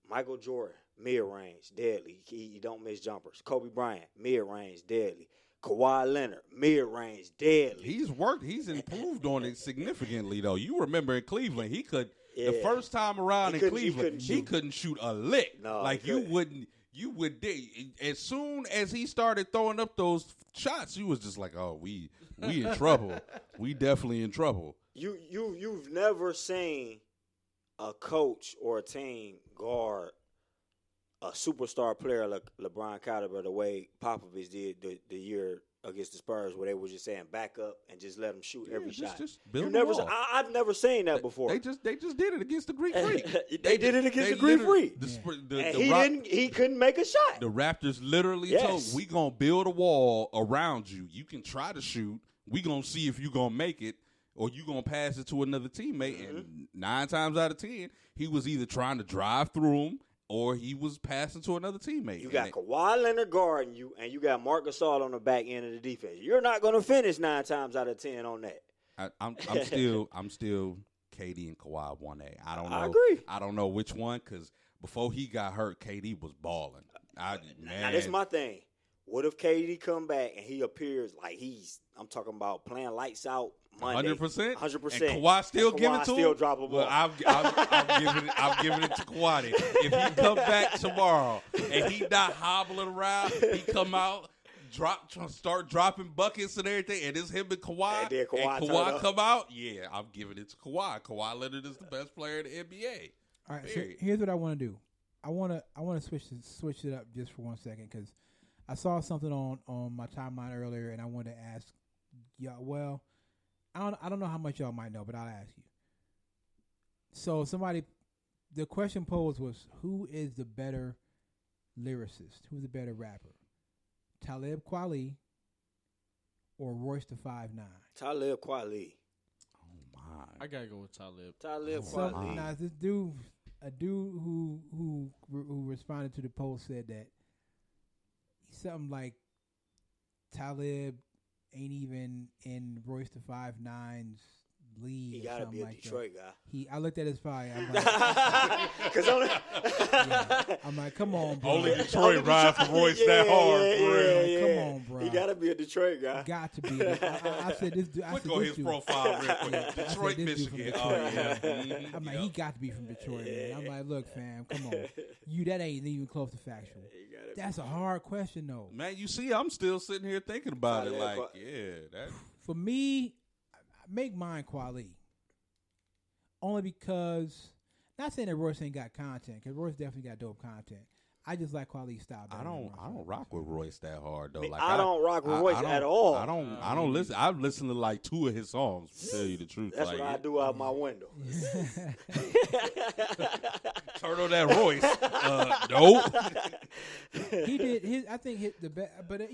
Michael Jordan, mid-range, deadly. He don't miss jumpers. Kobe Bryant, mid-range, deadly. Kawhi Leonard, mid-range, deadly. He's worked. He's improved on it significantly, though. You remember in Cleveland, he could the first time around in Cleveland, he couldn't shoot a lick. No, you would. As soon as he started throwing up those shots, you was just like, oh, we in trouble. We definitely in trouble. You've never seen a coach or a team guard a superstar player like LeBron caliber the way Popovich did the year against the Spurs, where they were just saying back up and just let them shoot every shot. Just build the wall. I've never seen that before. They just did it against the Greek Freak. they did it against the Greek Freak. He couldn't make a shot. The Raptors literally told, we gonna build a wall around you. You can try to shoot. We gonna see if you gonna make it, or you going to pass it to another teammate. Mm-hmm. And 9 times out of 10, he was either trying to drive through him or he was passing to another teammate. You got Kawhi Leonard guarding you, and you got Marc Gasol on the back end of the defense. You're not going to finish 9 times out of 10 on that. I'm still KD and Kawhi 1A. I agree. I don't know which one, because before he got hurt, KD was balling. Now, this is my thing. What if KD come back and he appears like I'm talking about playing lights out Monday. 100%. 100%. And Kawhi still give it to still him? drop a ball. Well, I'm giving it to Kawhi. If he come back tomorrow and he not hobbling around, he come out, start dropping buckets and everything, and it's him and Kawhi, And then Kawhi come out, yeah, I'm giving it to Kawhi. Kawhi Leonard is the best player in the NBA. All right, Period. so here's what I want to do. I want to switch it up just for 1 second because I saw something on my timeline earlier, and I wanted to ask y'all. Well, I don't know how much y'all might know, but I'll ask you. So the question posed was, who is the better lyricist? Who's the better rapper? Talib Kweli or Royce the 5'9"? Talib Kweli. Oh my! I gotta go with Talib. Talib So Kweli. now this a dude who responded to the post said that something like Talib ain't even in Royce the 5'9"'s league. He or gotta something be a like Detroit that. I looked at his file. I'm like, I'm like, come on, bro. Only Detroit ride for Royce that hard, for real. Come on, bro. He gotta be a Detroit guy. Got to be. I said this dude. Click on his profile real quick. I said Detroit, this dude from Michigan. Detroit, Oh, yeah. man. I'm like, he got to be from Detroit, man. I'm like, look, fam, come on. That ain't even close to factual. That's a hard question, though. Man, you see, I'm still sitting here thinking about it. Like, that. For me, I make mine Kweli. Only because, not saying that Royce ain't got content, because Royce definitely got dope content. I just like Kweli's style. I don't rock with Royce that hard though. Like I don't rock with Royce at all. I don't listen. I've listened to like 2 of his songs. To tell you the truth, That's like, what I do out my window. Turn on that Royce. Nope. He did his. I think hit the best. But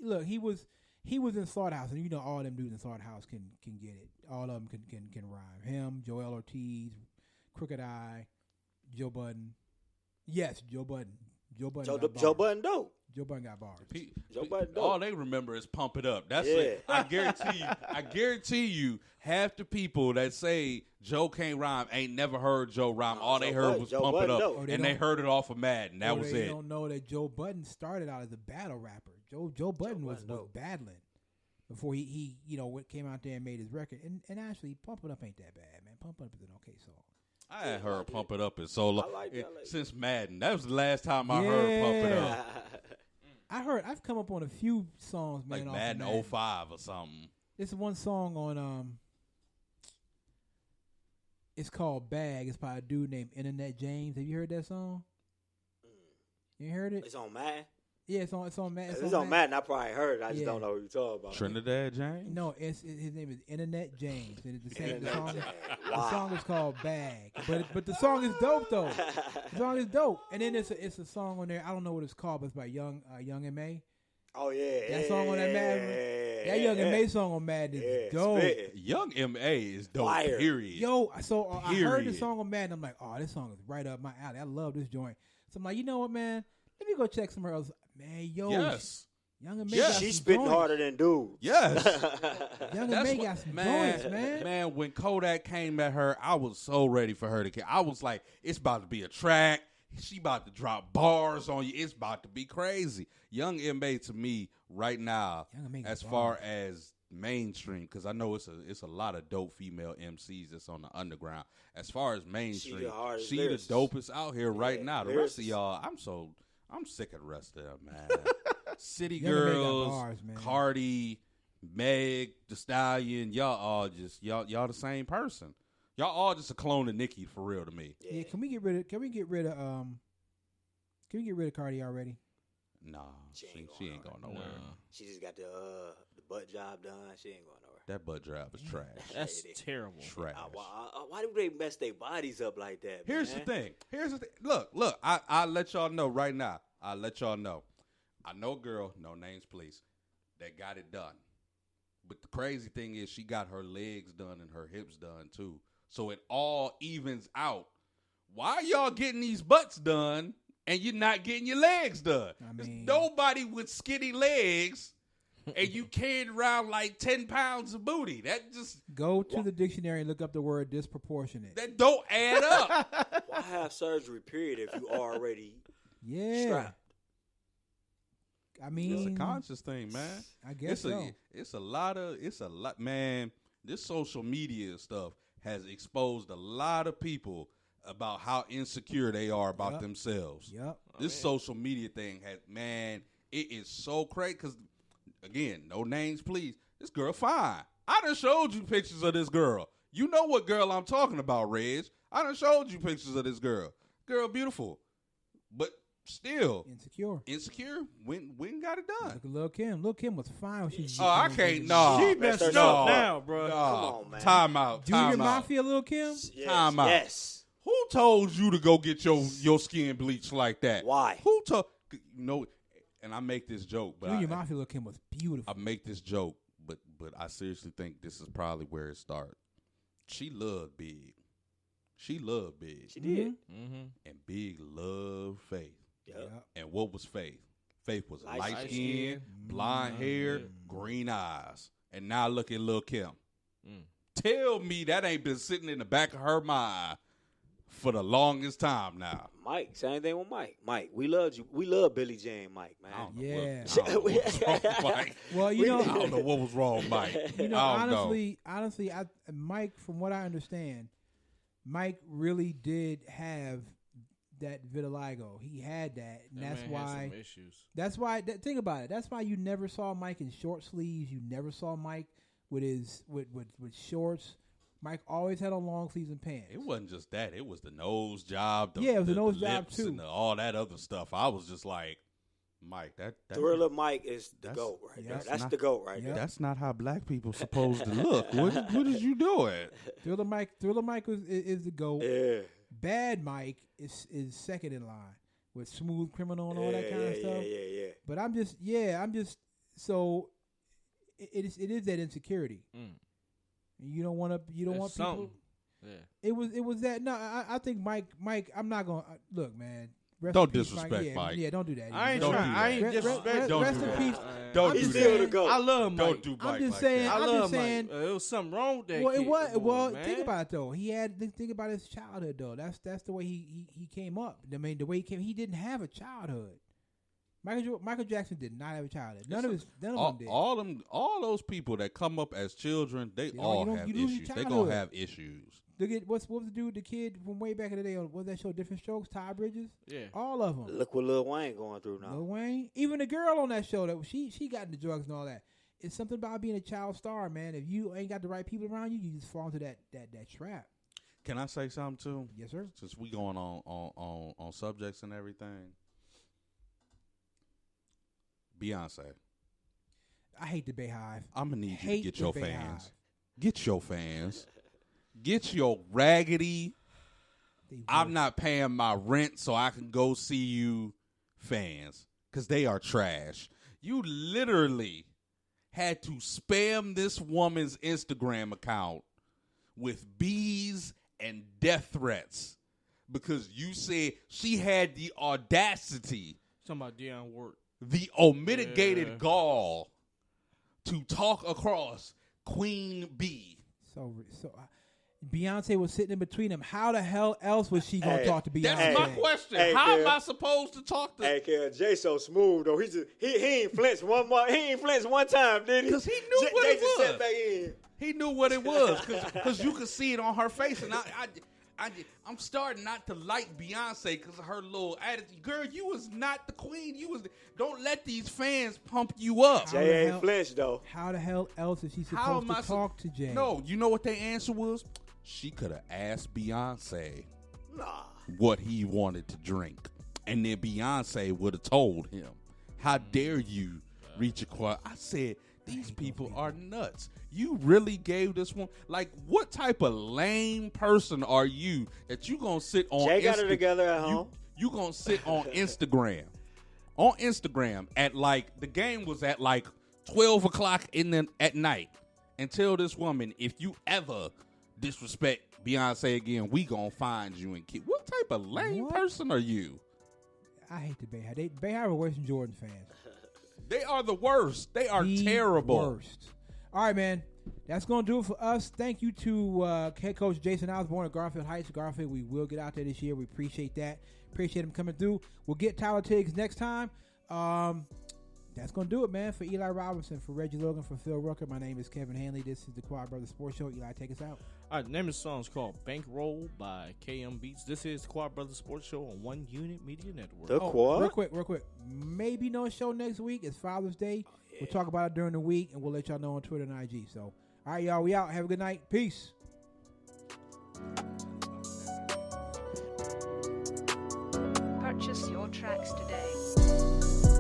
look, he was in Slaughterhouse, and all them dudes in Slaughterhouse can get it. All of them can rhyme. Him, Joel Ortiz, Crooked Eye, Joe Budden. Yes, Joe Budden. Joe Budden got bars. Joe Budden dope. Joe Budden got bars. Joe Budden dope. All they remember is Pump It Up. That's it. I guarantee you, half the people that say Joe can't rhyme ain't never heard Joe rhyme. All they heard was Pump It Up, and they heard it off of Madden. That was it. They don't know that Joe Budden started out as a battle rapper. Joe Budden was battling before he came out there and made his record. And actually, Pump It Up ain't that bad, man. Pump It Up is an okay song. I had heard Pump It Up in so long. like since Madden. That was the last time I heard Pump It Up. I've come up on a few songs, man. Like off Madden of Madden 05 or something. This is one song on it's called Bag. It's by a dude named Internet James. Have you heard that song? You heard it? It's on Madden. Yeah, it's on Madden. It's on Madden. I probably heard it. I just don't know what you're talking about. Trinidad James? No, his name is Internet James. And the Wow. song is called Bag. But the song is dope though. The song is dope. And then it's a song on there. I don't know what it's called, but it's by Young M.A. Oh yeah, That song on that Madden. That Young M.A. song on Madden is dope. spitting. Young M.A. is dope, Fire. period. Yo, so I heard the Period. song on Madden. I'm like, oh, this song is right up my alley. I love this joint. So I'm like, you know what, man? Let me go check somewhere else. Man, yo, Yes. Young M.A. Yes. got She's some spitting joints. harder than dudes. Yes. Young That's M.A. what- got some joints, man. Man, when Kodak came at her, I was so ready for her to get. I was like, it's about to be a track. She about to drop bars on you. It's about to be crazy. Young M.A. to me right now, Young M.A. got as far bars. as mainstream, because I know it's a lot of dope female MCs that's on the underground. As far as mainstream, the hardest she the lyricist. dopest out here right Yeah, now. The rest of lyricist. y'all, I'm sick of the rest of them, man. City Young M.A. got Girls, bars, man. Cardi, Meg, The Stallion, y'all all just y'all the same person. Y'all all just a clone of Nicki for real to me. Yeah, can we get rid of Cardi already? Nah, She she ain't ain't going going nowhere. She just got the butt job done. She ain't going nowhere. That butt job is trash. That's terrible. Trash. Why do they mess their bodies up like that? Here's man? the thing. Look. I'll let y'all know right now. I'll let y'all know. I know a girl, no names please, that got it done. But the crazy thing is she got her legs done and her hips done too. So it all evens out. Why y'all getting these butts done and you're not getting your legs done? There's nobody with skinny legs and you carrying around like 10 pounds of booty. That just Go to the dictionary and look up the word disproportionate. that don't add up. Why have surgery? Period. If you already Yeah. strapped. I mean, it's a conscious thing, man. I guess so. It's a lot, man. This social media stuff has exposed a lot of people about how insecure they are about themselves. Yep. This social media thing it is so crazy. Because again, no names, please. This girl fine. I done showed you pictures of this girl. You know what girl I'm talking about, Reg. I done showed you pictures of this girl. Girl, beautiful, but still insecure. When got it done? Look at Lil' Kim. Lil' Kim was fine when she was. Oh, I can't. No, she messed up now, bro. Come on, man. Time out. Junior Mafia, Lil' Kim. Yes, Time out. Yes. Who told you to go get your skin bleached like that? Why? Who told? And I make this joke, but Junior Mafia, Lil' Kim was beautiful. I make this joke, but I seriously think this is probably where it started. She loved Big. She loved Big. She did. Mm-hmm. And Big loved Faith. Yep. And what was Faith? Faith was Light light skin, skin, blonde hair, green eyes. And now look at Lil' Kim. Tell me that ain't been sitting in the back of her mind for the longest time now. Mike, same thing with Mike. Mike, we loved you. We love Billie Jean, Mike, man. I don't know Yeah. what was wrong, Mike. Well, you know, I don't know what was wrong, Mike. You know, I don't honestly, Mike, from what I understand, Mike really did have that vitiligo. He had that, and That man had some issues. That's why. Think about it. That's why you never saw Mike in short sleeves. You never saw Mike with shorts. Mike always had on long sleeves and pants. It wasn't just that. It was the nose job. It was the nose job, lips too. and all that other stuff. I was just like, Mike, that Thriller Mike is the That's- GOAT right there. That's That's not- the GOAT right Yeah. there. That's not how black people supposed to look. What is you doing? Thriller Mike is the GOAT. Yeah. Bad Mike is second in line with Smooth Criminal and all that kind of stuff. Yeah. But I'm just so it is that insecurity. You don't want people. Something. Yeah. It was that. No, I think Mike. I'm not gonna look, man. Rest Don't in peace, disrespect Mike. Yeah, don't do that. I ain't Don't trying. do I ain't that. disrespect. Don't rest do in that. peace. Don't I'm do just that. saying- I love Mike. Don't do Mike I'm just like saying. that. I I'm love just saying. Mike. There was something wrong with that Well, it kid. was. Come Well, on, man. think about it though. Think about his childhood though. That's the way he came up. I mean, the way he came. He didn't have a childhood. Michael Jackson did not have a childhood. None of them did. All those people that come up as children, they all have you lose your issues. They gonna childhood. have issues. Look at what was the dude, the kid from way back in the day? What was that show? Different Strokes. Ty Bridges. Yeah. All of them. Look what Lil Wayne going through now. Lil Wayne, even the girl on that show that she got into drugs and all that. It's something about being a child star, man. If you ain't got the right people around you, you just fall into that trap. Can I say something too? Yes, sir. Since we going on subjects and everything, Beyonce, I hate the Bayhive. I'm gonna need you to Hate get the your Bayhive. fans. Get your fans. Get your raggedy. They I'm worse. not paying my rent so I can go see you fans because they are trash. You literally had to spam this woman's Instagram account with bees and death threats because you said she had the audacity, Talking about Deion Ward. the unmitigated Yeah. gall to talk across Queen Bee. So Beyonce was sitting in between them. How the hell else was she gonna talk to Beyonce? That's my question. Hey, How am Bill. I supposed to talk to? Hey, kid, Jay so smooth though. He ain't flinched one more. He ain't flinched one time, did he? 'Cause he knew what Jay it just was. sat back in. He knew what it was because you could see it on her face, and I'm starting not to like Beyonce because of her little attitude. Girl, you was not the queen. Don't let these fans pump you up. How the Jay hell- ain't flinched though. How the hell else is she How supposed am I to talk to Jay? No, you know what their answer was? She could have asked Beyonce Nah. what he wanted to drink, and then Beyonce would have told him. How dare you reach a quad? I said, these people are nuts. You really gave this one, like, what type of lame person are you that you gonna sit on Jay got it together at home. You gonna sit on Instagram. On Instagram at like, the game was at like 12 o'clock at night, and tell this woman, if you ever disrespect Beyonce again, we gonna find you and keep. What type of lame What? person are you? I hate the Bayhive. Bayhive are worse than Jordan fans. They are the worst. They are The terrible. worst. All right, man. That's going to do it for us. Thank you to head coach Jason Osborne at Garfield Heights. Garfield, we will get out there this year. We appreciate that. Appreciate him coming through. We'll get Tyler Tiggs next time. That's going to do it, man. For Eli Robinson, for Reggie Logan, for Phil Rucker, my name is Kevin Hanley. This is the Quad Brothers Sports Show. Eli, take us out. All right, the name of the song is called Bankroll by KM Beats. This is the Quad Brothers Sports Show on One Unit Media Network. The Quad? Real quick. Maybe no show next week. It's Father's Day. Yeah. We'll talk about it during the week, and we'll let y'all know on Twitter and IG. So, all right, y'all, we out. Have a good night. Peace. Purchase your tracks today.